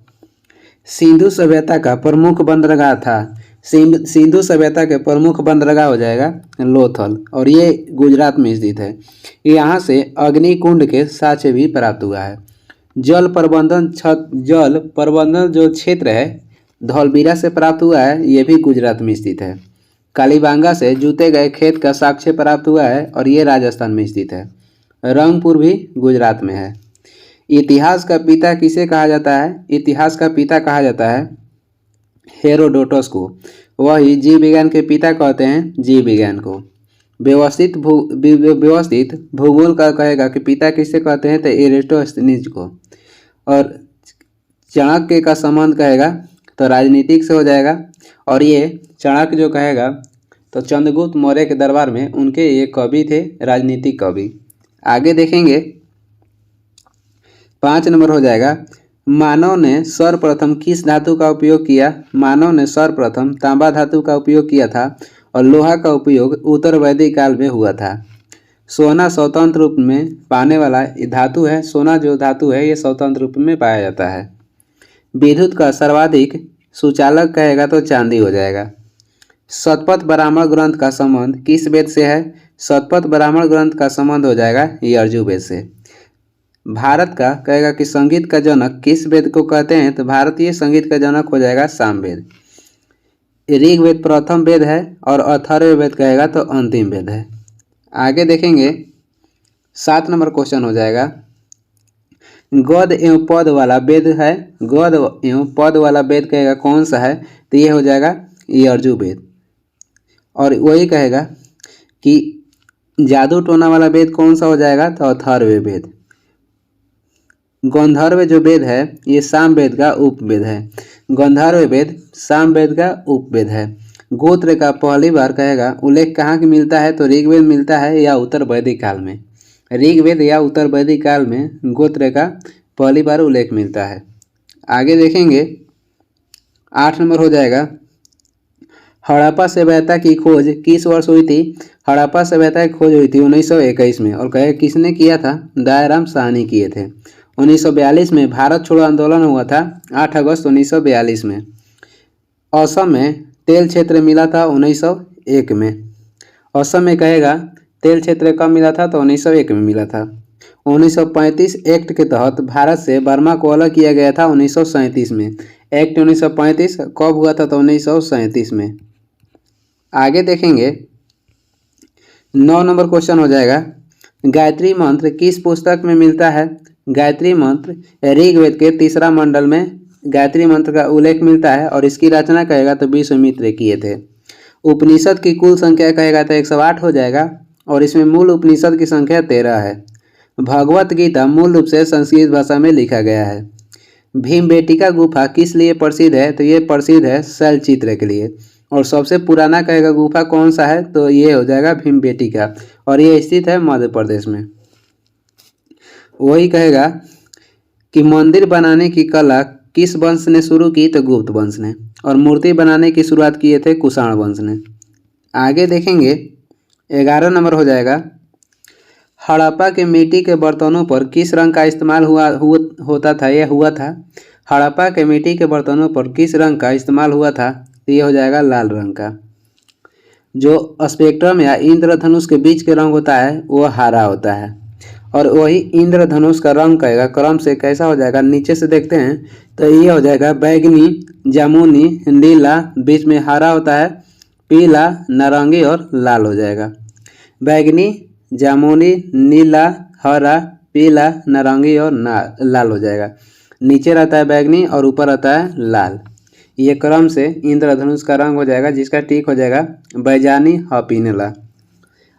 सिंधु सभ्यता का प्रमुख बंदरगाह था। सिंधु सभ्यता के प्रमुख बंदरगाह हो जाएगा लोथल, और ये गुजरात में स्थित है। यहाँ से अग्निकुंड के साक्ष्य भी प्राप्त हुआ है। जल प्रबंधन जो क्षेत्र है धौलवीरा से प्राप्त हुआ है, ये भी गुजरात में स्थित है। कालीबांगा से जूते गए खेत का साक्ष्य प्राप्त हुआ है, और ये राजस्थान में स्थित है। रंगपुर भी गुजरात में है। इतिहास का पिता किसे कहा जाता है? इतिहास का पिता कहा जाता है हेरोडोटस को। वही जीव विज्ञान के पिता कहते हैं जीव विज्ञान को। व्यवस्थित भूगोल का कहेगा कि पिता किसे कहते हैं? तो एरिस्टोस्थनीज को। और चाणक्य का संबंध कहेगा तो राजनीतिक से हो जाएगा, और ये चाणक्य जो कहेगा तो चंद्रगुप्त मौर्य के दरबार में उनके ये कवि थे, राजनीतिक कवि। आगे देखेंगे, 5 नंबर हो जाएगा, मानव ने सर्वप्रथम किस धातु का उपयोग किया? मानव ने सर्वप्रथम तांबा धातु का उपयोग किया था, और लोहा का उपयोग उत्तर वैदिक काल में हुआ था। सोना स्वतंत्र रूप में पाने वाला धातु है। सोना जो धातु है ये स्वतंत्र रूप में पाया जाता है। विद्युत का सर्वाधिक सुचालक कहेगा तो चांदी हो जाएगा। शतपथ ब्राह्मण ग्रंथ का संबंध किस वेद से है? शतपथ ब्राह्मण ग्रंथ का संबंध हो जाएगा यजुर्वेद से। भारत का कहेगा कि संगीत का जनक किस वेद को कहते हैं? तो भारतीय संगीत का जनक हो जाएगा सामवेद। ऋग्वेद प्रथम वेद है, और अथर्ववेद कहेगा तो अंतिम वेद है। आगे देखेंगे, 7 नंबर क्वेश्चन हो जाएगा, गद एवं पद वाला वेद है। गद एवं पद वाला वेद कहेगा कौन सा है? तो ये हो जाएगा यजुर्वेद। और वही कहेगा कि जादू टोना वाला वेद कौन सा हो जाएगा? तो अथर्ववेद। गंधर्व जो वेद है ये सामवेद का उपवेद है। गंधर्व वेद सामवेद का उपवेद है। गोत्र का पहली बार कहेगा उल्लेख कहाँ की मिलता है? तो ऋग्वेद मिलता है या उत्तर वैदिक काल में। ऋग्वेद या उत्तर वैदिक काल में गोत्र का पहली बार उल्लेख मिलता है। आगे देखेंगे, 8 नंबर हो जाएगा, हड़प्पा सभ्यता की खोज किस वर्ष हुई थी? हड़प्पा सभ्यता की खोज हुई थी 1921 में, और कहे किसने किया था? दयाराम साहनी किए थे। 1942 में भारत छोड़ो आंदोलन हुआ था, 8 अगस्त 1942 में। असम में तेल क्षेत्र मिला था 1901 में। असम में कहेगा तेल क्षेत्र कब मिला था? तो 1901 में मिला था। 1935 एक्ट के तहत भारत से बर्मा को अलग किया गया था 1937 में। एक्ट 1935 कब हुआ था? तो 1937 में। आगे देखेंगे, 9 नंबर क्वेश्चन हो जाएगा, गायत्री मंत्र किस पुस्तक में मिलता है? गायत्री मंत्र ऋग्वेद के 3रा मंडल में गायत्री मंत्र का उल्लेख मिलता है, और इसकी रचना कहेगा तो विश्वामित्र किए थे। उपनिषद की कुल संख्या कहेगा तो 108 हो जाएगा, और इसमें मूल उपनिषद की संख्या 13 है। भगवत गीता मूल रूप से संस्कृत भाषा में लिखा गया है। भीमबेटका गुफा किस लिए प्रसिद्ध है? तो ये प्रसिद्ध है शैलचित्र के लिए। और सबसे पुराना कहेगा गुफा कौन सा है? तो ये हो जाएगा भीमबेटका, और ये स्थित है मध्य प्रदेश में। वही कहेगा कि मंदिर बनाने की कला किस वंश ने शुरू की? तो गुप्त वंश ने। और मूर्ति बनाने की शुरुआत किए थे कुषाण वंश ने। आगे देखेंगे 11 नंबर हो जाएगा, हड़प्पा के मिट्टी के बर्तनों पर किस रंग का इस्तेमाल होता था? यह हुआ था। हड़प्पा के मिट्टी के बर्तनों पर किस रंग का इस्तेमाल हुआ था? तो ये हो जाएगा लाल रंग का। जो स्पेक्ट्रम या इंद्रधनुष के बीच के रंग होता है वो हरा होता है। और वही इंद्रधनुष का रंग कहेगा क्रम से कैसा हो जाएगा, नीचे से देखते हैं तो ये हो जाएगा बैगनी, जामुनी, नीला, बीच में हरा होता है, पीला, नारंगी और लाल हो जाएगा। बैगनी, जामुनी, नीला, हरा, पीला, नारंगी और लाल हो जाएगा। नीचे रहता है बैगनी और ऊपर रहता है लाल। ये क्रम से इंद्रधनुष का रंग हो जाएगा, जिसका टिक हो जाएगा बैजानी हपीनेला।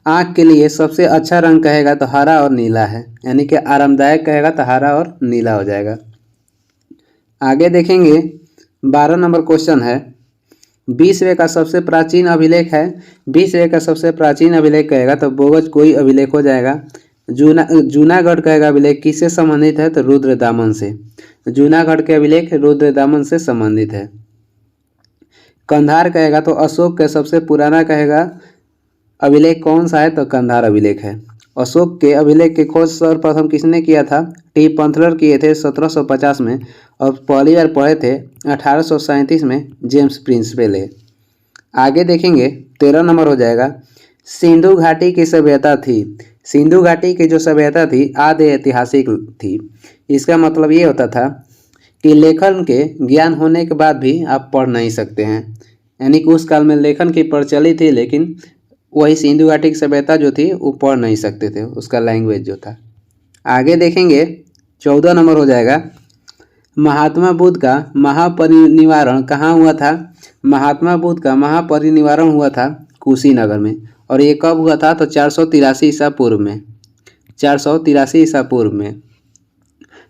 आँख के लिए सबसे अच्छा रंग कहेगा तो हरा और नीला है, यानी कि आरामदायक कहेगा तो हरा और नीला हो जाएगा। आगे देखेंगे 12 नंबर क्वेश्चन है, विश्व का सबसे प्राचीन अभिलेख है। विश्व का सबसे प्राचीन अभिलेख कहेगा तो बोगज कोई अभिलेख हो जाएगा। जूनागढ़ कहेगा अभिलेख किससे संबंधित है? तो रुद्रदामन से। जूनागढ़ के अभिलेख रुद्रदामन से संबंधित है। कंधार कहेगा तो अशोक के सबसे पुराना कहेगा अभिलेख कौन सा है? तो कंधार अभिलेख है। अशोक के अभिलेख की खोज सर्वप्रथम किसने किया था? टी पंथलर किए थे 1750 में, और पहली बार पढ़े थे 1837 में जेम्स प्रिंस पहले। आगे देखेंगे 13 नंबर हो जाएगा, सिंधु घाटी की सभ्यता थी। सिंधु घाटी की जो सभ्यता थी आदि ऐतिहासिक थी। इसका मतलब ये होता था कि लेखन के ज्ञान होने के बाद भी आप पढ़ नहीं सकते हैं, यानी कि उस काल में लेखन की प्रचलित थी, लेकिन वही सिंधु घाटी की सभ्यता जो थी वो पढ़ नहीं सकते थे, उसका लैंग्वेज जो था। आगे देखेंगे 14 नंबर हो जाएगा, महात्मा बुद्ध का महापरिनिर्वाण कहाँ हुआ था? महात्मा बुद्ध का महापरिनिर्वाण हुआ था कुशीनगर में। और ये कब हुआ था? तो 483 ईसा पूर्व में। 483 ईसा पूर्व में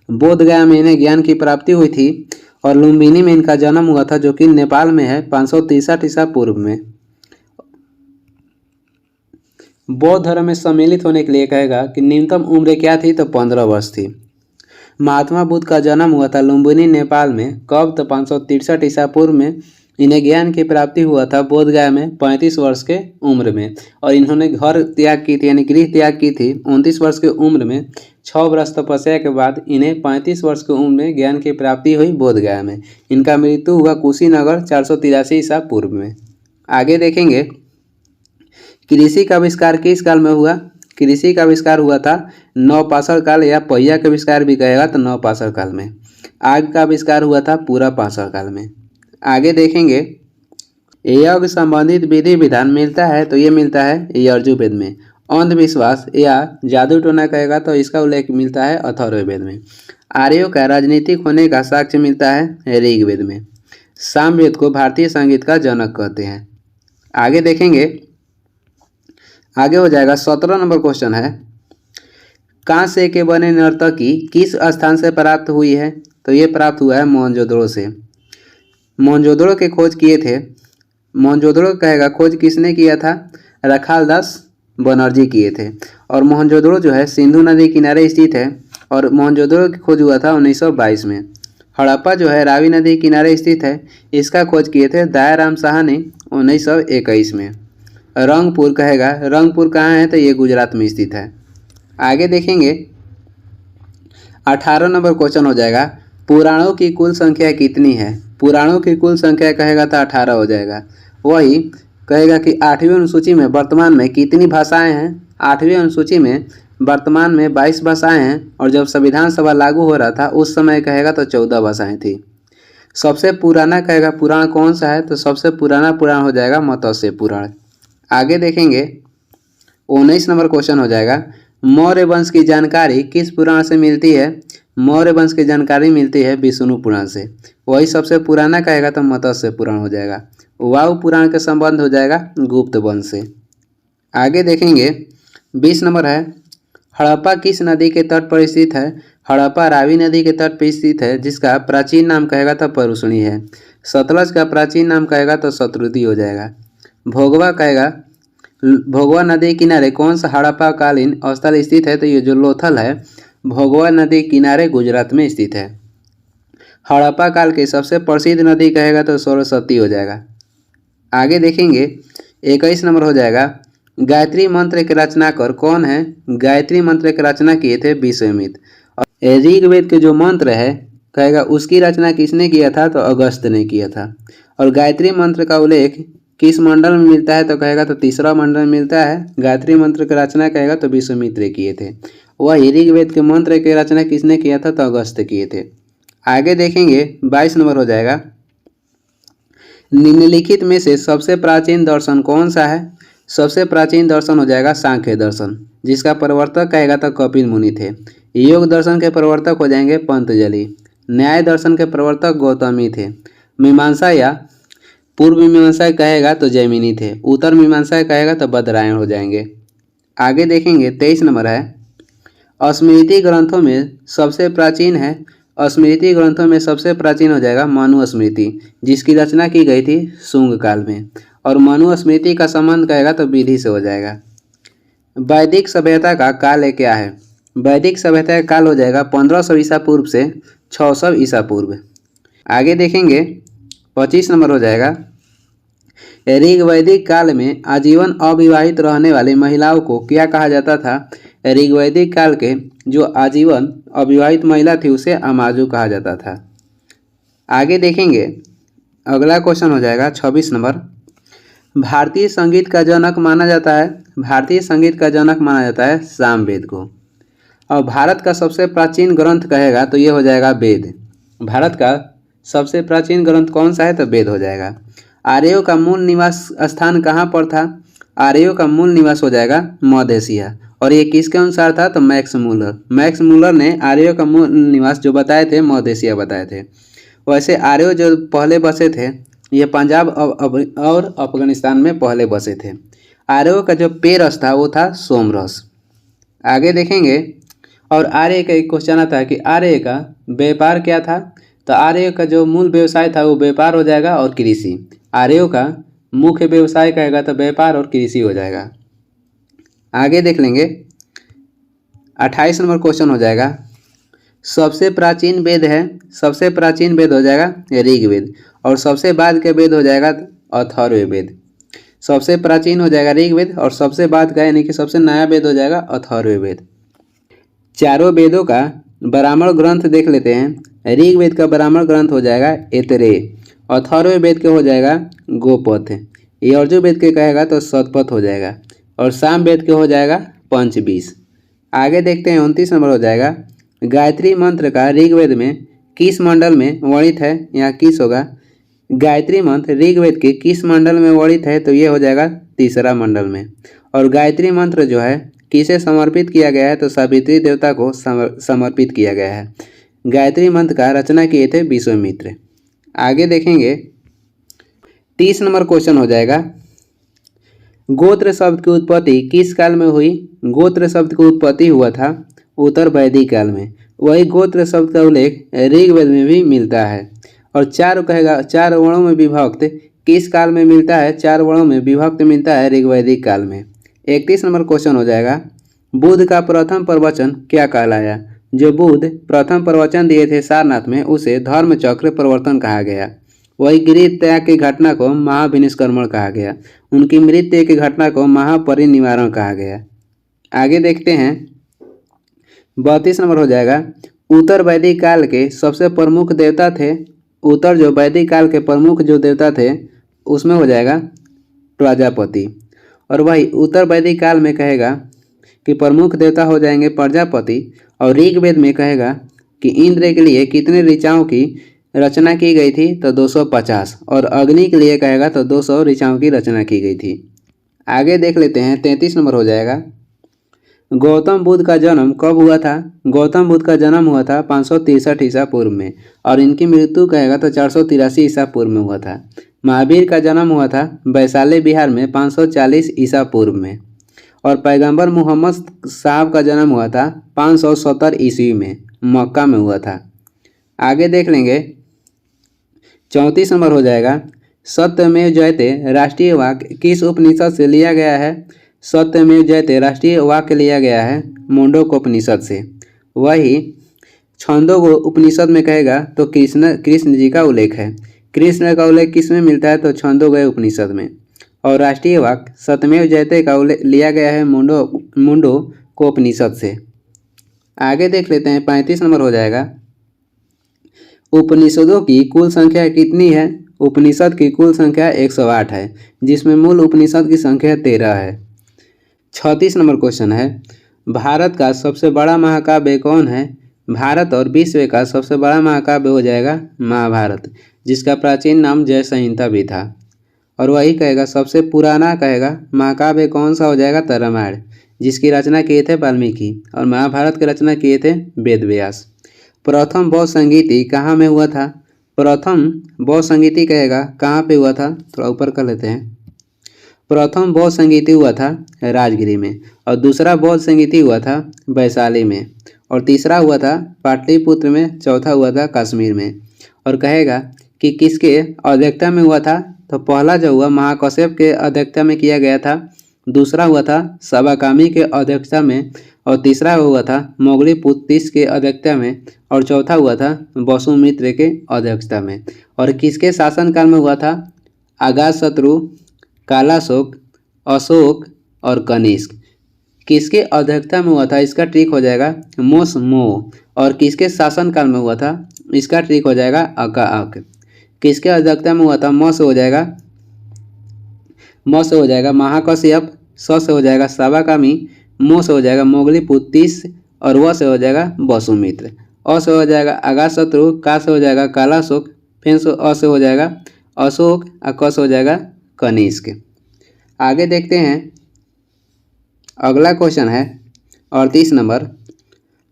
बोध गया में इन्हें ज्ञान की प्राप्ति हुई थी। और लुम्बिनी में इनका जन्म हुआ था, जो कि नेपाल में है 563 ईसा पूर्व में। बौद्ध धर्म में सम्मिलित होने के लिए कहेगा कि न्यूनतम उम्र क्या थी? तो 15 वर्ष थी। महात्मा बुद्ध का जन्म हुआ था लुम्बिनी नेपाल में। कब? तो 563 ईसा पूर्व में। इन्हें ज्ञान की प्राप्ति हुआ था बोध गया में 35 वर्ष के उम्र में। और इन्होंने घर त्याग की थी, यानी गृह त्याग की थी 29 वर्ष की उम्र में। 6 वर्ष तपस्या के बाद इन्हें 35 वर्ष की उम्र में ज्ञान की प्राप्ति हुई बोध गया में। इनका मृत्यु हुआ कुशीनगर 483 ईसा पूर्व में। आगे देखेंगे कृषि का आविष्कार किस काल में हुआ? कृषि का आविष्कार हुआ था नवपाषाण काल, या पहिया का आविष्कार भी कहेगा तो नवपाषाण काल में। आग का आविष्कार हुआ था पूरा पाषाण काल में। आगे देखेंगे यज्ञ संबंधित विधि विधान मिलता है तो ये मिलता है यजुर्वेद में। अंधविश्वास या जादू टोना कहेगा तो इसका उल्लेख मिलता है अथर्ववेद में। आर्यों का राजनीतिक होने का साक्ष्य मिलता है ऋग्वेद में। सामवेद को भारतीय संगीत का जनक कहते हैं। आगे देखेंगे, आगे हो जाएगा 17 नंबर क्वेश्चन है, कांसे के बने नर्तकी किस स्थान से प्राप्त हुई है? तो ये प्राप्त हुआ है मोहनजोदड़ो से। मोहनजोदड़ो के खोज किए थे। मोहनजोदड़ो कहेगा खोज किसने किया था? रखालदास बनर्जी किए थे। और मोहनजोदड़ो जो है सिंधु नदी किनारे स्थित है, और मोहनजोदड़ो की खोज हुआ था 1922 में। हड़प्पा जो है रावी नदी किनारे स्थित है, इसका खोज किए थे दयाराम शाह ने 1921 में। रंगपुर कहेगा, रंगपुर कहाँ है? तो ये गुजरात में स्थित है। आगे देखेंगे 18 नंबर क्वेश्चन हो जाएगा, पुराणों की कुल संख्या कितनी है? पुराणों की कुल संख्या कहेगा तो 18 हो जाएगा। वही कहेगा कि 8वीं अनुसूची में वर्तमान में कितनी भाषाएं हैं? 8वीं अनुसूची में वर्तमान में 22 भाषाएं हैं, और जब संविधान सभा लागू हो रहा था उस समय कहेगा तो 14 भाषाएं थी। सबसे पुराना कहेगा पुराण कौन सा है? तो सबसे पुराना पुराण हो जाएगा मत्स्य पुराण। आगे देखेंगे 19 नंबर क्वेश्चन हो जाएगा, मौर्य वंश की जानकारी किस पुराण से मिलती है? मौर्य वंश की जानकारी मिलती है विष्णु पुराण से। वही सबसे पुराना कहेगा तो मत्स्य पुराण हो जाएगा। वायु पुराण के संबंध हो जाएगा गुप्त वंश से। आगे देखेंगे 20 नंबर है, हड़प्पा किस नदी के तट पर स्थित है? हड़प्पा रावी नदी के तट पर स्थित है, जिसका प्राचीन नाम कहेगा तो परुष्णी है। सतलज का प्राचीन नाम कहेगा तो शतरुदी हो जाएगा। भोगवा कहेगा, भोगवा नदी किनारे कौन सा हड़प्पा कालीन स्थल स्थित है? तो ये जो लोथल है भोगवा नदी किनारे गुजरात में स्थित है। हड़प्पा काल की सबसे प्रसिद्ध नदी कहेगा तो सरस्वती हो जाएगा। आगे देखेंगे 21 नंबर हो जाएगा, गायत्री मंत्र के रचनाकार कौन है? गायत्री मंत्र की रचना किए थे विश्वामित्र। और ऋग्वेद के जो मंत्र है कहेगा उसकी रचना किसने किया था? तो अगस्त्य ने किया था। और गायत्री मंत्र का उल्लेख किस मंडल में मिलता है? तो कहेगा तो तीसरा मंडल में मिलता है। गायत्री मंत्र की रचना कहेगा तो विश्वामित्र किए थे। वह ऋग्वेद के मंत्र की रचना किसने किया था? तो अगस्त्य किए थे। आगे देखेंगे 22 नंबर हो जाएगा, निम्नलिखित में से सबसे प्राचीन दर्शन कौन सा है? सबसे प्राचीन दर्शन हो जाएगा सांख्य दर्शन, जिसका प्रवर्तक कहेगा तो कपिल मुनि थे। योग दर्शन के प्रवर्तक हो जाएंगे पतंजलि। न्याय दर्शन के प्रवर्तक गौतमी थे। मीमांसा या पूर्व मीमांसा कहेगा तो जैमिनी थे। उत्तर मीमांसा कहेगा तो बदरायण हो जाएंगे। आगे देखेंगे 23 नंबर है, स्मृति ग्रंथों में सबसे प्राचीन है। स्मृति ग्रंथों में सबसे प्राचीन हो जाएगा मनुस्मृति, जिसकी रचना की गई थी शुंग काल में। और मनुस्मृति का संबंध कहेगा तो विधि से हो जाएगा। वैदिक सभ्यता का काल क्या है? वैदिक सभ्यता का काल हो जाएगा 1500 ईसा पूर्व से 600 ईसा पूर्व। आगे देखेंगे 25 नंबर हो जाएगा, ऋग्वैदिक काल में आजीवन अविवाहित रहने वाली महिलाओं को क्या कहा जाता था? ऋग्वैदिक काल के जो आजीवन अविवाहित महिला थी उसे अमाजु कहा जाता था। आगे देखेंगे अगला क्वेश्चन हो जाएगा 26 नंबर, भारतीय संगीत का जनक माना जाता है। भारतीय संगीत का जनक माना जाता है सामवेद को। और भारत का सबसे प्राचीन ग्रंथ कहेगा तो ये हो जाएगा वेद। भारत का सबसे प्राचीन ग्रंथ कौन सा है? तो वेद हो जाएगा। आर्यों का मूल निवास स्थान कहाँ पर था? आर्यों का मूल निवास हो जाएगा मध्य एशिया। और ये किसके अनुसार था? तो मैक्स मूलर। मैक्स मूलर ने आर्यों का मूल निवास जो बताए थे मध्य एशिया बताए थे। वैसे आर्यों जो पहले बसे थे ये पंजाब और अफगानिस्तान में पहले बसे थे। आर्यों का जो पेरस था वो था सोमरस। आगे देखेंगे और आर्य का एक क्वेश्चन आता है कि आर्य का व्यापार क्या था? तो आर्य का जो मूल व्यवसाय था वो व्यापार हो जाएगा और कृषि। आर्यों का मुख्य व्यवसाय कहेगा तो व्यापार और कृषि हो जाएगा। आगे देख लेंगे 28 नंबर क्वेश्चन हो जाएगा, सबसे प्राचीन वेद है। सबसे प्राचीन वेद हो जाएगा ऋग्वेद और सबसे बाद के वेद हो जाएगा अथर्ववेद। सबसे प्राचीन हो जाएगा ऋग्वेद और सबसे बाद का यानी कि सबसे नया वेद हो जाएगा अथर्ववेद। चारों वेदों का ब्राह्मण ग्रंथ देख लेते हैं। ऋग्वेद का ब्राह्मण ग्रंथ हो जाएगा ऐतरेय। अथर्ववेद के हो जाएगा गोपथ। यजुर्वेद के कहेगा तो शतपथ हो जाएगा। और सामवेद के हो जाएगा पंचवीस। आगे देखते हैं 29 नंबर हो जाएगा, गायत्री मंत्र का ऋग्वेद में किस मंडल में वर्णित है? यहाँ किस होगा? गायत्री मंत्र ऋग्वेद के किस मंडल में वर्णित है? तो ये हो जाएगा तीसरा मंडल में। और गायत्री मंत्र जो है किसे समर्पित किया गया है? तो सावित्री देवता को समर्पित किया गया है। गायत्री मंत्र का रचना किए थे विश्वामित्र। आगे देखेंगे 30 नंबर क्वेश्चन हो जाएगा, गोत्र शब्द की उत्पत्ति किस काल में हुई? गोत्र शब्द की उत्पत्ति हुआ था उत्तर वैदिक काल में। वही गोत्र शब्द का उल्लेख ऋग्वेद में भी मिलता है। और चार कहेगा चार वर्णों में विभक्त किस काल में मिलता है? चार वर्णों में विभक्त मिलता है ऋग्वैदिक काल में। 31 नंबर क्वेश्चन हो जाएगा, बुद्ध का प्रथम प्रवचन क्या कहलाया? जो बुद्ध प्रथम प्रवचन दिए थे सारनाथ में उसे धर्म चक्र प्रवर्तन कहा गया। वही गृह त्याग की घटना को महाविनिष्क्रमण कहा गया। उनकी मृत्यु की घटना को महापरिनिवारण कहा गया। आगे देखते हैं 32 नंबर हो जाएगा, उत्तर वैदिक काल के सबसे प्रमुख देवता थे। उत्तर जो वैदिक काल के प्रमुख जो देवता थे उसमें हो जाएगा प्रजापति। और वही उत्तर वैदिक काल में कहेगा कि प्रमुख देवता हो जाएंगे प्रजापति। और ऋग्वेद में कहेगा कि इंद्र के लिए कितने ऋचाओं की रचना की गई थी? तो 250। और अग्नि के लिए कहेगा तो 200 ऋचाओं की रचना की गई थी। आगे देख लेते हैं 33 नंबर हो जाएगा, गौतम बुद्ध का जन्म कब हुआ था? गौतम बुद्ध का जन्म हुआ था 563 ईसा पूर्व में। और इनकी मृत्यु कहेगा तो 483 ईसा पूर्व में हुआ था। महावीर का जन्म हुआ था वैशाली बिहार में 540 ईसा पूर्व में। और पैगंबर मोहम्मद साहब का जन्म हुआ था 570 ईस्वी में, मक्का में हुआ था। आगे देख लेंगे 34 नंबर हो जाएगा, सत्यमेव जयते राष्ट्रीय वाक्य किस उपनिषद से लिया गया है? सत्यमेव जयते राष्ट्रीय वाक्य लिया गया है मुंडकोपनिषद से। वही छंदों उपनिषद में कहेगा तो कृष्ण जी का उल्लेख है। कृष्ण का उल्लेख किस में मिलता है? तो छंदोगय उपनिषद में। और राष्ट्रीय वाक्य सत्यमेव जयते का उल्लेख लिया गया है मुंडकोपनिषद से। आगे देख लेते हैं 35 नंबर हो जाएगा, उपनिषदों की कुल संख्या कितनी है? उपनिषद की कुल संख्या 108 है, जिसमें मूल उपनिषद की संख्या 13 है। 36 नंबर क्वेश्चन है, भारत का सबसे बड़ा महाकाव्य कौन है? भारत और विश्व का सबसे बड़ा महाकाव्य हो जाएगा महाभारत, जिसका प्राचीन नाम जय संहिता भी था। और वही कहेगा सबसे पुराना कहेगा महाकाव्य कौन सा हो जाएगा? तो रामायण, जिसकी रचना किए थे वाल्मीकि, और महाभारत की रचना किए थे वेद व्यास। प्रथम बौद्ध संगीति कहाँ में हुआ था? प्रथम बौद्ध संगीति कहेगा कहाँ पे हुआ था? थोड़ा ऊपर कर लेते हैं। प्रथम बौद्ध संगीति हुआ था राजगिरी में, और दूसरा बौद्ध संगीति हुआ था वैशाली में, और तीसरा हुआ था पाटलिपुत्र में, चौथा हुआ था कश्मीर में। और कहेगा कि किसके अध्यक्षता में हुआ था? तो पहला जो हुआ महाकश्यप के अध्यक्षता में किया गया था, दूसरा हुआ था सबाकामी के अध्यक्षता में, और तीसरा हुआ था मोगलीपुत्तिस के अध्यक्षता में, और चौथा हुआ था वसुमित्र के अध्यक्षता में। और किसके शासनकाल में हुआ था? अजातशत्रु, कालाशोक, अशोक और कनिष्क। किसके अध्यक्षता में हुआ था? इसका ट्रिक हो जाएगा मोसमो। और किसके शासनकाल में हुआ था? इसका ट्रिक हो जाएगा अकाअक। किसके अध्यक्षता में हुआ था? म से हो जाएगा महाकश्यप, स से हो जाएगा सबाकामी, मो से हो जाएगा मोगलीपुत्तिस, और व से हो जाएगा वसुमित्र। अ से हो जाएगा अजातशत्रु, का से हो जाएगा कालाशोक, फिर अ से हो जाएगा अशोक, और क से हो जाएगा कनिष्क। आगे देखते हैं, अगला क्वेश्चन है 38 नंबर,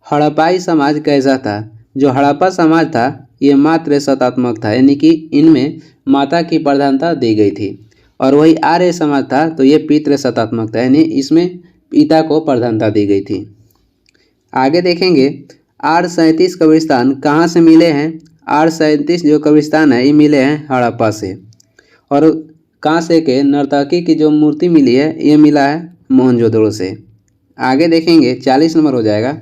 हड़प्पाई समाज कैसा था? जो हड़प्पा समाज था ये मातृ सत्तात्मक था, यानी कि इनमें माता की प्रधानता दी गई थी। और वही आर्य समाज था तो ये पितृ सत्तात्मक था, यानी इसमें पिता को प्रधानता दी गई थी। आगे देखेंगे 837 कब्रिस्तान कहाँ से मिले हैं? 837 जो कब्रिस्तान है ये मिले हैं हड़प्पा से। और कांसे के नर्तकी की जो मूर्ति मिली है ये मिला है मोहनजोदड़ो से। आगे देखेंगे 40 नंबर हो जाएगा,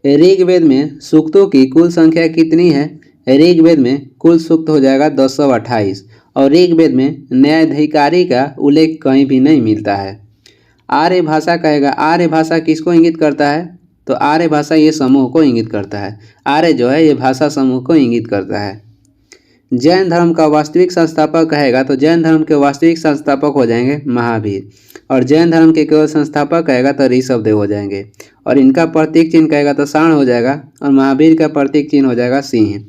ऋग्वेद में सूक्तों की कुल संख्या कितनी है? ऋग्वेद में कुल सूक्त हो जाएगा 228, और ऋग्वेद में न्यायाधिकारी का उल्लेख कहीं भी नहीं मिलता है। आर्य भाषा कहेगा, आर्य भाषा किसको इंगित करता है? तो आर्य भाषा ये समूह को इंगित करता है। आर्य जो है ये भाषा समूह को इंगित करता है। जैन धर्म का वास्तविक संस्थापक कहेगा तो जैन धर्म के वास्तविक संस्थापक हो जाएंगे महावीर, और जैन धर्म के केवल संस्थापक कहेगा तो ऋषभदेव हो जाएंगे। और इनका प्रतीक चिन्ह कहेगा तो सांड हो जाएगा, और महावीर का प्रतीक चिन्ह हो जाएगा सिंह।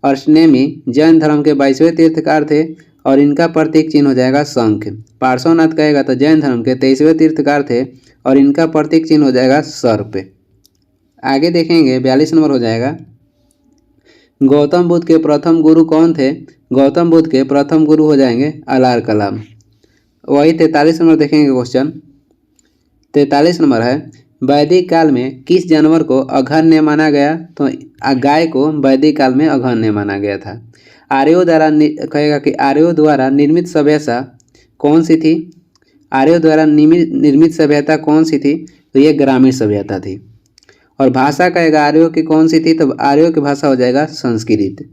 और स्नेमी जैन धर्म के 22वें तीर्थकार थे, और इनका प्रतीक चिन्ह हो जाएगा शंख। पार्श्वनाथ कहेगा तो जैन धर्म के 23वें तीर्थकार थे, और इनका प्रतीक चिन्ह हो जाएगा सर्प। आगे देखेंगे 42 नंबर हो जाएगा, गौतम बुद्ध के प्रथम गुरु कौन थे? गौतम बुद्ध के प्रथम गुरु हो जाएंगे अलार कलाम। वही 43 नंबर देखेंगे क्वेश्चन। 43 नंबर है, वैदिक काल में किस जानवर को अघन्य माना गया? तो गाय को वैदिक काल में अघन्य माना गया था। आर्यों द्वारा कहेगा कि आर्यों द्वारा निर्मित सभ्यता कौन सी थी? आर्यों द्वारा निर्मित सभ्यता कौन सी थी? तो ये ग्रामीण सभ्यता थी। और भाषा कहेगा आर्यों की कौन सी थी? तो आर्यों की भाषा हो जाएगा संस्कृत।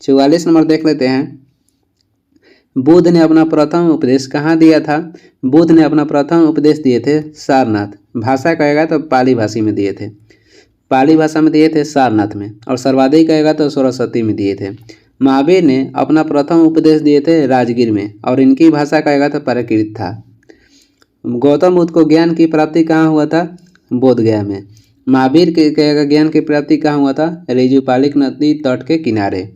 44 नंबर देख लेते हैं, बुद्ध ने अपना प्रथम उपदेश कहाँ दिया था? बुद्ध ने अपना प्रथम उपदेश दिए थे सारनाथ। भाषा कहेगा तो पाली भाषा में दिए थे, पाली भाषा में दिए थे सारनाथ में। और सर्वाधिक कहेगा तो सरस्वती में दिए थे। महावीर ने अपना प्रथम उपदेश दिए थे राजगीर में, और इनकी भाषा कहेगा तो प्राकृत था। गौतम बुद्ध को ज्ञान की प्राप्ति कहाँ हुआ था? बोध गया में। महावीर के कहेगा ज्ञान की प्राप्ति कहाँ हुआ था? रेजुपालिक नदी तट के किनारे।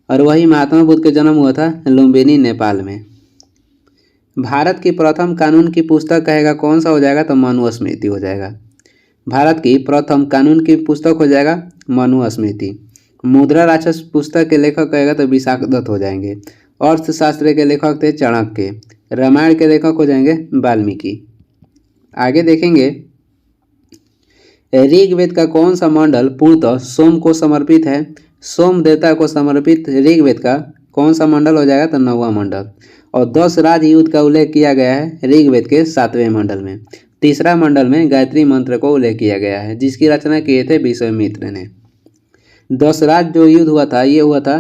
और वही महात्मा बुद्ध का जन्म हुआ था लुम्बिनी नेपाल में। भारत की प्रथम कानून की पुस्तक कहेगा कौन सा हो जाएगा? तो मनुस्मृति हो जाएगा। भारत की प्रथम कानून की पुस्तक हो जाएगा मनुस्मृति। मुद्रा राक्षस पुस्तक के लेखक कहेगा तो विशाखदत्त हो जाएंगे। अर्थशास्त्र के लेखक थे चाणक्य। रामायण के लेखक हो जाएंगे वाल्मीकि। आगे देखेंगे ऋग्वेद का कौन सा मंडल पूर्णतः सोम को समर्पित है। सोम देवता को समर्पित ऋग्वेद का कौन सा मंडल हो जाएगा, तो 9वां मंडल। और 10 राजयुद्ध का उल्लेख किया गया है ऋग्वेद के 7वें मंडल में। तीसरा मंडल में गायत्री मंत्र को उल्लेख किया गया है, जिसकी रचना किए थे विश्वामित्र ने। 10 राज जो युद्ध हुआ था ये हुआ था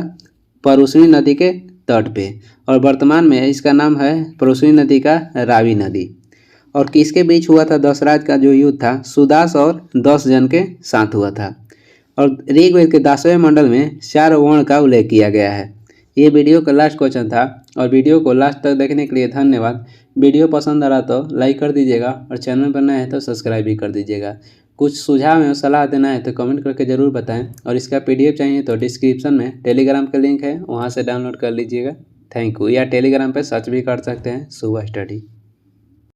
परुष्णी नदी के तट पे, और वर्तमान में इसका नाम है परुष्णी नदी का रावी नदी। और किसके बीच हुआ था 10 राज का जो युद्ध था, सुदास और 10 जन के साथ हुआ था। और ऋग्वेद के 10वें मंडल में 4 वर्ण का उल्लेख किया गया है। ये वीडियो का लास्ट क्वेश्चन था, और वीडियो को लास्ट तक देखने के लिए धन्यवाद। वीडियो पसंद आ रहा तो लाइक कर दीजिएगा, और चैनल पर नया है तो सब्सक्राइब भी कर दीजिएगा। कुछ सुझाव एवं सलाह देना है तो कमेंट करके ज़रूर बताएं, और इसका PDF चाहिए तो डिस्क्रिप्शन में टेलीग्राम का लिंक है, वहाँ से डाउनलोड कर लीजिएगा। Thank you. या टेलीग्राम पर सर्च भी कर सकते हैं शुभ स्टडी।